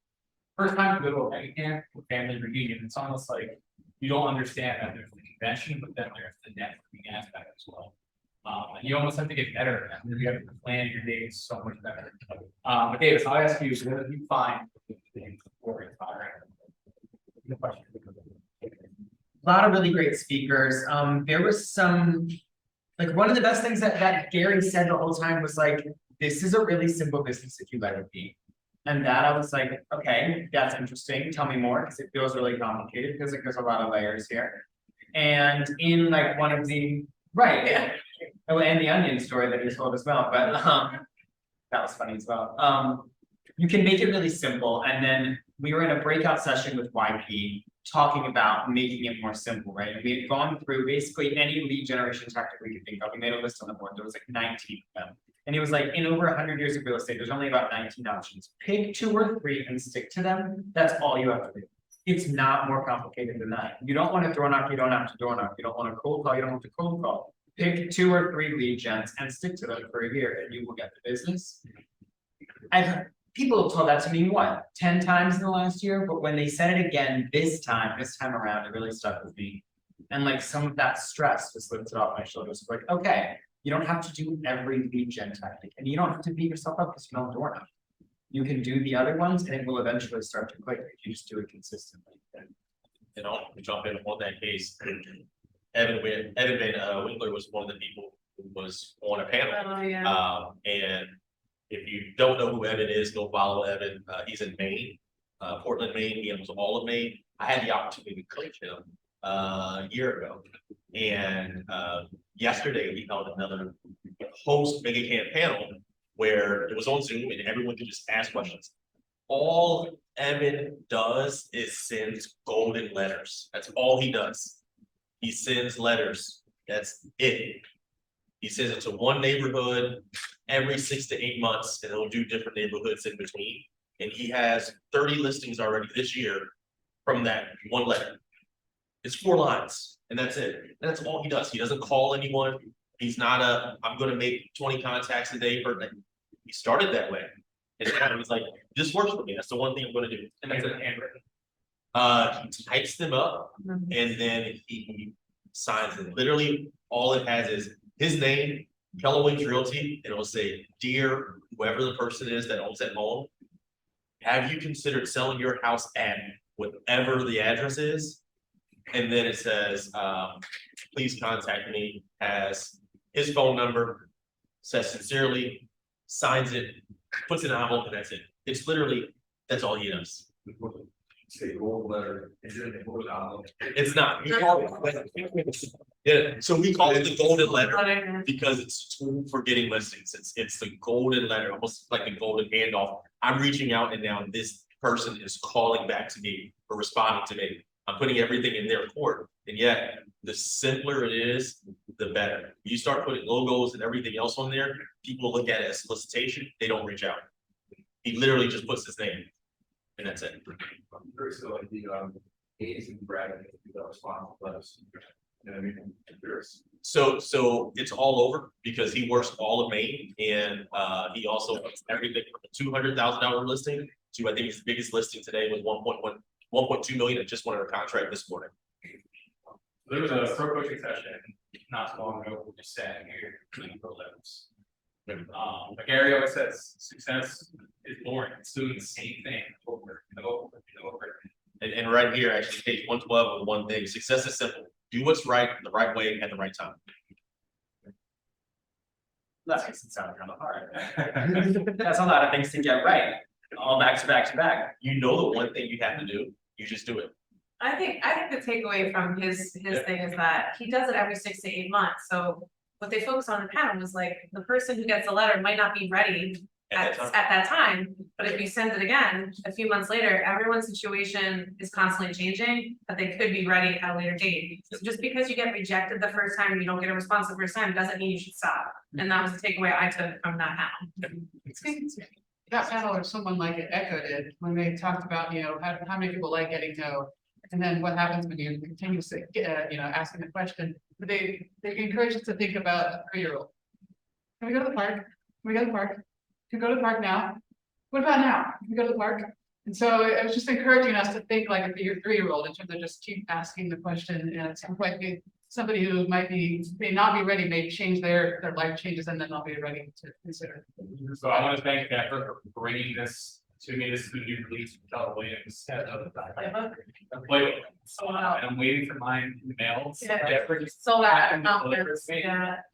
B: first time you go to a mega camp or family reunion, it's almost like you don't understand that there's the convention, but then there's the networking aspect as well. And you almost have to get better at that. You have to plan your days so much better. But Davis, I'll ask you, what do you find for inspiring? The question.
L: A lot of really great speakers. There was some, like, one of the best things that Gary said the whole time was like, this is a really simple business if you let it be. And that I was like, okay, that's interesting. Tell me more, because it feels really complicated, because like there's a lot of layers here. And in like one of the, right, yeah. Oh, and the onion story that you told as well, but that was funny as well. You can make it really simple, and then we were in a breakout session with YP talking about making it more simple, right? And we had gone through basically any lead generation tactic we could think of. We made a list on the board. There was like 19 of them. And he was like, in over 100 years of real estate, there's only about 19 options. Pick 2 or 3 and stick to them. That's all you have to do. It's not more complicated than that. You don't want to door knock, you don't have to door knock. You don't want to cold call, you don't have to cold call. Pick 2 or 3 lead gens and stick to them for a year, and you will get the business. I've people have told that to me, what, 10 times in the last year, but when they said it again this time around, it really stuck with me. And like some of that stress just lifted off my shoulders, like, okay, you don't have to do every lead gen tactic, and you don't have to beat yourself up because you don't door knock. You can do the other ones, and it will eventually start to click if you just do it consistently.
D: And I'll jump in on that case. Evan Winkler was one of the people who was on a panel.
K: Oh, yeah.
D: And if you don't know who Evan is, go follow Evan. He's in Maine, Portland, Maine. He owns all of Maine. I had the opportunity to coach him a year ago. And yesterday he held another host Mega Camp panel where it was on Zoom and everyone could just ask questions. All Evan does is sends golden letters. That's all he does. He sends letters. That's it. He says it's a one neighborhood every 6 to 8 months, and he'll do different neighborhoods in between. And he has 30 listings already this year from that one letter. It's 4 lines, and that's it. That's all he does. He doesn't call anyone. He's not I'm gonna make 20 contacts a day per day. He started that way. And now he's like, this works for me. That's the one thing I'm gonna do.
B: And that's an handwritten.
D: He types them up and then he signs it. Literally, all it has is his name, Keller Williams Realty, and it'll say, dear, whoever the person is that owns that home. Have you considered selling your house at whatever the address is? And then it says, please contact me, has his phone number, says sincerely, signs it, puts it in an envelope, and that's it. It's literally, that's all he does.
F: Say gold letter, is it a gold envelope?
D: It's not. We call it. Yeah, so we call it the golden letter because it's a tool for getting listings. It's the golden letter, almost like a golden handoff. I'm reaching out and now this person is calling back to me or responding to me. I'm putting everything in their court. And yet, the simpler it is, the better. You start putting logos and everything else on there, people look at it as solicitation, they don't reach out. He literally just puts his name. And that's it.
F: I'm curious, so like the, A's and Brad, the response letters. You know what I mean? I'm curious.
D: So it's all over because he works all of Maine and he also does everything from a $200,000 listing to I think his biggest listing today was 1.2 million and just won a contract this morning.
B: There was a pro coaching session not too long ago, we just sat here doing pro levels. Like Gary always says, success is boring, it's doing the same thing over and over and over.
D: And right here, actually, page 112 with one thing, success is simple. Do what's right the right way at the right time.
L: That makes it sound kind of hard. That's a lot of things to get right, all back to back to back.
D: You know the one thing you have to do, you just do it.
K: I think the takeaway from his thing is that he does it every 6 to 8 months, so. What they focus on in the panel was like, the person who gets the letter might not be ready at that time, but if you send it again, a few months later, everyone's situation is constantly changing, but they could be ready at a later date. So just because you get rejected the first time, and you don't get a response the first time, doesn't mean you should stop. And that was the takeaway I took from that panel.
E: That panel or someone like it echoed it when they talked about, how many people like getting no. And then what happens when you continue to, asking the question, but they encourage us to think about a 3-year-old. Can we go to the park? Can we go to the park? Can we go to the park now? What about now? Can we go to the park? And so it was just encouraging us to think like a 3-year-old in terms of just keep asking the question, and at some point somebody who may not be ready, may change their life changes and then not be ready to consider.
B: So I want to thank Jeff for bringing this to me. This is the new release from Keller Williams. Playbook. And I'm waiting for mine in the mail.
K: Yeah.
B: Jeffrey just
K: So that,
B: delivers me.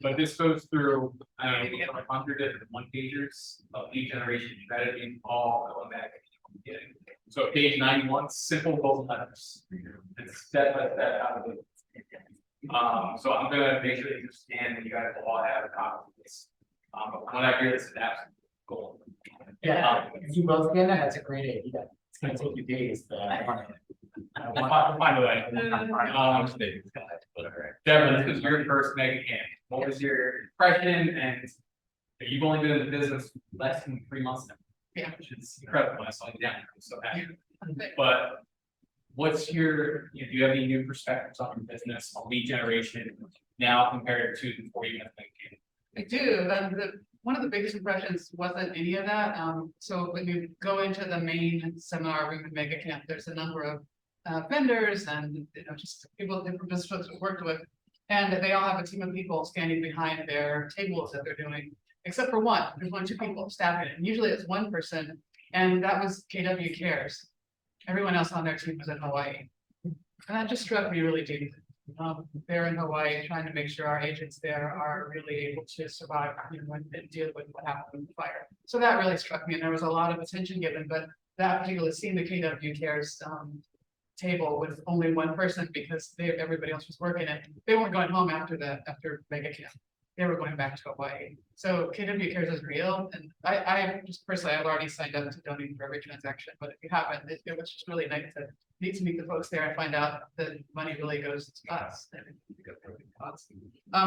B: But this goes through, I don't know, we get like 100 different one-pagers of lead generation strategy, all going back. So page 91, simple gold letters. It's step by step out of it. So I'm gonna make sure that you scan and you guys will all have a copy of this. When I hear this is absolute gold.
L: Yeah, if you both get it, that's a great idea. It's gonna take you days, but I want it.
B: I'll find a way. Devin, this is your first mega camp. What was your impression? And you've only been in the business less than 3 months now.
E: Yeah.
B: Which is incredible. I saw you down. I'm so happy. But what's your, do you have any new perspectives on your business, on lead generation now compared to before you went to mega camp?
E: I do. One of the biggest impressions wasn't any of that. So when you go into the main seminar room at Mega Camp, there's a number of vendors and just people, different businesses we worked with. And they all have a team of people standing behind their tables that they're doing, except for one. There's 2 people staffing it. And usually it's one person, and that was KW Cares. Everyone else on their team was in Hawaii. And that just struck me really deep. They're in Hawaii trying to make sure our agents there are really able to survive, and deal with what happened in the fire. So that really struck me, and there was a lot of attention given, but that particular scene, the KW Cares table with only one person because everybody else was working it. They weren't going home after Mega Camp. they were going back to Hawaii. So KW Cares is real, and I just personally, I've already signed up to donate for every transaction, but if you haven't, it was just really nice to meet the folks there and find out that money really goes to us.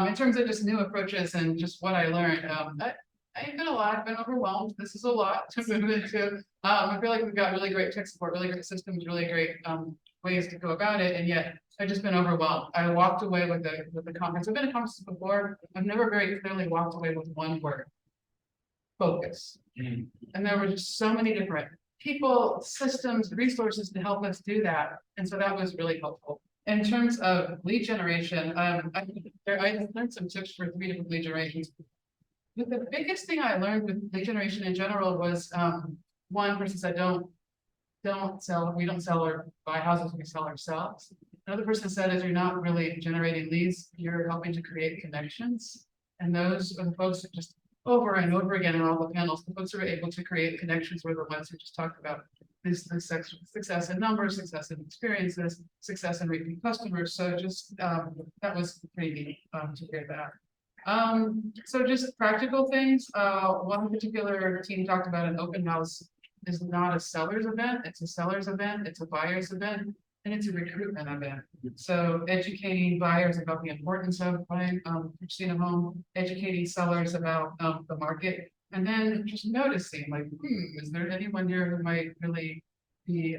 E: In terms of just new approaches and just what I learned, I ain't gonna lie, I've been overwhelmed. This is a lot to move into. I feel like we've got really great tech support, really great systems, really great ways to go about it, and yet I've just been overwhelmed. I walked away with the conference. I've been to conferences before. I've never very clearly walked away with one word. Focus. And there were just so many different people, systems, resources to help us do that. And so that was really helpful. In terms of lead generation, I learned some tips for 3 different lead generations. But the biggest thing I learned with lead generation in general was one person said, we don't sell or buy houses, we sell ourselves. Another person said, is you're not really generating leads, you're helping to create connections. And those are the folks that just over and over again in all the panels, the folks who are able to create connections were the ones who just talked about this success in numbers, success in experiences, success in repeat customers. So just that was pretty neat to hear that. So just practical things. One particular team talked about an open house is not a seller's event, it's a seller's event, it's a buyer's event, and it's a recruitment event. So educating buyers about the importance of buying, purchasing a home, educating sellers about the market, and then just noticing like, is there anyone here who might really be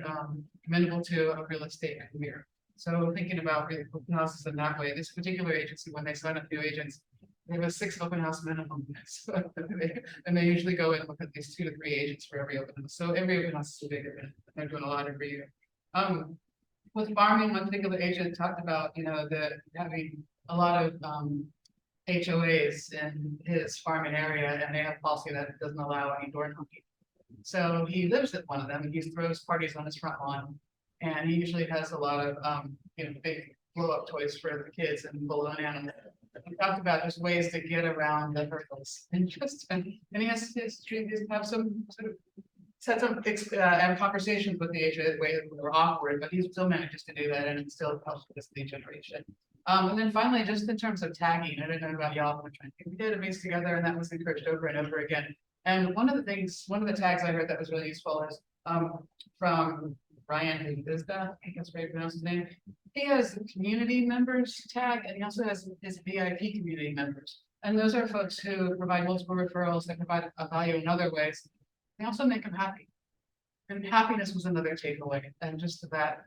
E: amenable to a real estate career? So thinking about really open houses in that way. This particular agency, when they sign up new agents, they have a 6 open house minimum. And they usually go and look at these 2 to 3 agents for every open house. So every open house is a big event. They're doing a lot every year. With farming, one particular agent talked about, having a lot of HOAs in his farming area, and they have policy that doesn't allow any door knocking. So he lives at one of them, and he throws parties on his front lawn. And he usually has a lot of, big blow-up toys for the kids and balloon animals. We talked about just ways to get around the hurdles and he has to have some sort of set some have conversations with the HOA that were awkward, but he still manages to do that and it still helps with this lead generation. And then finally, just in terms of tagging, I don't know about y'all, we did a mix together and that was encouraged over and over again. And one of the tags I heard that was really useful is from Ryan Hizda, I think that's right, pronounce his name. He has community members tag, and he also has his VIP community members. And those are folks who provide multiple referrals that provide a value in other ways. They also make them happy. And happiness was another takeaway, and just that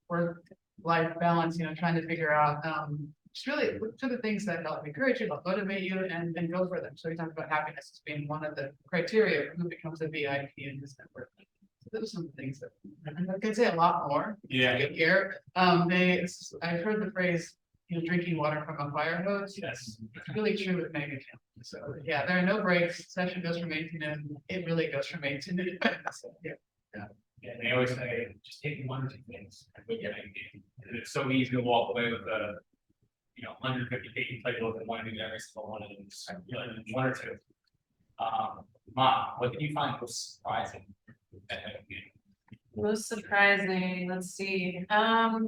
E: work-life balance, trying to figure out just really look to the things that help encourage you, help motivate you, and go for them. So we talked about happiness as being one of the criteria for who becomes a VIP in this network. Those are some things that I could say a lot more.
B: Yeah.
E: Here, I've heard the phrase, drinking water from a fire hose.
B: Yes.
E: It's really true with Mega Camp. So yeah, there are no breaks. Session goes from 8 to noon. It really goes from 8 to noon. So, yeah.
B: Yeah, they always say, just take 1 or 2 things. And it's so easy to walk away with 150 page playbook and want to do every single one of them. Just, 1 or 2. Mom, what did you find most surprising?
K: Most surprising, let's see. I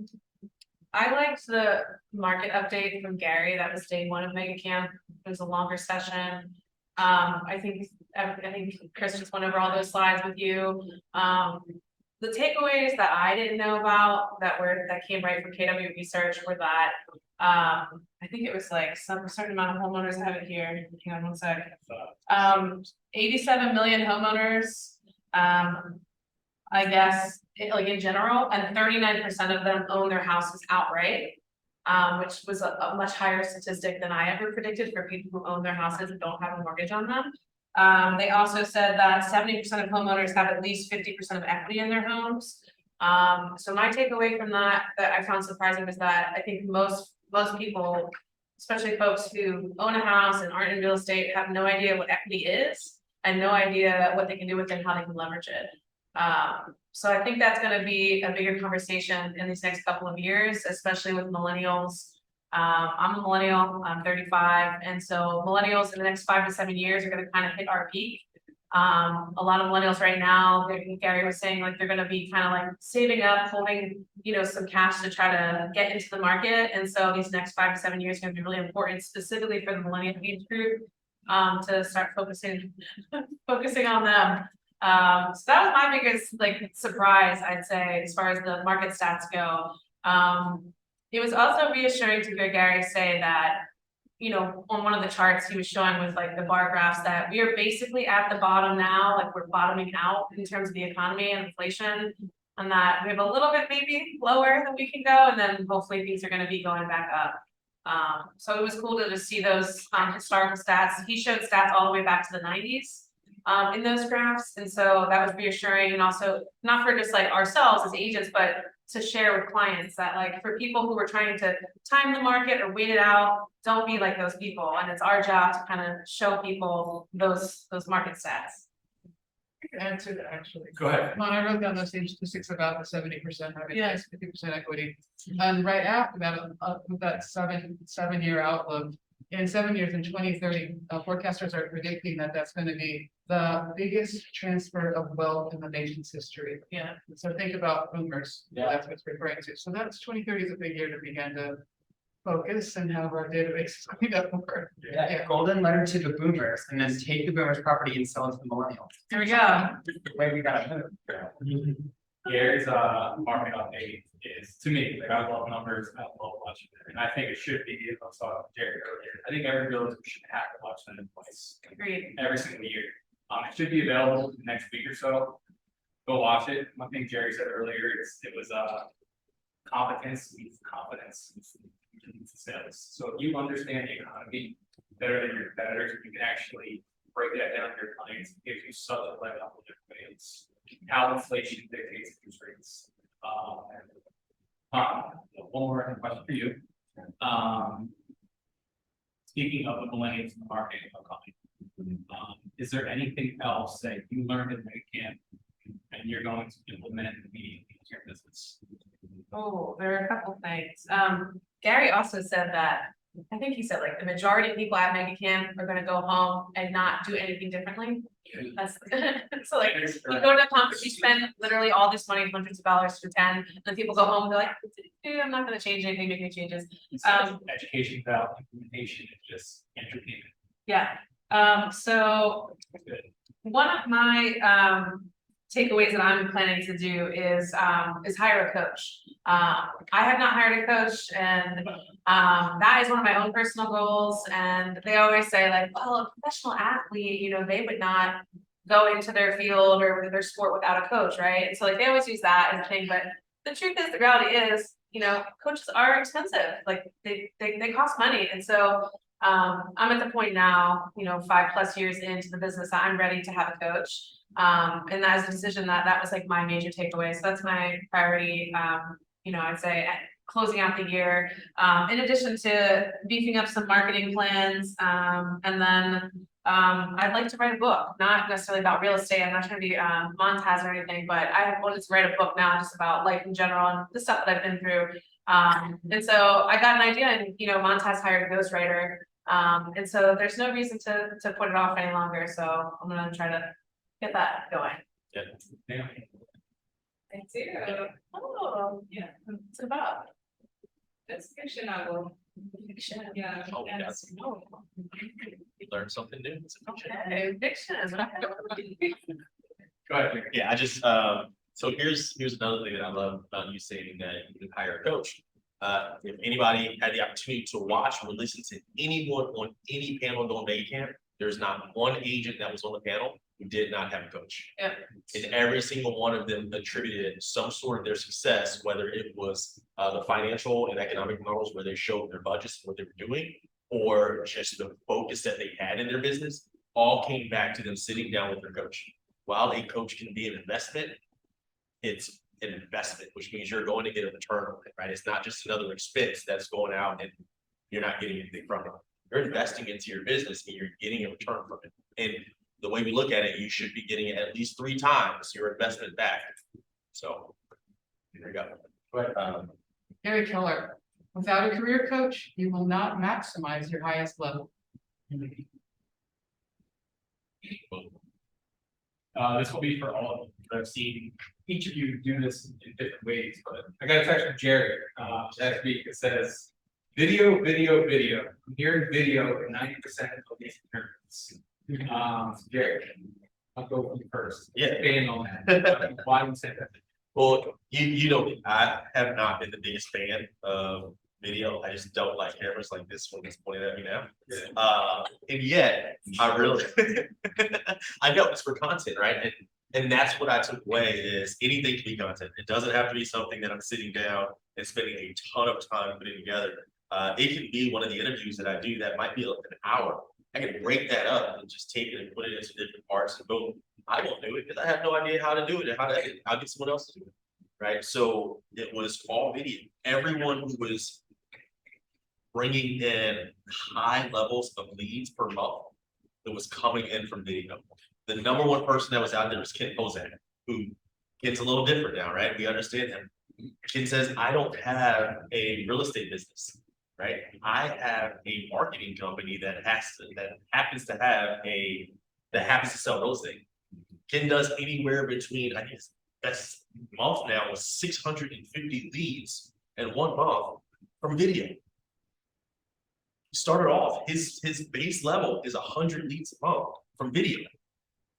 K: liked the market update from Gary. That was day 1 of Mega Camp. It was a longer session. I think Chris just went over all those slides with you. The takeaways that I didn't know about that came right from KW Research were that I think it was like some certain amount of homeowners. I have it here. Hang on 1 second. 87 million homeowners. I guess in general, and 39% of them own their houses outright, which was a much higher statistic than I ever predicted for people who own their houses and don't have a mortgage on them. They also said that 70% of homeowners have at least 50% of equity in their homes. So my takeaway from that I found surprising was that I think most people, especially folks who own a house and aren't in real estate, have no idea what equity is and no idea what they can do with it and how they can leverage it. So I think that's going to be a bigger conversation in these next couple of years, especially with millennials. I'm a millennial, I'm 35. And so millennials in the next 5 to 7 years are going to kind of hit our peak. A lot of millennials right now, Gary was saying like they're gonna be kind of like saving up, holding, some cash to try to get into the market. And so these next 5 to 7 years are gonna be really important specifically for the millennial age group, to start focusing on them. So that was my biggest like surprise, I'd say, as far as the market stats go. It was also reassuring to hear Gary say that, on one of the charts he was showing with like the bar graphs that we are basically at the bottom now, like we're bottoming out in terms of the economy and inflation. And that we have a little bit maybe lower than we can go, and then hopefully things are gonna be going back up. So it was cool to just see those historical stats. He showed stats all the way back to the 90s in those graphs. And so that was reassuring, and also not for just like ourselves as agents, but to share with clients that like for people who are trying to time the market or wait it out, don't be like those people. And it's our job to kind of show people those market stats.
E: Answer that actually.
B: Go ahead.
E: When I wrote down those statistics about the 70% having
K: Yes.
E: 50% equity. And right after that, with that seven-year outlook, in 7 years, in 2030, forecasters are predicting that that's going to be the biggest transfer of wealth in the nation's history.
K: Yeah.
E: So think about boomers.
B: Yeah.
E: That's what it's referring to. So that's 2030 is a big year to begin to focus and have our database is going to work.
L: Yeah, golden letter to the boomers, and then take the boomers' property and sell it to the millennials.
K: There we go.
L: The way we gotta move.
B: Gary's market update is, to me, like I love numbers, I love watching it, and I think it should be, I was talking to Jerry earlier, I think every realtor should have to watch that in place
K: Agreed.
B: every single year. It should be available the next week or so. Go watch it. One thing Jerry said earlier is it was competence meets confidence leads to sales. So if you understand the economy better than your competitors, you can actually break that down to your clients. It gives you such a leg up with your clients. How inflation dictates interest rates. One more question for you. Speaking of the millennials in the market, is there anything else that you learned in the camp and you're going to implement immediately into your business?
K: Oh, there are a couple things. Gary also said that, I think he said like the majority of people at Mega Camp are gonna go home and not do anything differently. That's so like you go to a conference, you spend literally all this money, hundreds of dollars to attend, and then people go home and they're like, dude, I'm not gonna change anything, make any changes.
B: Education without implementation is just entertainment.
K: Yeah, so one of my takeaways that I'm planning to do is hire a coach. I have not hired a coach, and that is one of my own personal goals. And they always say like, well, a professional athlete, they would not go into their field or their sport without a coach, right? And so like they always use that as a thing, but the truth is, the reality is, coaches are expensive. Like they cost money, and so I'm at the point now, 5+ years into the business, I'm ready to have a coach. And that is a decision that was like my major takeaway. So that's my priority. I'd say at closing out the year, in addition to beefing up some marketing plans. And then I'd like to write a book, not necessarily about real estate. I'm not trying to be Montaz or anything, but I wanted to write a book now just about life in general and the stuff that I've been through. And so I got an idea, and Montaz hired a ghostwriter. And so there's no reason to put it off any longer. So I'm gonna try to get that going.
B: Yeah.
G: Thank you. Oh, yeah, it's about. That's fiction novel. Fiction, yeah.
D: Oh,
G: and-
D: yes. You learn something new. It's a fiction.
K: Okay, fiction is what I
B: Go ahead, Jerry.
D: Yeah, I just, so here's another thing that I love about you saying that you can hire a coach. If anybody had the opportunity to watch or listen to anyone on any panel during Mega Camp, there's not one agent that was on the panel who did not have a coach.
K: Yeah.
D: And every single one of them attributed some sort of their success, whether it was the financial and economic models where they showed their budgets and what they were doing, or just the focus that they had in their business, all came back to them sitting down with their coach. While a coach can be an investment, it's an investment, which means you're going to get a return on it, right? It's not just another expense that's going out and you're not getting anything from it. You're investing into your business and you're getting a return from it. And the way we look at it, you should be getting it at least 3 times your investment back. So there you go.
B: But
E: Gary Keller, without a career coach, you will not maximize your highest level.
B: This will be for all of you, but I've seen each of you do this in different ways, but I got a text from Jerry, last week, it says. Video, I'm hearing video in 90% of these interviews. Jerry, I'll go with you first.
D: Yeah.
B: Expand on that, why do you say that?
D: Well, you know, I have not been the biggest fan of video. I just don't like cameras like this one that's pointed at me now. And yet, I really, I know it's for content, right? And that's what I took away is anything can be content. It doesn't have to be something that I'm sitting down and spending a ton of time putting together. It can be one of the interviews that I do that might be an hour. I can break that up and just take it and put it into different parts and boom, I won't do it because I have no idea how to do it and I'll get someone else to do it. Right, so it was all video. Everyone who was bringing in high levels of leads per month that was coming in from video. The number one person that was out there was Ken Kozak, who gets a little different now, right? We understand him. Ken says, I don't have a real estate business, right? I have a marketing company that happens to sell real estate. Ken does anywhere between, I think his best month now was 650 leads in 1 month from video. He started off, his base level is 100 leads a month from video.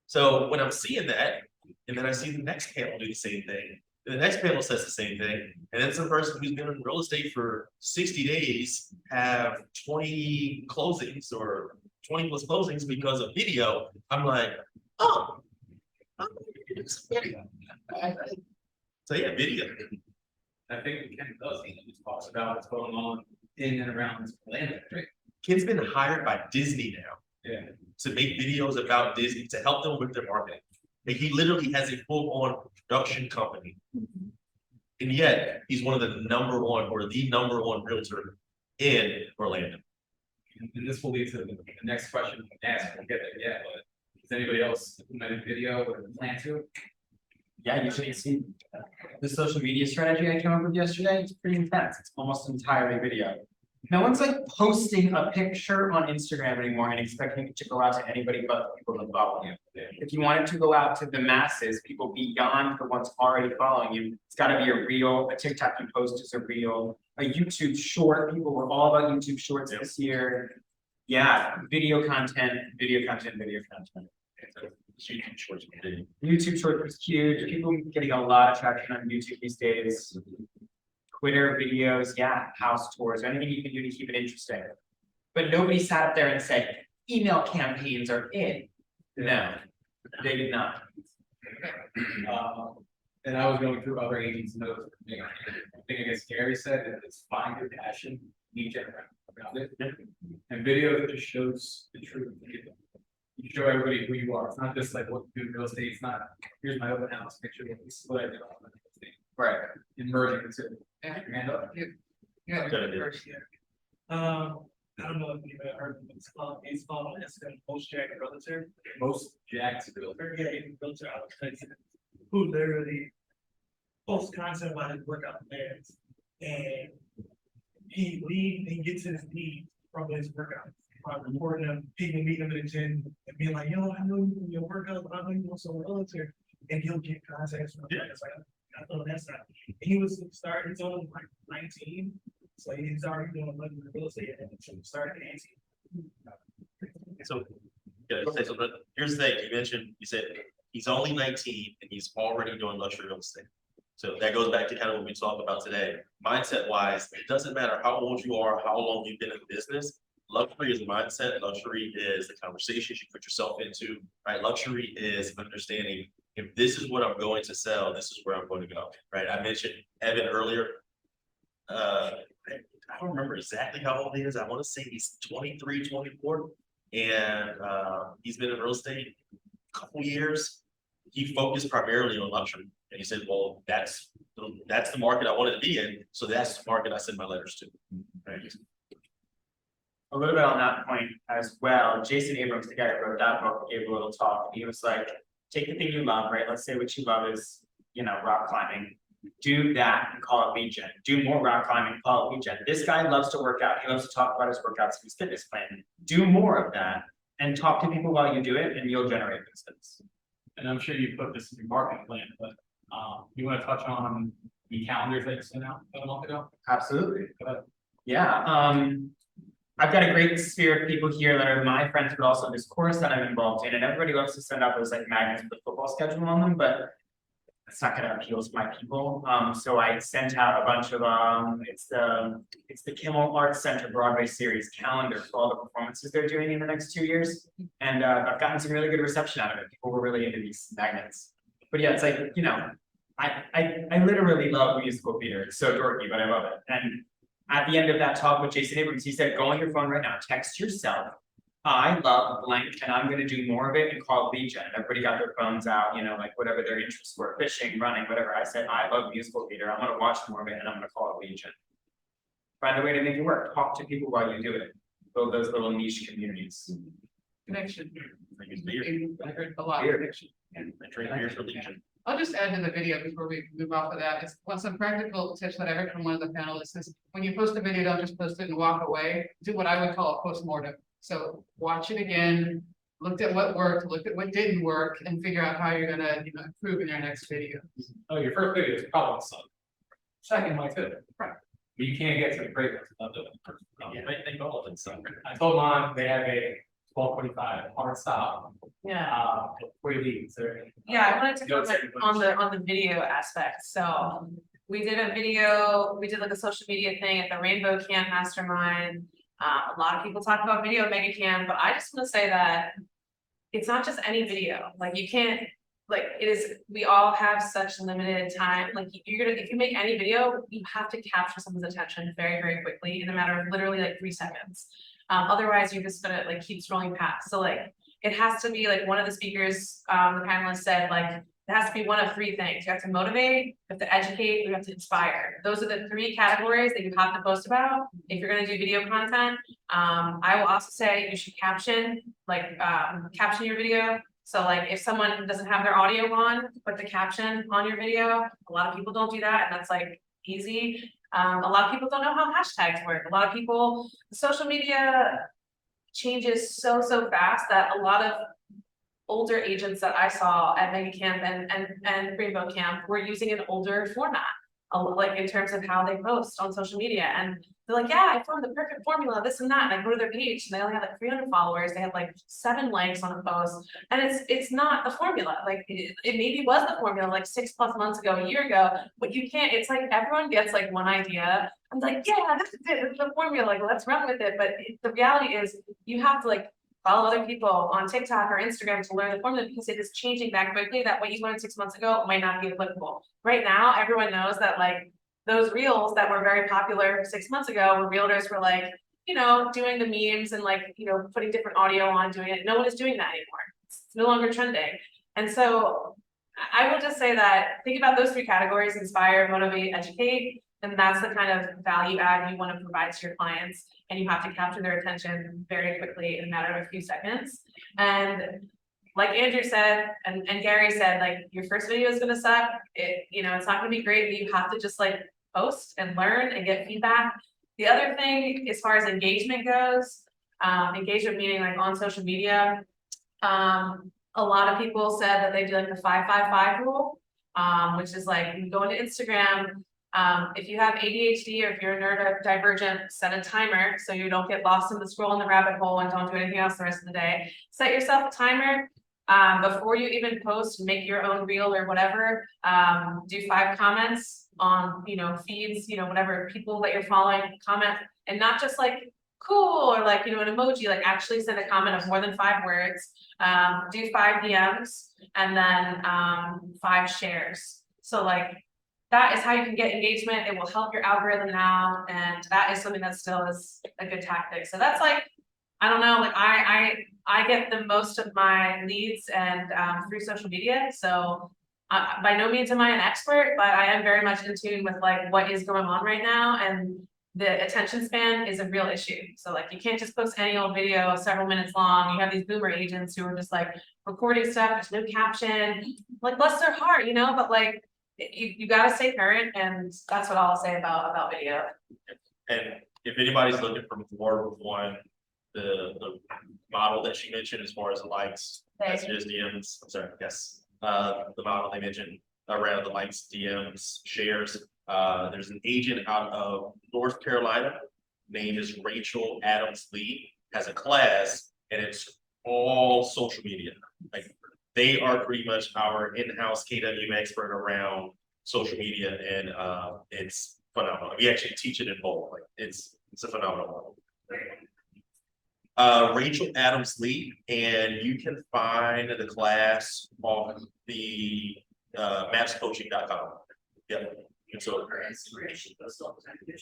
D: So when I'm seeing that, and then I see the next panel do the same thing, and the next panel says the same thing, and then some person who's been in real estate for 60 days have 20 closings or 20 plus closings because of video, I'm like, oh, it's video. So yeah, video.
B: I think Ken does, he talks about what's going on in and around this planet, right?
D: Ken's been hired by Disney now.
B: Yeah.
D: To make videos about Disney, to help them with their marketing. Like he literally has a full-on production company. And yet, he's one of the number one or the number one realtor in Orlando.
B: And this will lead to the next question I'm gonna ask, we'll get there yet, but does anybody else implement video or plan to?
L: Yeah, you should see the social media strategy I came up with yesterday. It's pretty intense. It's almost entirely video. No one's like posting a picture on Instagram anymore and expecting it to go out to anybody but the people that follow you. If you want it to go out to the masses, people beyond the ones already following you, it's gotta be a reel, a TikTok you post is a reel, a YouTube short. People were all about YouTube shorts this year. Yeah, video content.
D: YouTube shorts.
L: YouTube short was huge. People getting a lot of traction on YouTube these days. Twitter videos, yeah, house tours, anything you can do to keep it interesting. But nobody sat up there and said, email campaigns are in. No, they did not.
B: And I was going through other agents' notes. I think I guess Gary said that it's find your passion, niche around it. And video just shows the truth. You show everybody who you are. It's not just like what you do in real estate. It's not, here's my open house picture. This is what I did on real estate.
L: Right.
B: Merging into it.
E: Yeah.
C: I don't know if you've ever heard of it. It's called it's a Most Jack Realtor.
B: Most Jack's realtor.
C: Yeah, he's a realtor out of Texas, who literally posts content about his workout plans. And he gets his lead from his workout. Reporting them, people meeting him in the gym and being like, yo, I know you do your workout, but I know you also a realtor. And he'll get contacts from him. It's like, I thought that's not. He's only like 19. So he's already doing luxury real estate and started at 18.
D: So, yeah, so here's the thing, you said he's only 19 and he's already doing luxury real estate. So that goes back to kind of what we talked about today. Mindset wise, it doesn't matter how old you are, how long you've been in business. Luxury is mindset. Luxury is the conversations you put yourself into, right? Luxury is understanding if this is what I'm going to sell, this is where I'm going to go, right? I mentioned Evan earlier. I don't remember exactly how old he is. I want to say he's 23, 24. And he's been in real estate a couple years. He focused primarily on luxury. And he said, well, that's the market I wanted to be in. So that's the market I send my letters to. Right?
L: A little bit on that point as well, Jason Abrams, the guy that wrote that book, gave a little talk. He was like, take the thing you love, right? Let's say what you love is, rock climbing. Do that and call it lead gen. Do more rock climbing, call it lead gen. This guy loves to work out. He loves to talk about his workouts, his fitness plan. Do more of that and talk to people while you do it and you'll generate business.
B: and I'm sure you put this in your marketing plan, but, you wanna touch on the calendars that you sent out a month ago?
L: Absolutely.
B: Go ahead.
L: Yeah, I've got a great sphere of people here that are my friends, but also this course that I'm involved in, and everybody loves to send out those like magnets with the football schedule on them, but it's not gonna appeal to my people, so I sent out a bunch of, it's the Kimmel Arts Center Broadway series calendar for all the performances they're doing in the next 2 years. And, I've gotten some really good reception out of it, people were really into these magnets. But yeah, it's like, you know, I literally love musical theater, it's so dorky, but I love it, and at the end of that talk with Jason Abrams, he said, go on your phone right now, text yourself. I love blank and I'm gonna do more of it and call Legion. Everybody got their phones out, you know, like whatever their interests were, fishing, running, whatever. I said, I love musical theater. I'm gonna watch more of it and I'm gonna call it Legion. Find a way to make it work. Talk to people while you do it. Build those little niche communities.
E: Connection.
D: Like it's beer,
E: I heard a lot.
D: Beer.
E: Connection.
D: and I drink beer for Legion.
E: I'll just add to the video before we move off of that, it's some practical tips that I heard from one of the panelists is, when you post a video, don't just post it and walk away, do what I would call a postmortem. So watch it again, look at what worked, look at what didn't work, and figure out how you're gonna, improve in your next video.
B: Oh, your first video is probably son. Second, my too. Right. But you can't get to the great ones without doing it first.
D: Yeah, they all in some.
B: I told mom they have a 12:45 hard stop,
K: Yeah.
B: before you leave, so.
K: Yeah, I wanted to
B: Go
K: comment
B: ahead.
K: on the video aspect, so. We did a video, we did like a social media thing at the Rainbow Can Mastermind. A lot of people talk about video at Mega Can, but I just wanna say that. It's not just any video, like you can't, like it is, we all have such limited time, like you're gonna, if you make any video, you have to capture someone's attention very, very quickly in a matter of literally like 3 seconds. Otherwise you're just gonna like keep scrolling past, so like, it has to be like one of the speakers, the panelists said, like, it has to be one of 3 things. You have to motivate, you have to educate, you have to inspire. Those are the 3 categories that you have to post about if you're gonna do video content. I will also say you should caption, like, caption your video. So like if someone doesn't have their audio on, put the caption on your video. A lot of people don't do that, and that's like easy. A lot of people don't know how hashtags work. A lot of people, social media changes so fast that a lot of older agents that I saw at Mega Camp and Rainbow Camp were using an older format, like in terms of how they post on social media. And they're like, yeah, I found the perfect formula, this and that. And I go to their page and they only had like 300 followers. They had like 7 likes on a post. And it's not the formula. Like it maybe was the formula like 6+ months ago, a year ago, but you can't, it's like everyone gets like one idea. I'm like, yeah, this is it, it's the formula, like let's run with it. But the reality is you have to like follow other people on TikTok or Instagram to learn the formula, because it is changing that quickly that what you learned 6 months ago might not be applicable. Right now, everyone knows that like those reels that were very popular 6 months ago, where realtors were like, doing the memes and like, putting different audio on, doing it. No one is doing that anymore. It's no longer trending. And so I will just say that think about those 3 categories: inspire, motivate, educate. And that's the kind of value add you want to provide to your clients. And you have to capture their attention very quickly in a matter of a few seconds. And like Andrew said, and Gary said, like your first video is gonna suck. It's not gonna be great, but you have to just like post and learn and get feedback. The other thing, as far as engagement goes, engagement meaning like on social media, a lot of people said that they do like the 5-5-5 rule, which is like you go into Instagram. If you have ADHD or if you're neurodivergent, set a timer so you don't get lost in the scroll in the rabbit hole and don't do anything else the rest of the day. Set yourself a timer. Before you even post, make your own reel or whatever. Do 5 comments on, feeds, whatever people that you're following comment, and not just like cool or like, an emoji, like actually send a comment of more than 5 words. Do 5 DMs and then 5 shares. So like, that is how you can get engagement. It will help your algorithm now. And that is something that still is a good tactic. So that's like, I don't know, like I get the most of my leads and through social media. So by no means am I an expert, but I am very much in tune with like what is going on right now. And the attention span is a real issue. So like, you can't just post any old video several minutes long. You have these boomer agents who are just like recording stuff, there's no caption, like bless their heart, but like, you gotta stay current, and that's what I'll say about video.
D: And if anybody's looking for more with one, the model that she mentioned as far as the likes, messages, DMs, I'm sorry, yes. the model they mentioned around the likes, DMs, shares. There's an agent out of North Carolina, name is Rachel Adams Lee, has a class and it's all social media. Like they are pretty much our in-house KWM expert around social media and it's phenomenal. We actually teach it in both. Like it's a phenomenal one. Rachel Adams Lee, and you can find the class on the mapscoaching.com. Yeah. And so,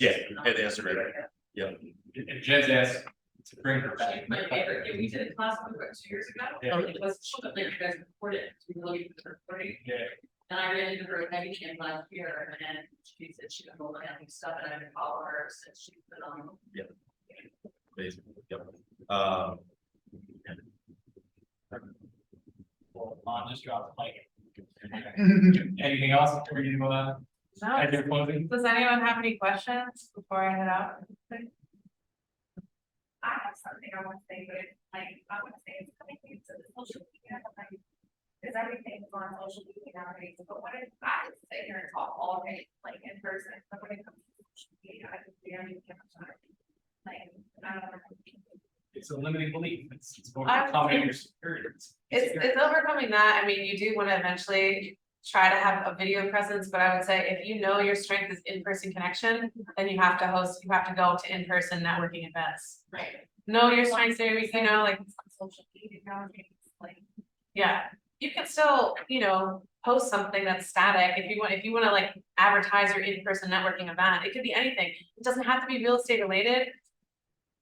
D: yeah, and the Instagram. Yeah.
B: And Jen's asked to bring her back.
K: My favorite, we did a class about 2 years ago,
B: Yeah.
K: it was, like you guys recorded, we were looking for the recording.
B: Yeah.
K: And I ran into her at Heavy Camp last year, and she said she was rolling out new stuff, and I've been following her since she's been on.
D: Amazing. Yep.
B: Well, just drop the mic. Anything else before you go on? As you're closing?
K: Does anyone have any questions before I head out?
J: I have something I want to say, but like, I want to say it's coming into the social media, like, because everything is on social media nowadays, but what if I sit here and talk all day, like, in person, but when it comes to social media, I just barely get time. Like, I don't know.
B: It's a limiting belief. It's going
K: I
B: to accommodate your superiors.
K: It's overcoming that, I mean, you do wanna eventually try to have a video presence, but I would say if you know your strength is in-person connection, then you have to go to in-person networking events.
J: Right.
K: Know your strengths, areas, you know, like,
J: Social media nowadays, like.
K: yeah, you can still, post something that's static, if you wanna like advertise your in-person networking event, it could be anything, it doesn't have to be real estate related.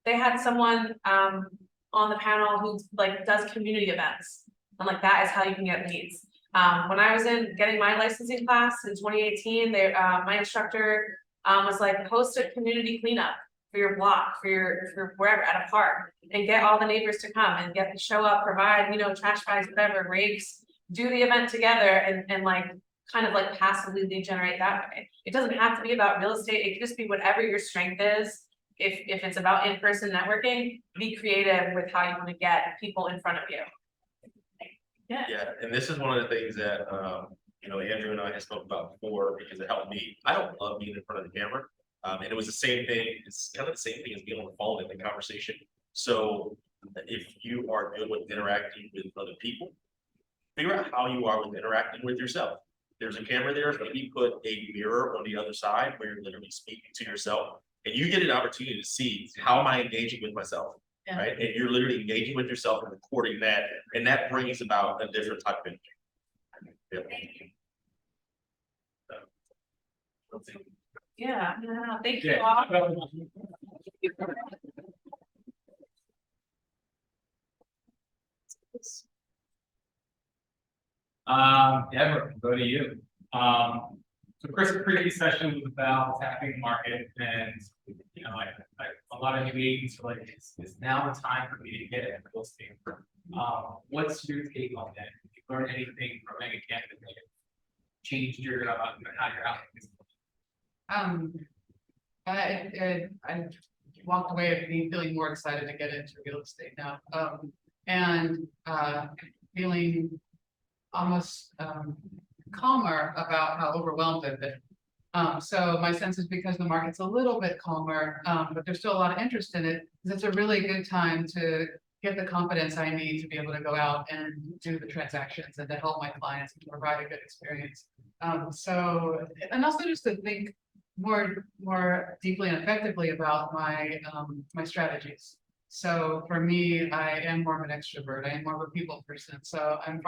K: They had someone on the panel who like does community events, and like that is how you can get leads. When I was getting my licensing class in 2018, my instructor was like, host a community cleanup for your block, for wherever, at a park, and get all the neighbors to come and show up, provide, trash bags, whatever, rakes, do the event together and like kind of like passively lead generate that way. It doesn't have to be about real estate, it could just be whatever your strength is. If it's about in-person networking, be creative with how you want to get people in front of you. Yeah.
D: Yeah, and this is one of the things that, Andrew and I had spoken about before, because it helped me. I don't love being in front of the camera. And it was the same thing, it's kind of the same thing as being on the phone in the conversation. So if you are good with interacting with other people, figure out how you are with interacting with yourself. There's a camera there, maybe put a mirror on the other side where you're literally speaking to yourself. And you get an opportunity to see, how am I engaging with myself?
K: Yeah.
D: Right? And you're literally engaging with yourself and recording that, and that brings about a different type of energy. Yeah.
K: Yeah, thank you
B: Yeah.
K: all.
B: Deborah, we'll go to you. So Chris' previous session was about what's happening in the market, and a lot of new agents are like, it's now the time for me to get in real estate. What's your take on that? Did you learn anything from any candidate that changed your how you're out?
E: I walked away feeling more excited to get into real estate now, and feeling almost calmer about how overwhelmed I've been. So my sense is because the market's a little bit calmer, but there's still a lot of interest in it, it's a really good time to get the confidence I need to be able to go out and do the transactions and to help my clients and to provide a good experience. And also just to think more deeply and effectively about my my strategies. So for me, I am more of an extrovert. I am more of a people person. So I'm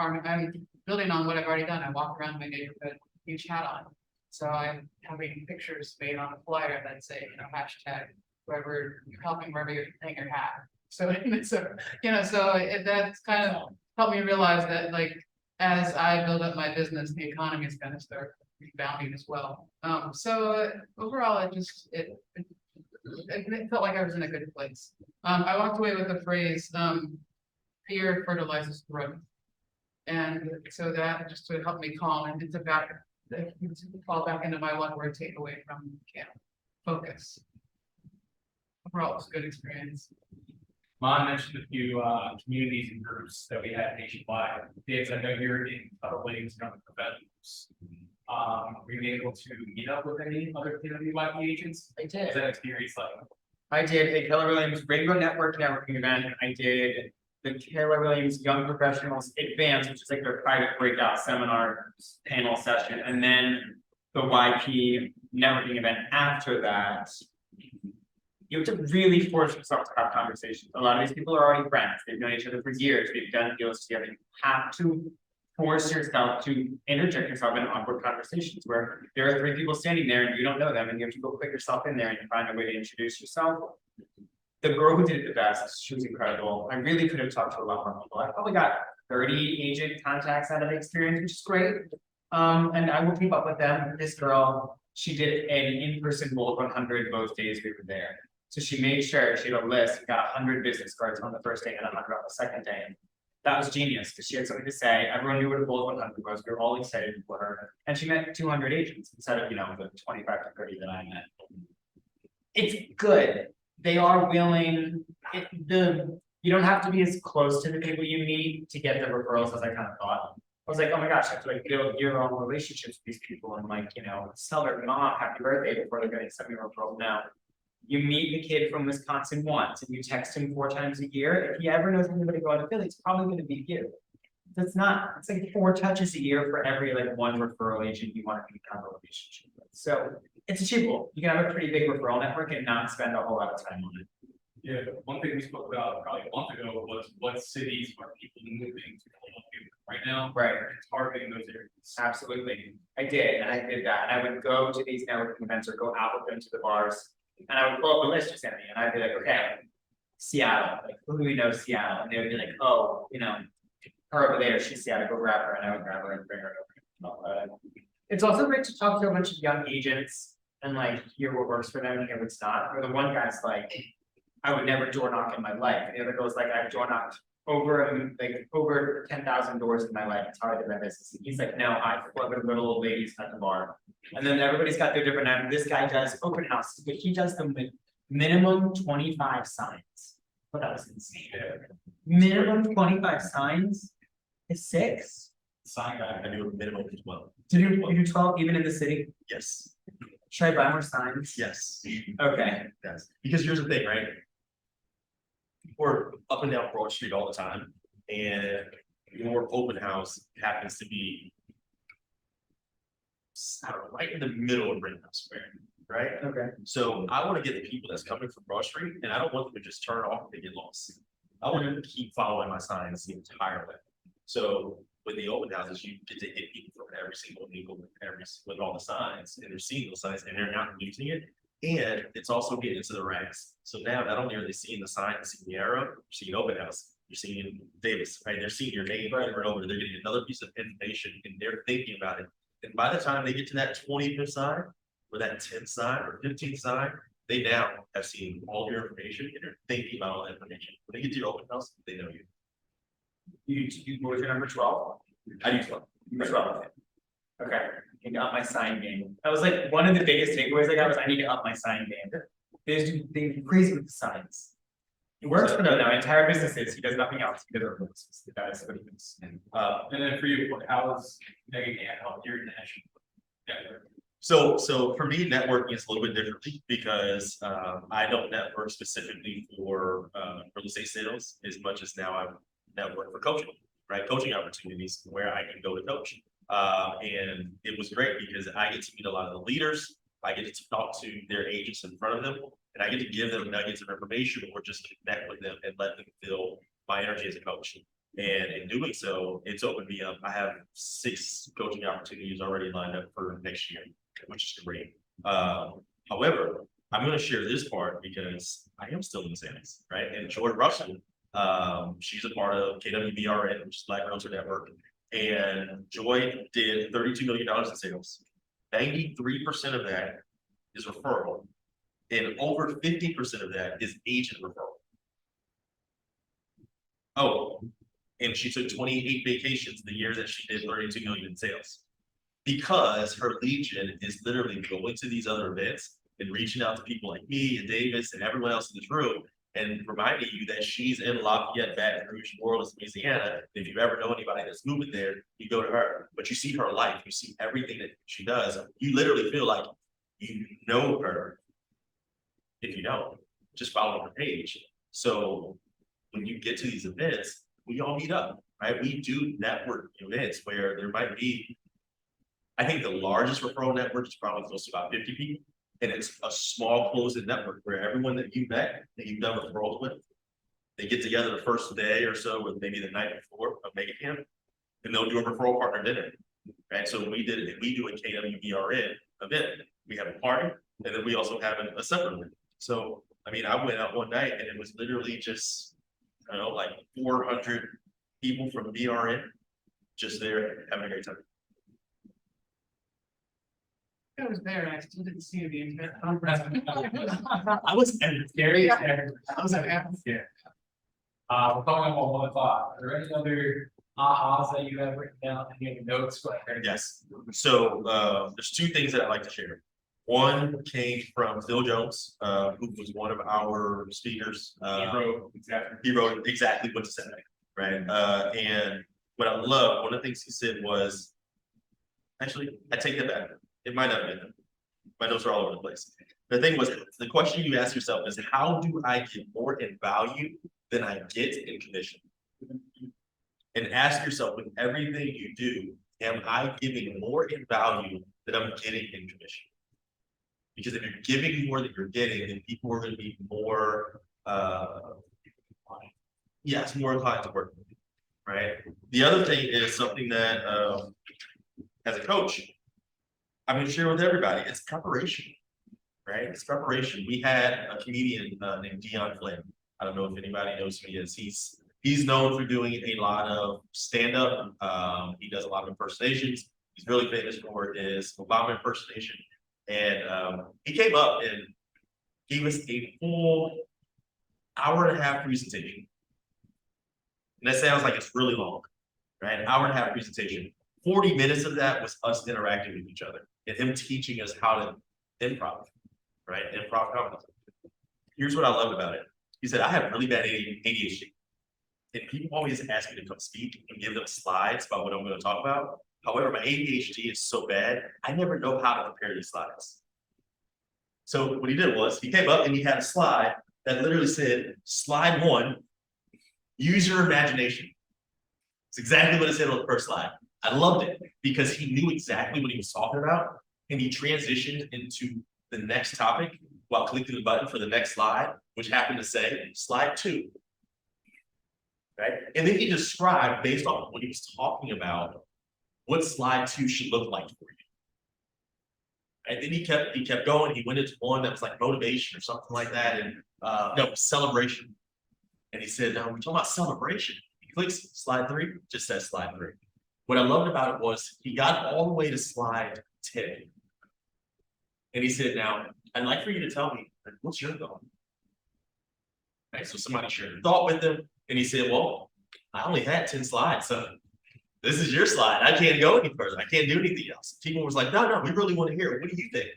E: building on what I've already done. I walk around my neighborhood, huge hat on. So I'm having pictures made on a flyer that say, hashtag whoever you're helping, wherever you're hang your hat. So that's kind of helped me realize that like as I build up my business, the economy is going to start rebounding as well. So overall, it felt like I was in a good place. I walked away with the phrase, fear fertilizes growth. And so that just to help me calm and to fall back into my one word takeaway from camp, focus. Overall, it was a good experience.
B: Mon mentioned a few communities and groups that we had nationwide. Dave, I know you're in Williams Young Professionals. Were you able to meet up with any other community-wide agents?
L: I
B: Is
L: did.
B: that experience like?
L: I did a Keller Williams Rainbow networking event. I did the Keller Williams Young Professionals Advance, which is like their private breakout seminar panel session, and then the YP networking event after that. You have to really force yourself to have conversations. A lot of these people are already friends. They've known each other for years. We've done deals together. You have to force yourself to interject yourself in awkward conversations where there are 3 people standing there and you don't know them, and you have to go put yourself in there and find a way to introduce yourself. The girl who did it the best, she was incredible. I really could have talked to a lot more people. I probably got 30 agent contacts out of the experience, which is great. And I will keep up with them. This girl, she did an in-person Bold 100 both days we were there. So she made sure she had a list, got 100 business cards on the first day and 100 on the second day. And that was genius because she had something to say. Everyone knew what a Bold 100 was. We were all excited for her. And she met 200 agents instead of, the 25 to 30 that I met. It's good. They are willing, you don't have to be as close to the people you meet to get the referrals as I kind of thought. I was like, oh my gosh, I have to like build your own relationships with these people and like, tell their mom happy birthday before they're gonna send me a referral. Now, you meet the kid from Wisconsin once and you text him 4 times a year. If he ever knows anybody going to Philly, it's probably gonna be you. It's like 4 touches a year for every like 1 referral agent you want to become a relationship with. So it's achievable. You can have a pretty big referral network and not spend a whole lot of time on it.
B: Yeah, one thing we spoke about probably a month ago was what cities are people moving to right now.
L: Right.
B: Targeting those areas.
L: Absolutely. I did, and I did that. And I would go to these networking events or go out with them to the bars. And I would pull up a list you sent me and I'd be like, okay, Seattle, like who do we know Seattle? And they would be like, oh, her over there, she's Seattle, go grab her, and I would grab her and bring her over. It's also great to talk to a bunch of young agents and like hear what works for them and hear what's not. Or the one guy's like, I would never door knock in my life. And the other girl's like, I've door knocked over 10,000 doors in my life. It's hard to my business. And he's like, no, I flip with little old ladies at the bar. And then everybody's got their different end. This guy does open houses, but he does them with minimum 25 signs. Well, that was insane. Minimum 25 signs is 6.
D: Sign guy, I do a minimum of 12.
L: You do 12 even in the city?
D: Yes,
L: Should I buy more signs?
D: yes,
L: Okay.
D: yes. Because here's the thing, right? We're up and down Broad Street all the time, and your open house happens to be, I don't know, right in the middle of Ringhouse Square, right?
L: Okay.
D: So I want to get the people that's coming from Broad Street, and I don't want them to just turn off and they get lost. I want them to keep following my signs the entire way. So with the open houses, you get to hit people from every single angle with all the signs, and they're seeing those signs and they're not losing it. And it's also getting into the ranks. So now not only are they seeing the sign and seeing the arrow, you're seeing open house, you're seeing Davis, right? They're seeing your name over and over. They're getting another piece of information and they're thinking about it. And by the time they get to that 20th sign, or that 10th sign or 15th sign, they now have seen all your information and they're thinking about all that information. When they get to your open house, they know you.
L: What was your number 12?
D: I do 12.
L: Number 12. Okay, I got my sign game. That was like one of the biggest takeaways I got was I need to up my sign game. They're crazy with the signs. It works for them now. Entire businesses. He does nothing else. He does everything else. That's what he does.
B: And then for you, how is Megan help your national network?
D: So for me, networking is a little bit different because I don't network specifically for real estate sales as much as now I network for coaching, right? Coaching opportunities where I can go to coach. And it was great because I get to meet a lot of the leaders. I get to talk to their agents in front of them, and I get to give them nuggets of information or just connect with them and let them feel my energy as a coach. And in doing so, it's opened me up. I have 6 coaching opportunities already lined up for next year, which is great. However, I'm going to share this part because I am still in sales, right? And Joy Russell, she's a part of KWBRN, which is Black Realtor Network. And Joy did $32 million in sales. 93% of that is referral. And over 50% of that is agent referral. Oh, and she took 28 vacations the year that she did 32 million in sales. Because her lead gen is literally going to these other events and reaching out to people like me and Davis and everyone else in this room and reminding you that she's in Lafayette, Baton Rouge, New Orleans, Louisiana. If you ever know anybody that's moving there, you go to her. But you see her life, you see everything that she does. You literally feel like you know her. If you don't, just follow her page. So when you get to these events, we all meet up, right? We do network events where there might be, I think the largest referral network is probably close to about 50 people. And it's a small closed network where everyone that you met, that you've done referrals with, they get together the first day or so, or maybe the night before of Mega Camp, and they'll do a referral partner dinner. Right, so we do a KWBRN event. We have a party, and then we also have a separate one. So, I mean, I went out one night and it was literally just, I don't know, like 400 people from BRN just there having a great time.
E: I was there and I still didn't see the entire conference.
D: I was
E: Gary, I was at yeah.
B: We're calling up on 1 o'clock. Are there any other ahas that you have written down, any notes?
D: Yes, so there's 2 things that I'd like to share. One came from Phil Jones, who was one of our speakers. He wrote exactly what to say, right? And what I love, one of the things he said was, actually, I take that back. It might not have been. My notes are all over the place. The thing was, the question you ask yourself is, how do I get more in value than I get in commission? And ask yourself, with everything you do, am I giving more in value than I'm getting in commission? Because if you're giving more than you're getting, then people are going to be more, more inclined to work with you, right? The other thing is something that, as a coach, I'm going to share with everybody. It's preparation, right? It's preparation. We had a comedian named Dion Flynn. I don't know if anybody knows who he is. He's known for doing a lot of stand-up. He does a lot of impersonations. He's really famous for his Obama impersonation. And he came up and gave us a full hour-and-a-half presentation. And that sounds like it's really long, right? An hour-and-a-half presentation. 40 minutes of that was us interacting with each other and him teaching us how to improv, right? Improv comedy. Here's what I loved about it. He said, I have really bad ADHD. And people always ask me to come speak and give them slides about what I'm going to talk about. However, my ADHD is so bad, I never know how to prepare these slides. So what he did was, he came up and he had a slide that literally said, slide 1, use your imagination. It's exactly what it said on the first slide. I loved it because he knew exactly what he was talking about, and he transitioned into the next topic while clicking the button for the next slide, which happened to say slide 2. Right? And then he described, based on what he was talking about, what slide 2 should look like for you. And then he kept going. He went into one that was like motivation or something like that, and no, celebration. And he said, "No, we're talking about celebration." He clicks slide 3, just says slide 3. What I loved about it was he got all the way to slide 10. And he said, "Now, I'd like for you to tell me, what's your goal?" Right, so somebody shared a thought with him, and he said, "Well, I only had 10 slides, so this is your slide. I can't go any further. I can't do anything else." People was like, no, we really want to hear it. What do you think?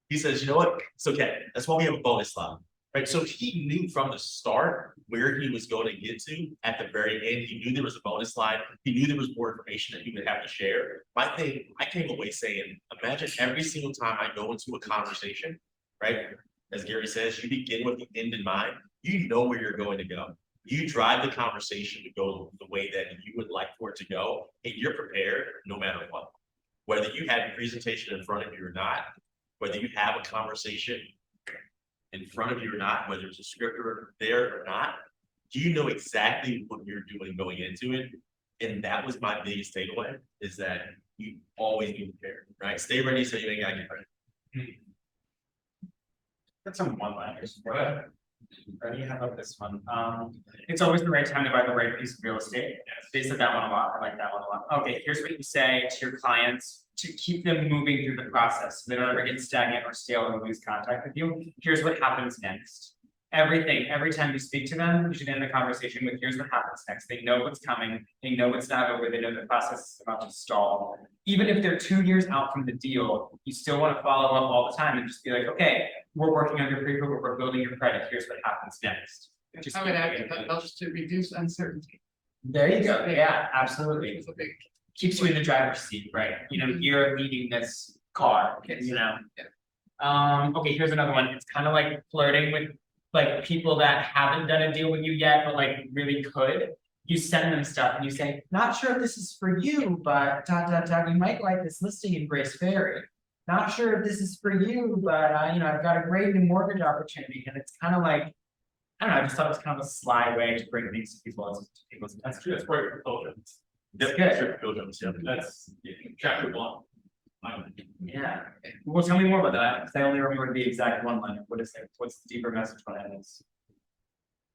D: He says, "You know what? It's okay. That's why we have a bonus slide." Right? So he knew from the start where he was going to get to at the very end. He knew there was a bonus slide. He knew there was more information that he would have to share. My thing, I came away saying, imagine every single time I go into a conversation, right? As Gary says, you begin with the end in mind. You know where you're going to go. You drive the conversation to go the way that you would like for it to go, and you're prepared no matter what. Whether you have a presentation in front of you or not, whether you have a conversation in front of you or not, whether it's a script or there or not, you know exactly what you're doing going into it. And that was my biggest takeaway, is that you always be prepared, right? Stay ready so you ain't got to get ready.
M: That's some one-liners. Ready? How about this one? It's always the right time to buy the right piece of real estate. They said that one a lot. I like that one a lot. Okay, here's what you say to your clients to keep them moving through the process, so they don't ever get stagnant or stale or lose contact with you. Here's what happens next. Every time you speak to them, you should end the conversation with, here's what happens next. They know what's coming. They know it's not over. They know the process is about to stall. Even if they're 2 years out from the deal, you still want to follow up all the time and just be like, okay, we're working on your pre-approval, we're building your credit. Here's what happens next.
E: I would add to that, just to reduce uncertainty.
L: There you go, yeah, absolutely.
E: It's a big.
M: Keeps you in the driver's seat, right? You know, you're leading this car, you know? Okay, here's another one. It's kind of like flirting with like people that haven't done a deal with you yet, but like really could. You send them stuff and you say, not sure if this is for you, but we might like this listing in Grace Ferry. Not sure if this is for you, but you know, I've got a great new mortgage opportunity, and it's kind of like, I don't know, I just thought it was kind of a sly way to bring things to people's
A: That's true, that's great for children.
M: That's
A: That's
M: good.
A: good for children, yeah, that's chapter one.
M: Yeah, well, tell me more about that, because I only remember the exact one line. What is it? What's the deeper message behind this?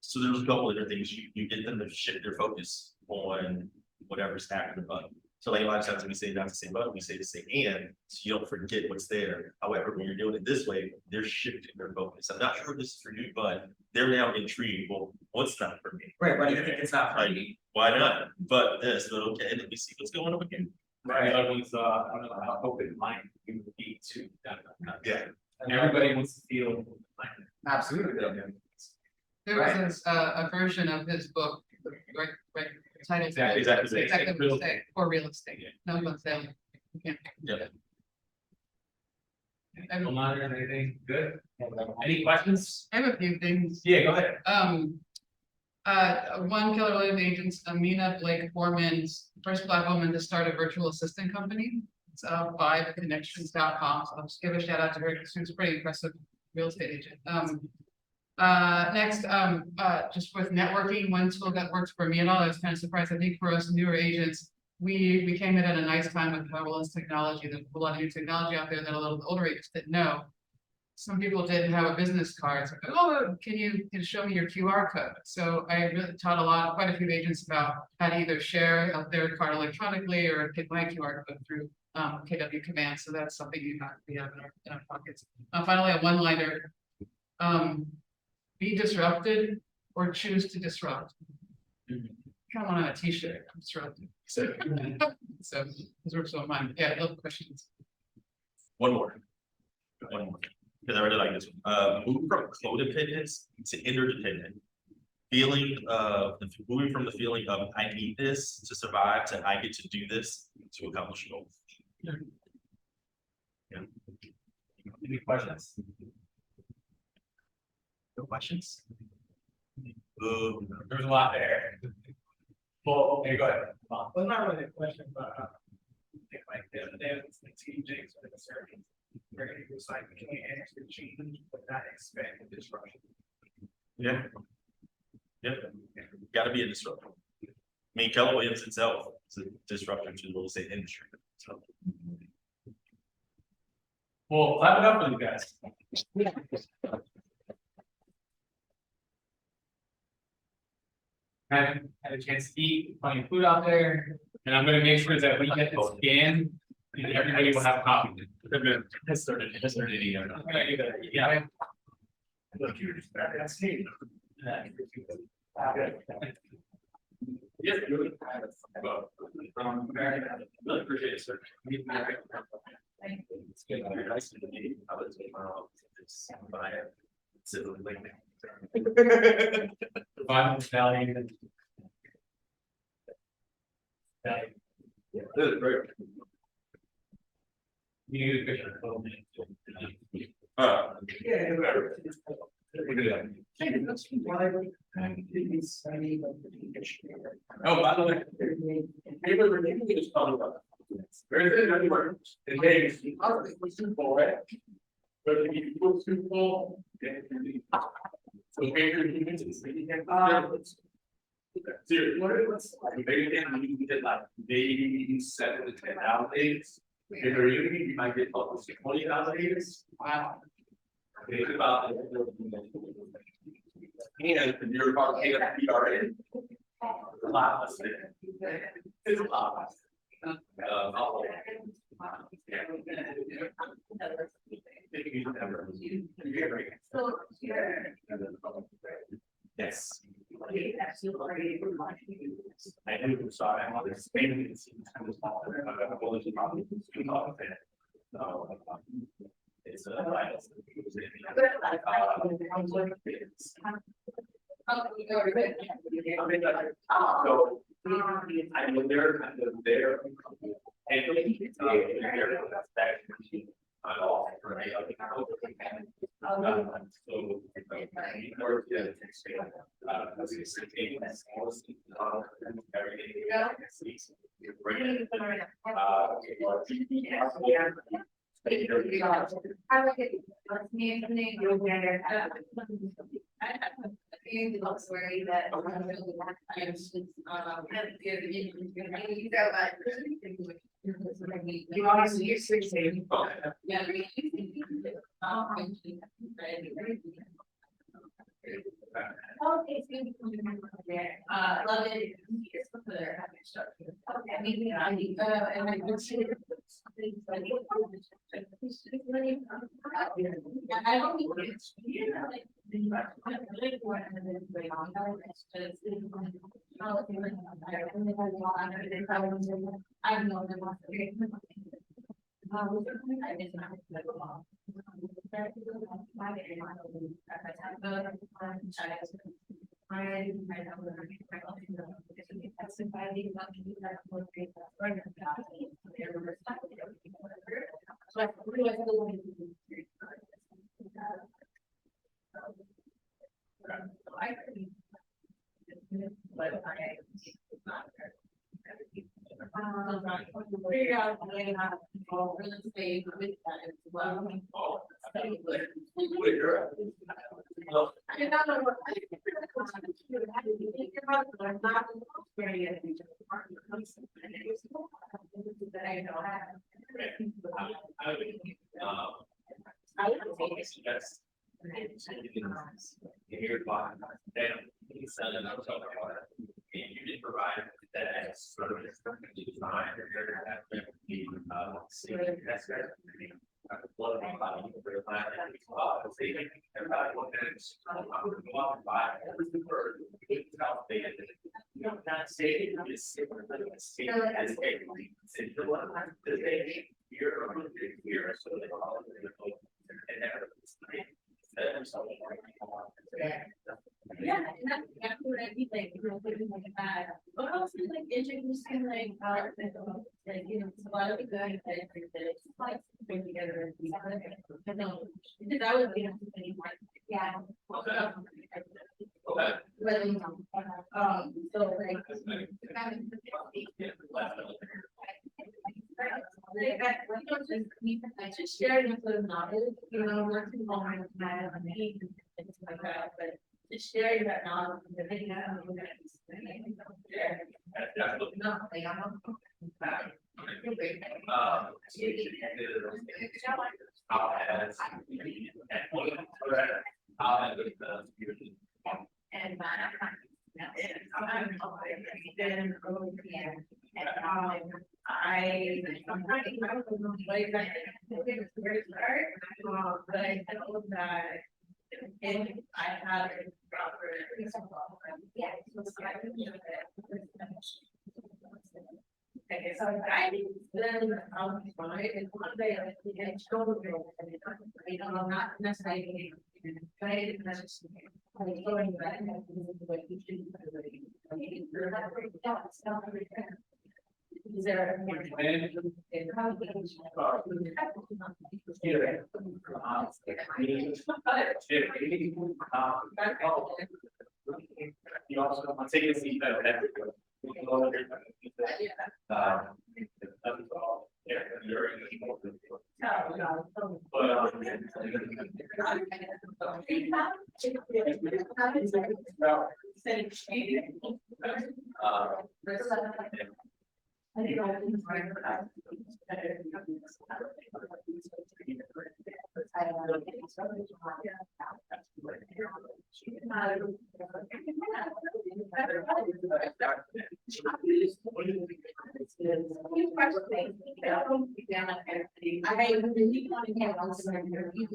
D: So there's a couple of different things, you get them to shift their focus on whatever's after the button. So like a lot of times we say not to say button, we say to say and, so you don't forget what's there. However, when you're doing it this way, they're shifting their focus. I'm not sure if this is for you, but they're now intrigued, well, what's not for me?
L: Right, why do you think it's not for you?
D: Why not? But this, but okay, let me see what's going on here.
B: Right, I was, I don't know how open minded you would be to that.
D: Yeah.
B: And everybody wants to feel.
L: Absolutely.
E: There was a version of his book, right, title.
B: Exactly.
E: Executive
B: Real
E: estate or real estate, no one saying.
D: Yeah.
B: Well, not anything good. Any questions?
E: I have a few things.
B: Yeah, go ahead.
E: One Keller Williams agents, Amina Blake Foreman's first Black woman to start a virtual assistant company. It's vibeconnections.com. So I'll just give a shout out to her because she's a pretty impressive real estate agent. Next, just with networking, one tool that works for me and all, I was kind of surprised. I think for us newer agents, we came in at a nice time with Powerless technology. There's a lot of new technology out there that a lot of the older agents didn't know. Some people didn't have a business card. So, oh, can you show me your QR code? So I really taught quite a few agents about how to either share their card electronically or take my QR code through KW Command. So that's something we have in our pockets. Finally, a one-liner. Be disrupted or choose to disrupt. Come on a t-shirt, I'm disrupted. So those were some of mine. Yeah, other questions.
D: One more. Because I really like this one. Move from codependence to interdependent. Moving from the feeling of I need this to survive to I get to do this to accomplish a goal. Yeah.
B: Any questions?
D: No questions?
B: There's a lot there. Well, okay, go ahead.
C: Well, not really a question, but like the other day, it's like TJ's with a survey. Where he was like, can you answer change, but not expect a disruption?
D: Yeah. Yeah. Gotta be a disruptor. I mean, Keller Williams itself is a disruptor to the real estate industry. So.
B: Well, clap it up for you guys. Had a chance to eat, plenty of food out there, and I'm gonna make sure that we get this scanned, and everybody will have a copy.
A: Has started eating.
B: I'm gonna do that, yeah.
C: Look, you're just back on stage.
B: Yes, really. Really appreciate it, sir.
D: It's good. Very nice to meet you. I was but I have civil
B: Survival Valley.
D: Yeah, this is great.
B: You need a picture. Oh, by the way. You just talk about. Where is it anywhere? In Vegas. It's Super Bowl, right? But if you go Super Bowl. So Baker, you mentioned this. Seriously. Maybe you did like maybe 7 to 10 days. If you're union, you might get up to 20,000 days. Wow. Think about it. And if you're part of KWPRA. A lot less. It's a lot less. Yes. I do, so I have this maybe it's kind of small. It's So, I mean, they're kind of there. And they're at all, right? So.
J: You look worried that.
E: You honestly, you're seriously.
J: Yeah. Okay, love it. Here's the other structure. Okay, maybe I need, and I would say. I don't think it's. I know they want to. Figure out a way how to control real estate with that as well. I don't know what. I'm not very. That I don't have.
B: I would suggest. Here, damn, you said it, I was talking about it. And you did provide that as sort of design or the that's right. Blood on body, very flat, saving everybody look at it. Go out and buy every bird. You don't not say it, you just say it as a city. The one that they here or here, so they call it. And
J: yeah, that's what I think, like, but also like introducing like, you know, it's a lot of the good that it's like bring together. I know, because I would be yeah.
B: Okay.
J: So like. I just shared it with knowledge, you know, not too long, I mean, it's like that, but just sharing that knowledge. And I'm trying to think about the way that it's very hard, but I know that if I have a proper. Yeah. Okay, so I think then I'll be fine, and one day I think it's children, you know, I'm not necessarily. But I didn't necessarily. I'm going back and like you should. Is there
B: you also want to take a seat that we can go over.
J: I really want to get on some interview.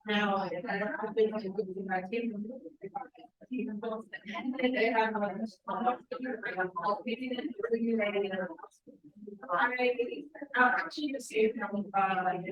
K: Now, I've been to my team. They have. I'm actually just saying, like,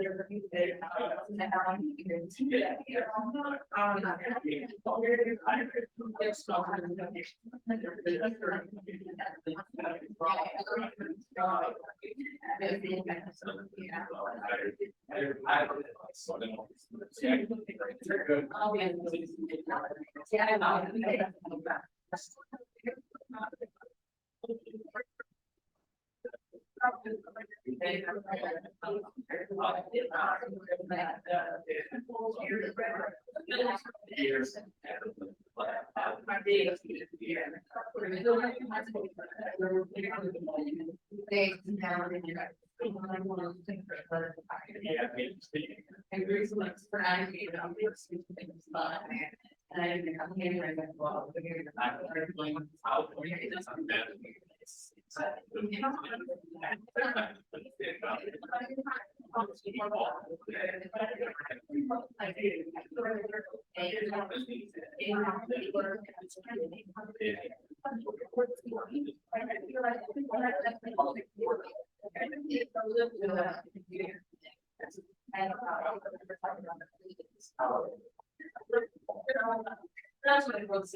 K: that's what it was.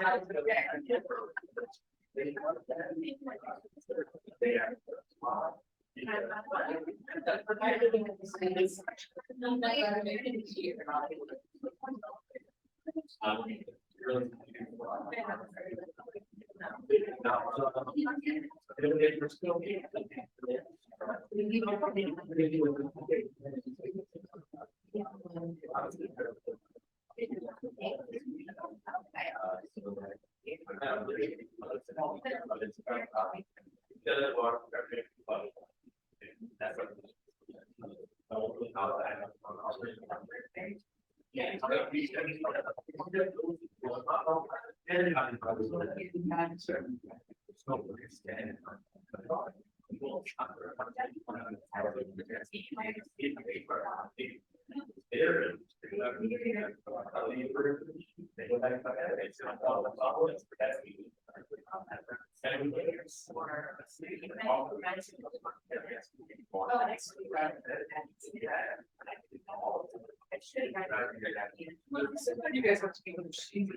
K: You guys have to be,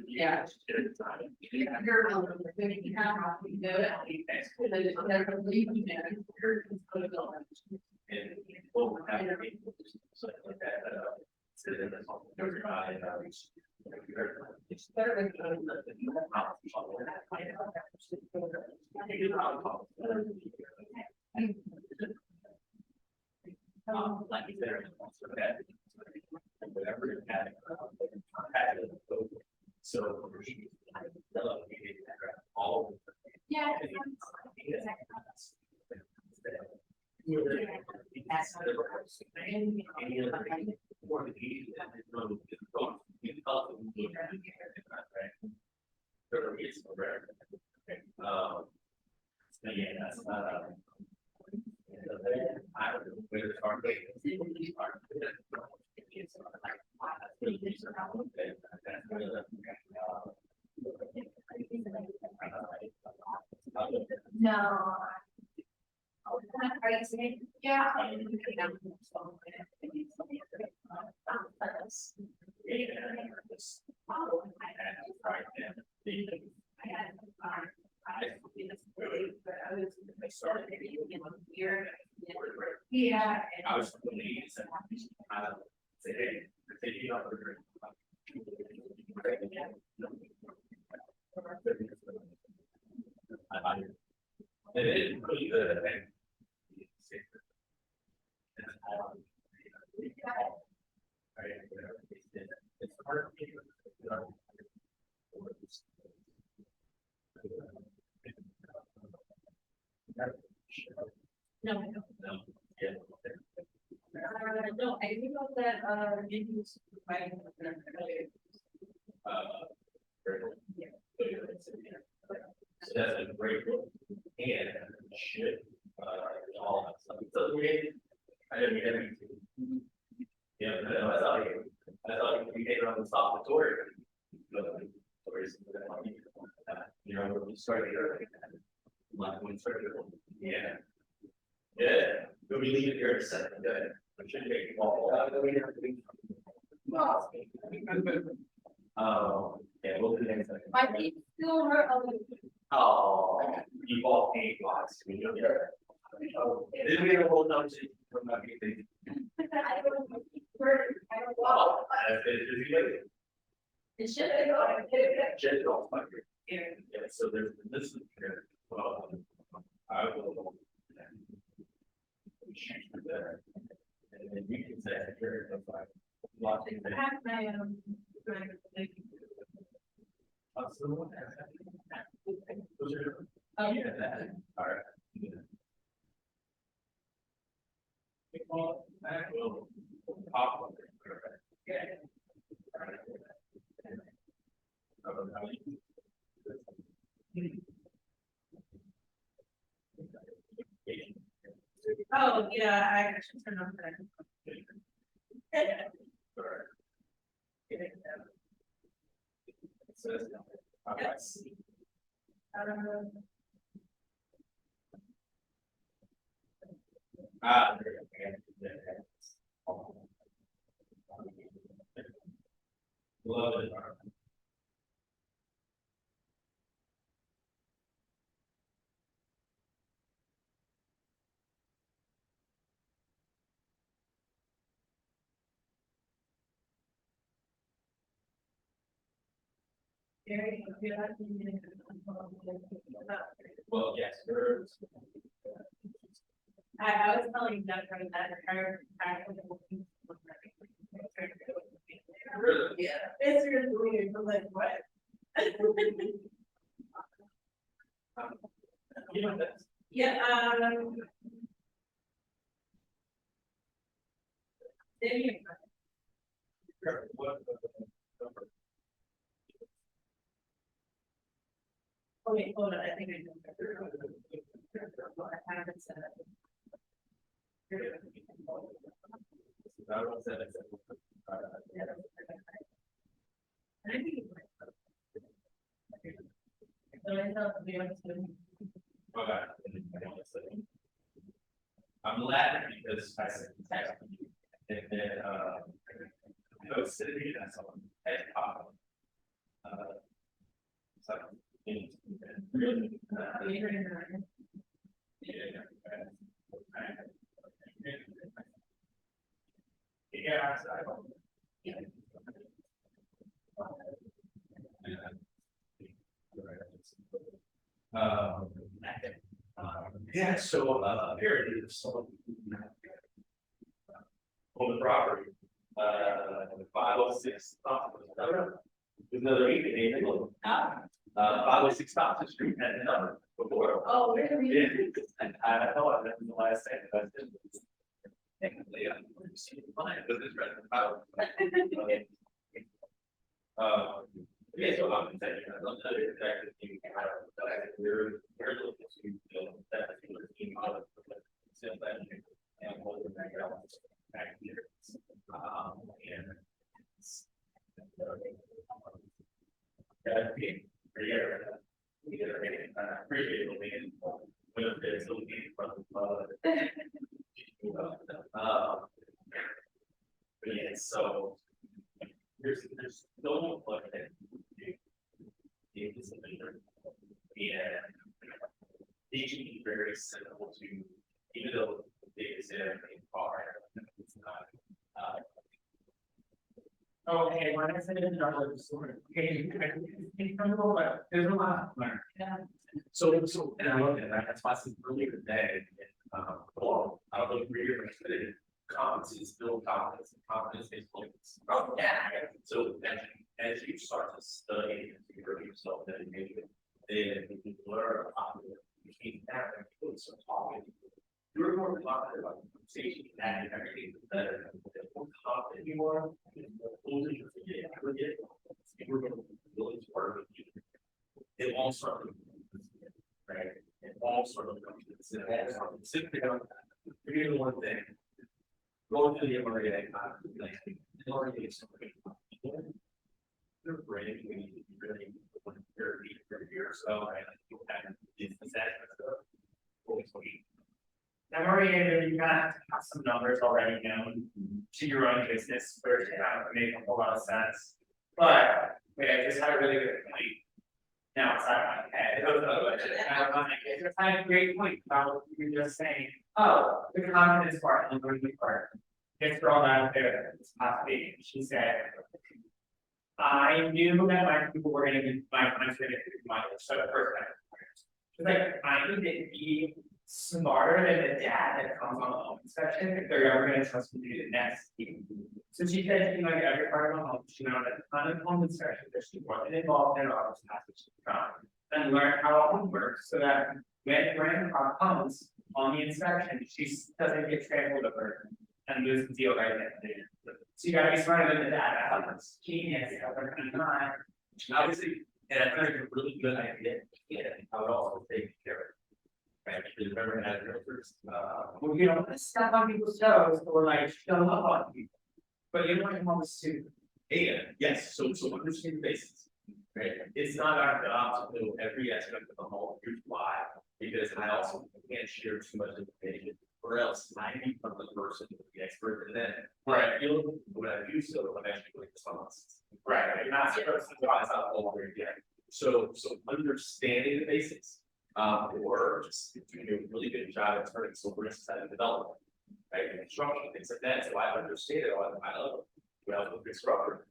K: yeah.
A: So. All.
K: Yeah.
A: Yeah, that's I don't know where to start.
J: No. Are you saying? Yeah. Yeah.
A: I was pleased. It is pretty good.
F: It's hard.
K: No,
A: No, yeah.
K: no, I do know that, maybe it's providing.
A: Very good. So that's a great book. And should, all that stuff. So I didn't get it. Yeah, no, I thought you came around and stopped the tour. You know, when we started here. Like when we started. Yeah. Yeah, we'll be leaving here in a second, good. I should take you all. Yeah, we'll do next time.
J: My feet still hurt a little.
A: Oh, you bought paint lots. We know that. Oh, didn't we have a whole number from that meeting?
J: I don't know. I don't know.
A: Oh, it's
J: It should have gone.
A: Jet off my here. Yeah, so there's this is here. Well, I will. Shoot for that. And then you can say, here, if I.
K: I have my,
A: Oh, yeah, that, all right. Well, that will pop up. Yeah.
K: oh, yeah, I should turn on that.
A: Yes. Love it. Well, yes,
K: I was telling Jennifer that her. Yeah, it's really weird, I'm like, what? Yeah, oh, wait, hold on, I think I know. I haven't said it.
A: I'm glad because I said, and then, I was sitting here, that's all. So. Really? Yeah. Yeah, so, apparently there's someone. On the property, 506. There's another meeting, 506 Thompson Street had a number before.
J: Oh, really?
A: Yeah, and I know that was the last thing that I did. Technically, I'm fine, but it's right about. Yeah, so I'm saying, I don't know exactly. We're looking to build that particular team out of. And holding that out back here. And. I appreciate it, man. When it's still being from but yeah, so there's no like that. And they can be very simple to, even though they say everything far, it's not.
M: Oh, hey, when I said it, okay, but there's a lot.
A: So, and I looked at that, that's why I said earlier today, well, I don't know if you're interested in competencies build confidence, and confidence is focus. So as you start to study and figure out yourself, then maybe then you learn you keep that and you start talking. You're more confident about the conversation and everything is better. The more confident you are, the more closer you forget. You're going to be willing to work with you. It all starts with right? It all sort of comes to sit down, figure the one thing. Go to the MRA, MRA is something. They're brain, we need to be really for years, so I think that is the sad stuff.
M: I've already you kind of have some numbers already known to your own business, where it kind of make a whole lot of sense. But wait, I just had a really good point. Now it's out of my head. It's a kind of great point about what you were just saying. Oh, the confidence part and the learning part. Gets thrown out there this past week. She said, I knew that my people were gonna be my friends were gonna be my so the first time. She's like, I need to be smarter than the dad that comes on the home inspection if they're ever gonna trust me to do the next team. So she said, you know, like every part of the home, she knows a ton of home inspection that she wasn't involved in, or just has to come and learn how a home works so that when grandpa comes on the inspection, she doesn't get trampled over and lose the deal right then. So you gotta be smarter than the dad. That's genius.
A: Obviously, and I think it's a really good idea. Yeah, I would also take care of it. Right, because remember as realtors,
M: Well, you don't want to step on people's toes or like show up on people. But you want to want to
A: and yes, so understand the basics. Right, it's not our job to know every aspect of the home, here's why, because I also can't share too much information. Or else I become the person, the expert, and then when I feel, when I do so, I'm actually going to response.
M: right. You're not supposed to
A: It's not all over again. So understanding the basics, or just doing a really good job at turning silver into side development. Right, and construction, things like that, so I understand it on my level. When I was a constructor,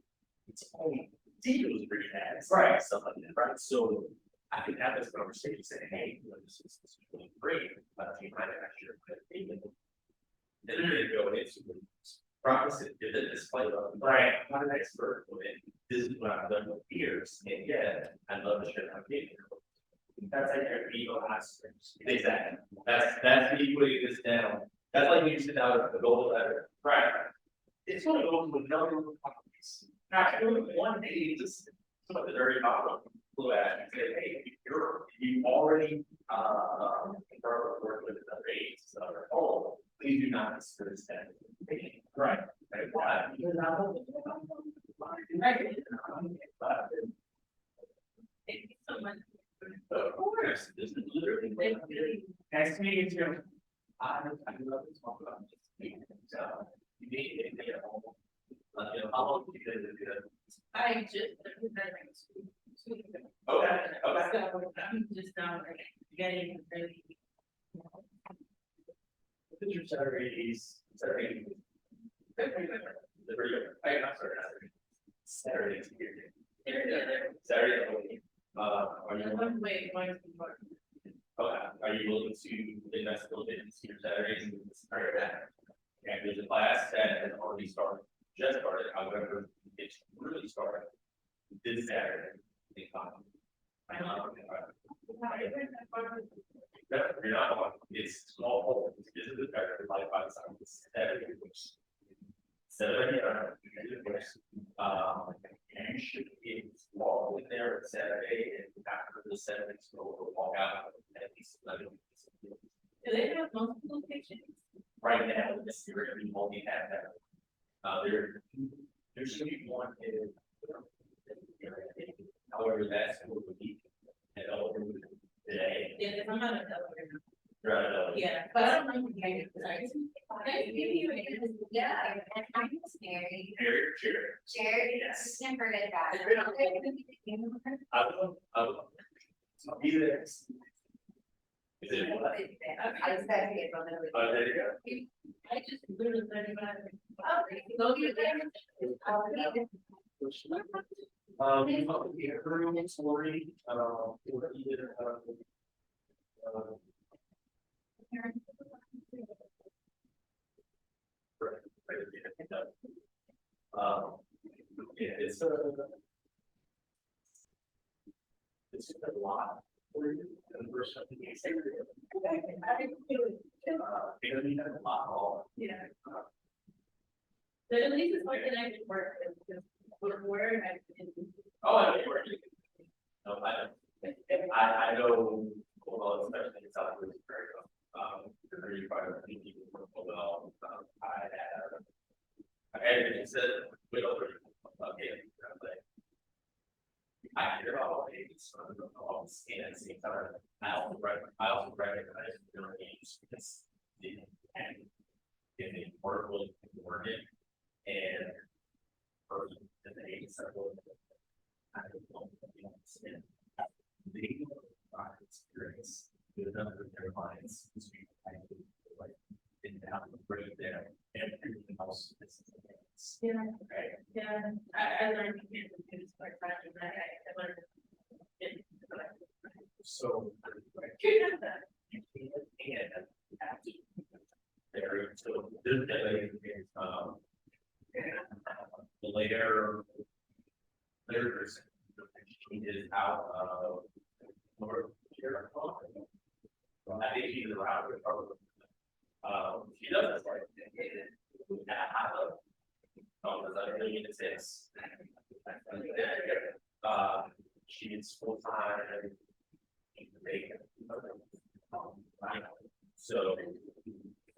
A: it's only deals pretty bad, right, stuff like that, right, so. I can have this conversation saying, hey, you know, this is really great, but you might actually and then they go into the process, did it display of right, I'm not an expert with it. This is what I've done with years, and yet I love to share my opinion. That's like your ego aspects. Exactly. That's me putting this down. That's like when you sit down at the goal letter. Right. It's going to go to another companies. Actually, one day, just some of the dirty bottom. Blue ash and say, hey, you already work with other agents that are old, please do not disperse that. Right. Why? Because I don't. Of course, this is literally.
M: Nice to meet you too.
A: I love to talk about this. So you need to be at home. You know, how long do you do that?
E: I just.
A: Okay,
E: So I'm just not getting really.
A: What is your Saturdays? Saturday. I'm sorry. Saturdays here. Saturday. Are you?
E: One way, one.
A: Are you willing to invest a little bit into your Saturdays and start that? And there's a class that has already started, just started, however, it's really started this Saturday. You're not on, it's small hole, this is the better life by the time it's Saturday, which. Saturday, you should be small in there at Saturday and after the Saturday, so we'll walk out at least 11.
E: Do they have multiple locations?
A: Right now, this year, we only have that. There should be one in. However, that's what we need. And today.
E: Yeah, if I'm not a Delaware.
A: Right.
E: Yeah, but I don't know.
J: Yeah, and I'm Mary. Jerry,
A: Yes.
J: never did that.
A: I will. I'll be there. Is it what?
J: I said it, but then-
A: Oh, there you go.
E: I just literally said about it.
J: Oh, go get them.
A: You know, the everyone story, or either, It's it's a lot. For you, and the first time you say it. Because you have a lot all.
G: Yeah. But at least it's like connected work, because we're.
A: Oh, I know. No, I know, well, especially in South America, very far, people work well, I had said, wait over, okay, I hear all these, all the scans, I also recognize their names, because the, and if they work with, work it, and person, and they, several, I don't know, understand. They experience with none of their clients. Like, didn't have to bring it there, and everything else is.
G: Yeah.
A: Right.
G: Yeah, I learned to be able to do this part time, and I learned.
A: So. And have to. There, so this day is, the later. There's. She is out of. North Carolina. I think she's around with probably. She does like. Oh, that's like really intense. She's full time. So.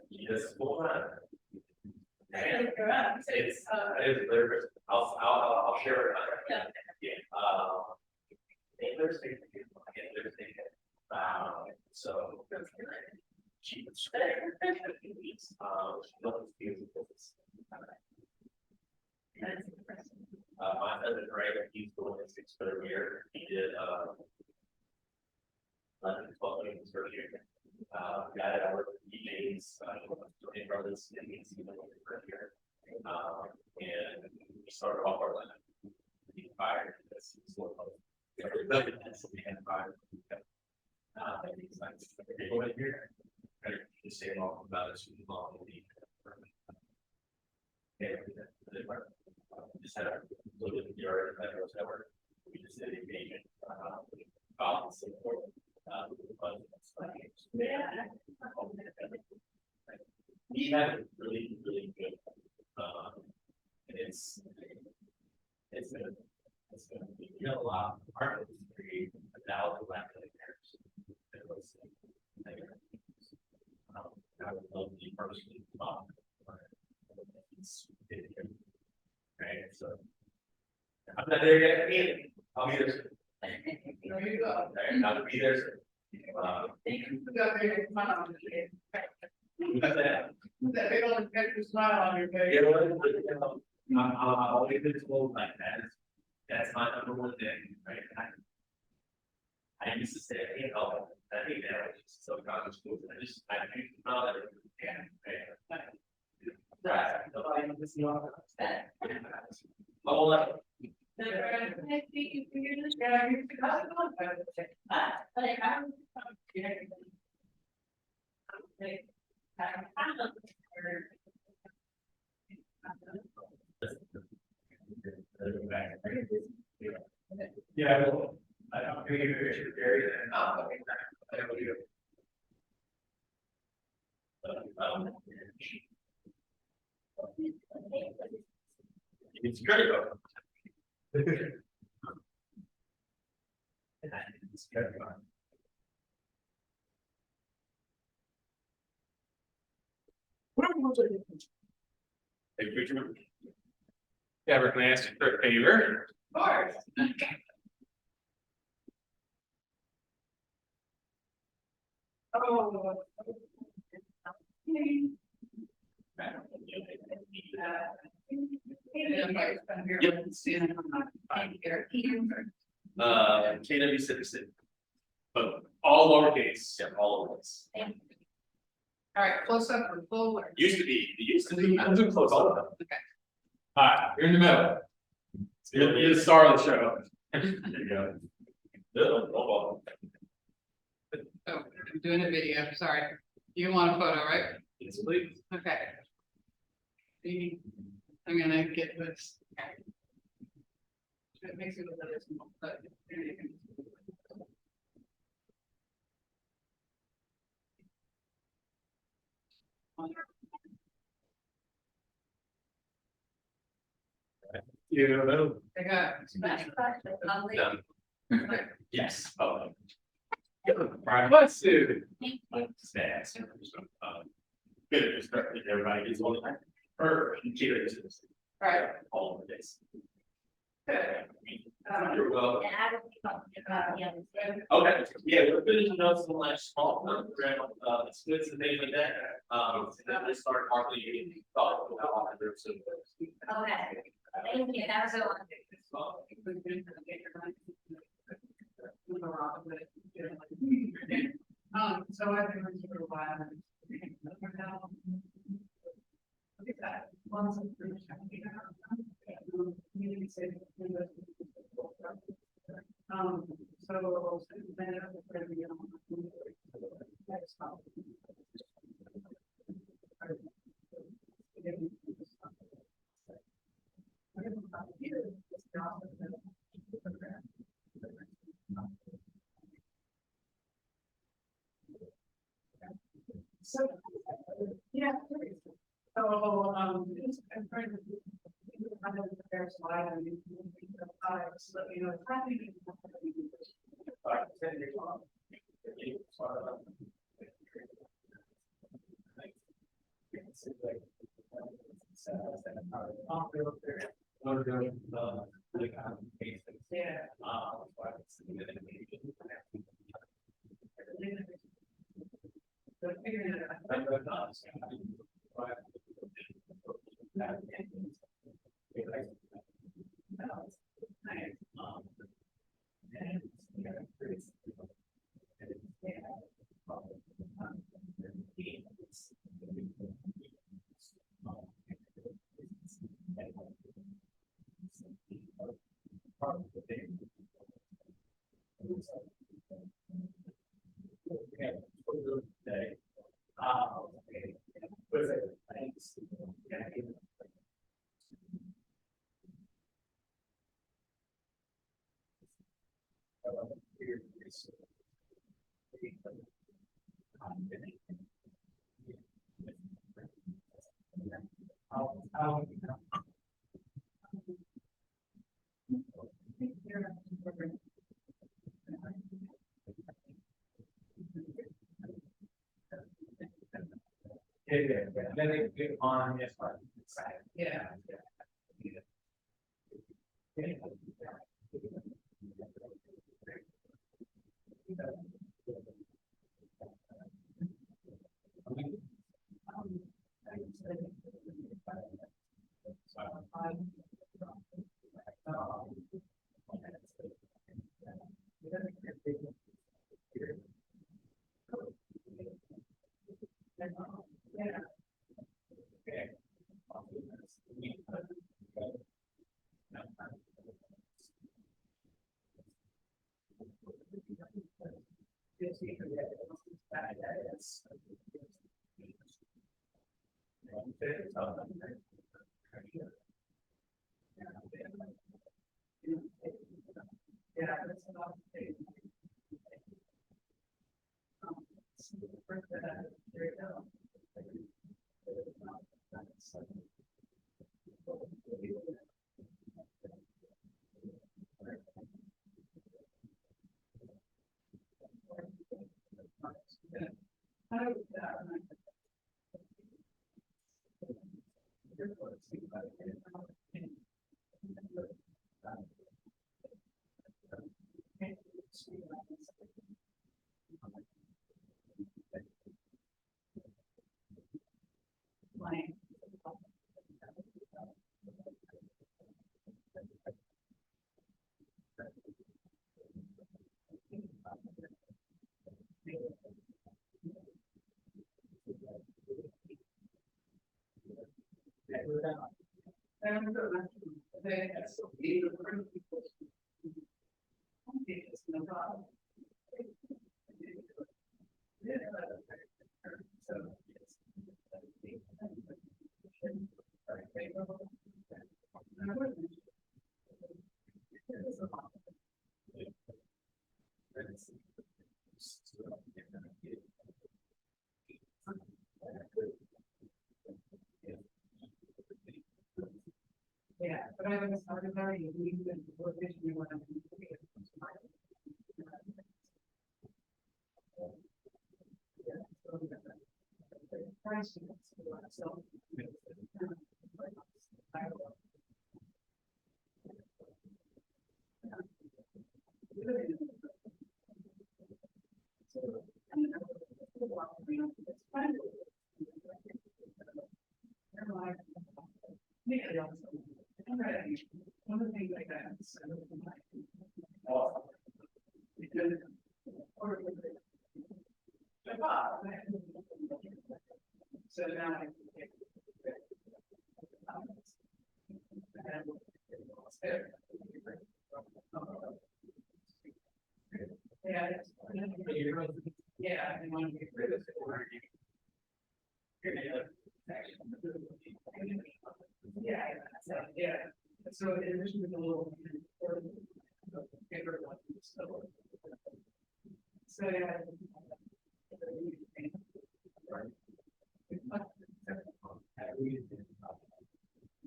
A: She does full time. It's I'll share it.
G: Yeah.
A: Thursday. So. She was. My husband, right, he's going his 6th year, he did, 11, 12 his first year. Guy that I work with DJs, Jordan Brothers, and he's even in the first year. And we started off our line. He fired this, so we had fired. And he's like, okay, go ahead here. Just say all about it, so long. Just had a little bit of your network. We just did engagement. Support. We had a really, really good. And it's good. It's going to be a lot. Part of it is very about the last it was. I would love to personally. Right, so. I'm not there yet, I'll be there soon.
E: There you go.
A: I'll be there soon.
E: Thank you for that big smile on your face.
A: What's that?
E: That big old extra smile on your face.
A: I'll always been told like that. That's my number one thing, right? I used to say, hey, oh, I think that was just so college school. I think about it. Yeah. Right. Nobody just know that. Oh, like. Yeah, well, I'm gonna give you a picture of Gary and I will do. It's critical. It's critical. Hey, Richard.
B: Yeah, we're gonna ask you for a favor.
E: Of course. Oh.
A: KW Citizen.
B: But all lowercase.
A: Yeah, all of us.
E: All right, close up or full or?
A: Used to be, I'm doing close all of them.
E: Okay.
B: Alright, you're in the middle. You're the star of the show.
A: There you go. No.
E: Oh, I'm doing a video, sorry. You want a photo, right?
A: Yes, please.
E: Okay. maybe I'm gonna get this. It makes it a little small, but. I got.
A: Yes. Oh.
B: Let's do.
A: Stats. Good, just everybody gets one. Or cheers.
E: Right.
A: All of this.
E: Um,
A: You're welcome.
J: And I don't think about the others.
A: Okay, yeah, we're finishing up some like small program, splits and things like that. And then I start partly getting thought about all the groups of.
J: Okay, thank you, that was a lot.
E: So I've been working for a while. Look at that. Lots of groups. So. So, yeah. So, I'm trying to. I'm gonna prepare a slide and so that you know it's happening. Yeah.
B: Then it get on this part.
E: Yeah. Yeah, that's a lot of things. There you go. Yeah, but I was started already, we were visioning what I'm. So. One of the things like that. Because. So now I. Yeah. Yeah, I want to get rid of it. Yeah, yeah, so in addition to the little. Paper one, so yeah.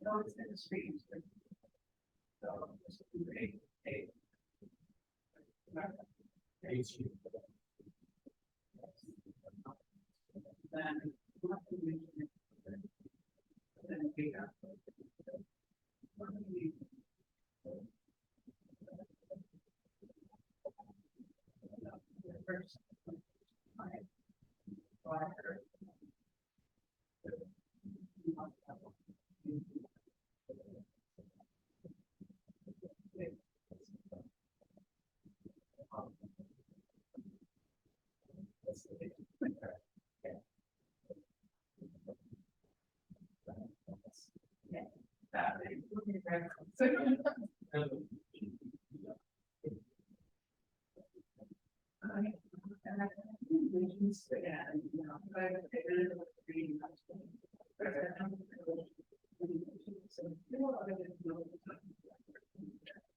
E: No, it's in the street. So, hey. Then we got. First.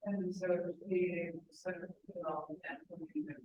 E: And so the sort of development and. But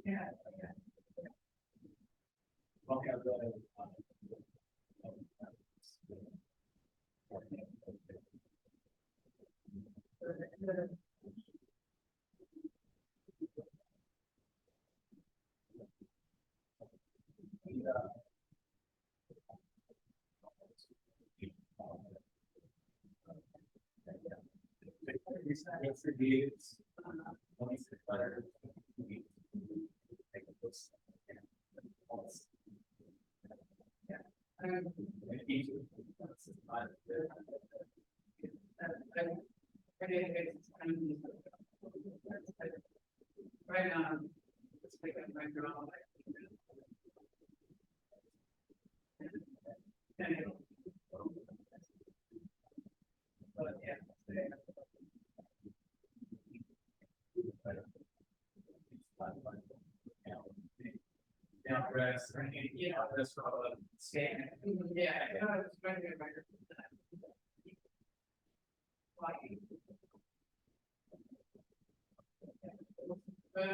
E: yeah. Right now, it's like I'm right around.
B: progress, or any, you know, this sort of scan.
E: Yeah, it's very good. But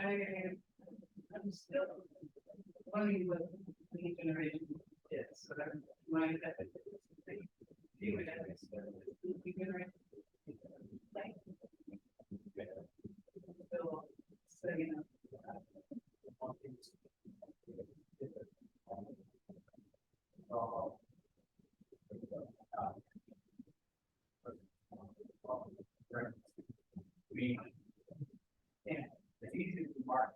E: I'm still wondering what the new generation is, so that my.
B: Yeah, it's easy to mark.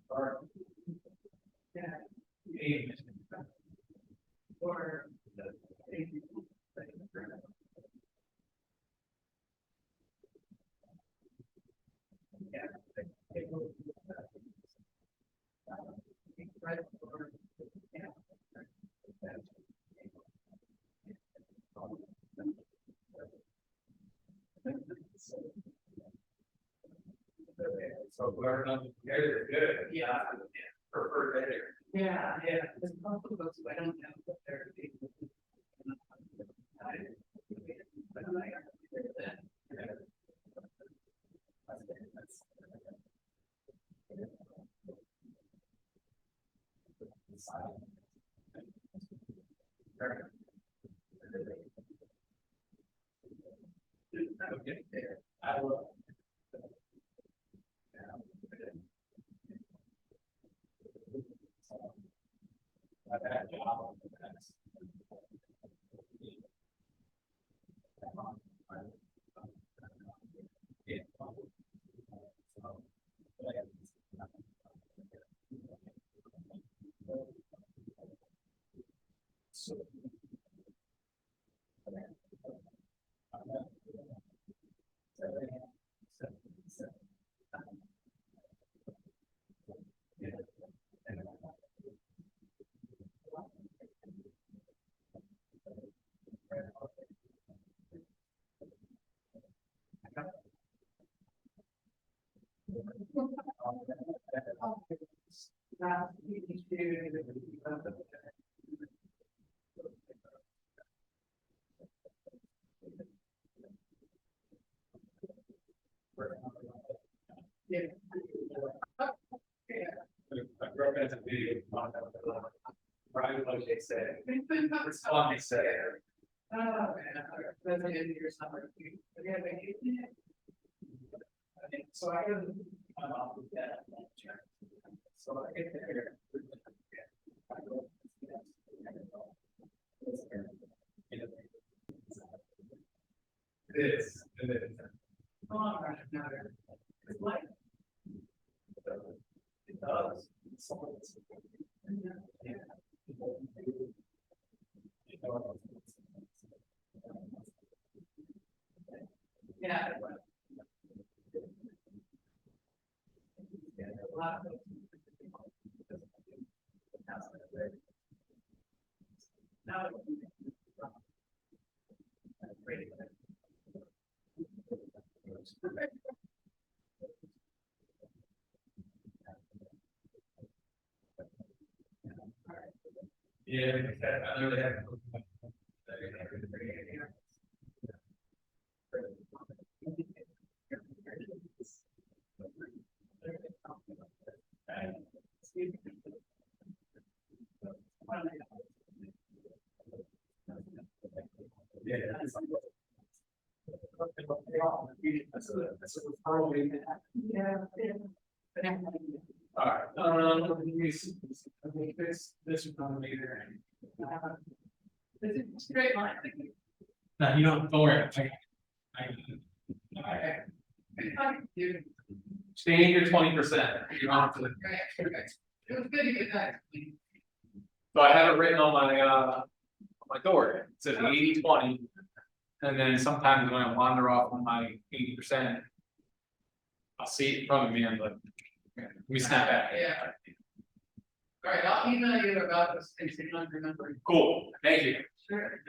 E: Or.
B: So we're not, good, yeah, prefer better.
E: Yeah, there's a couple of books, I don't know what they're.
B: I will. I've had a job on the past. I grew up as a video. Right, what they say. Respond, they say.
E: Oh, that's the end of your summer. Have you had vacation?
B: So I go to my mom with that. So I get there. is, it is.
E: Come on, right now. It's like.
B: It does.
E: Yeah.
B: Yeah, I know that. Yeah. Alright, this is on later.
E: It's a great line.
B: No, you don't worry.
E: Okay. You,
B: Stay in your 20%. You're on to the.
E: right, okay. It was good to get that.
B: So I have it written on my door, it says 80-20. And then sometimes when I wander off on my 80%. I'll see it in front of me and like, let me snap back.
E: Yeah. All right, I'll email you about this thing, so you don't remember.
B: Cool, thank you.
E: Sure.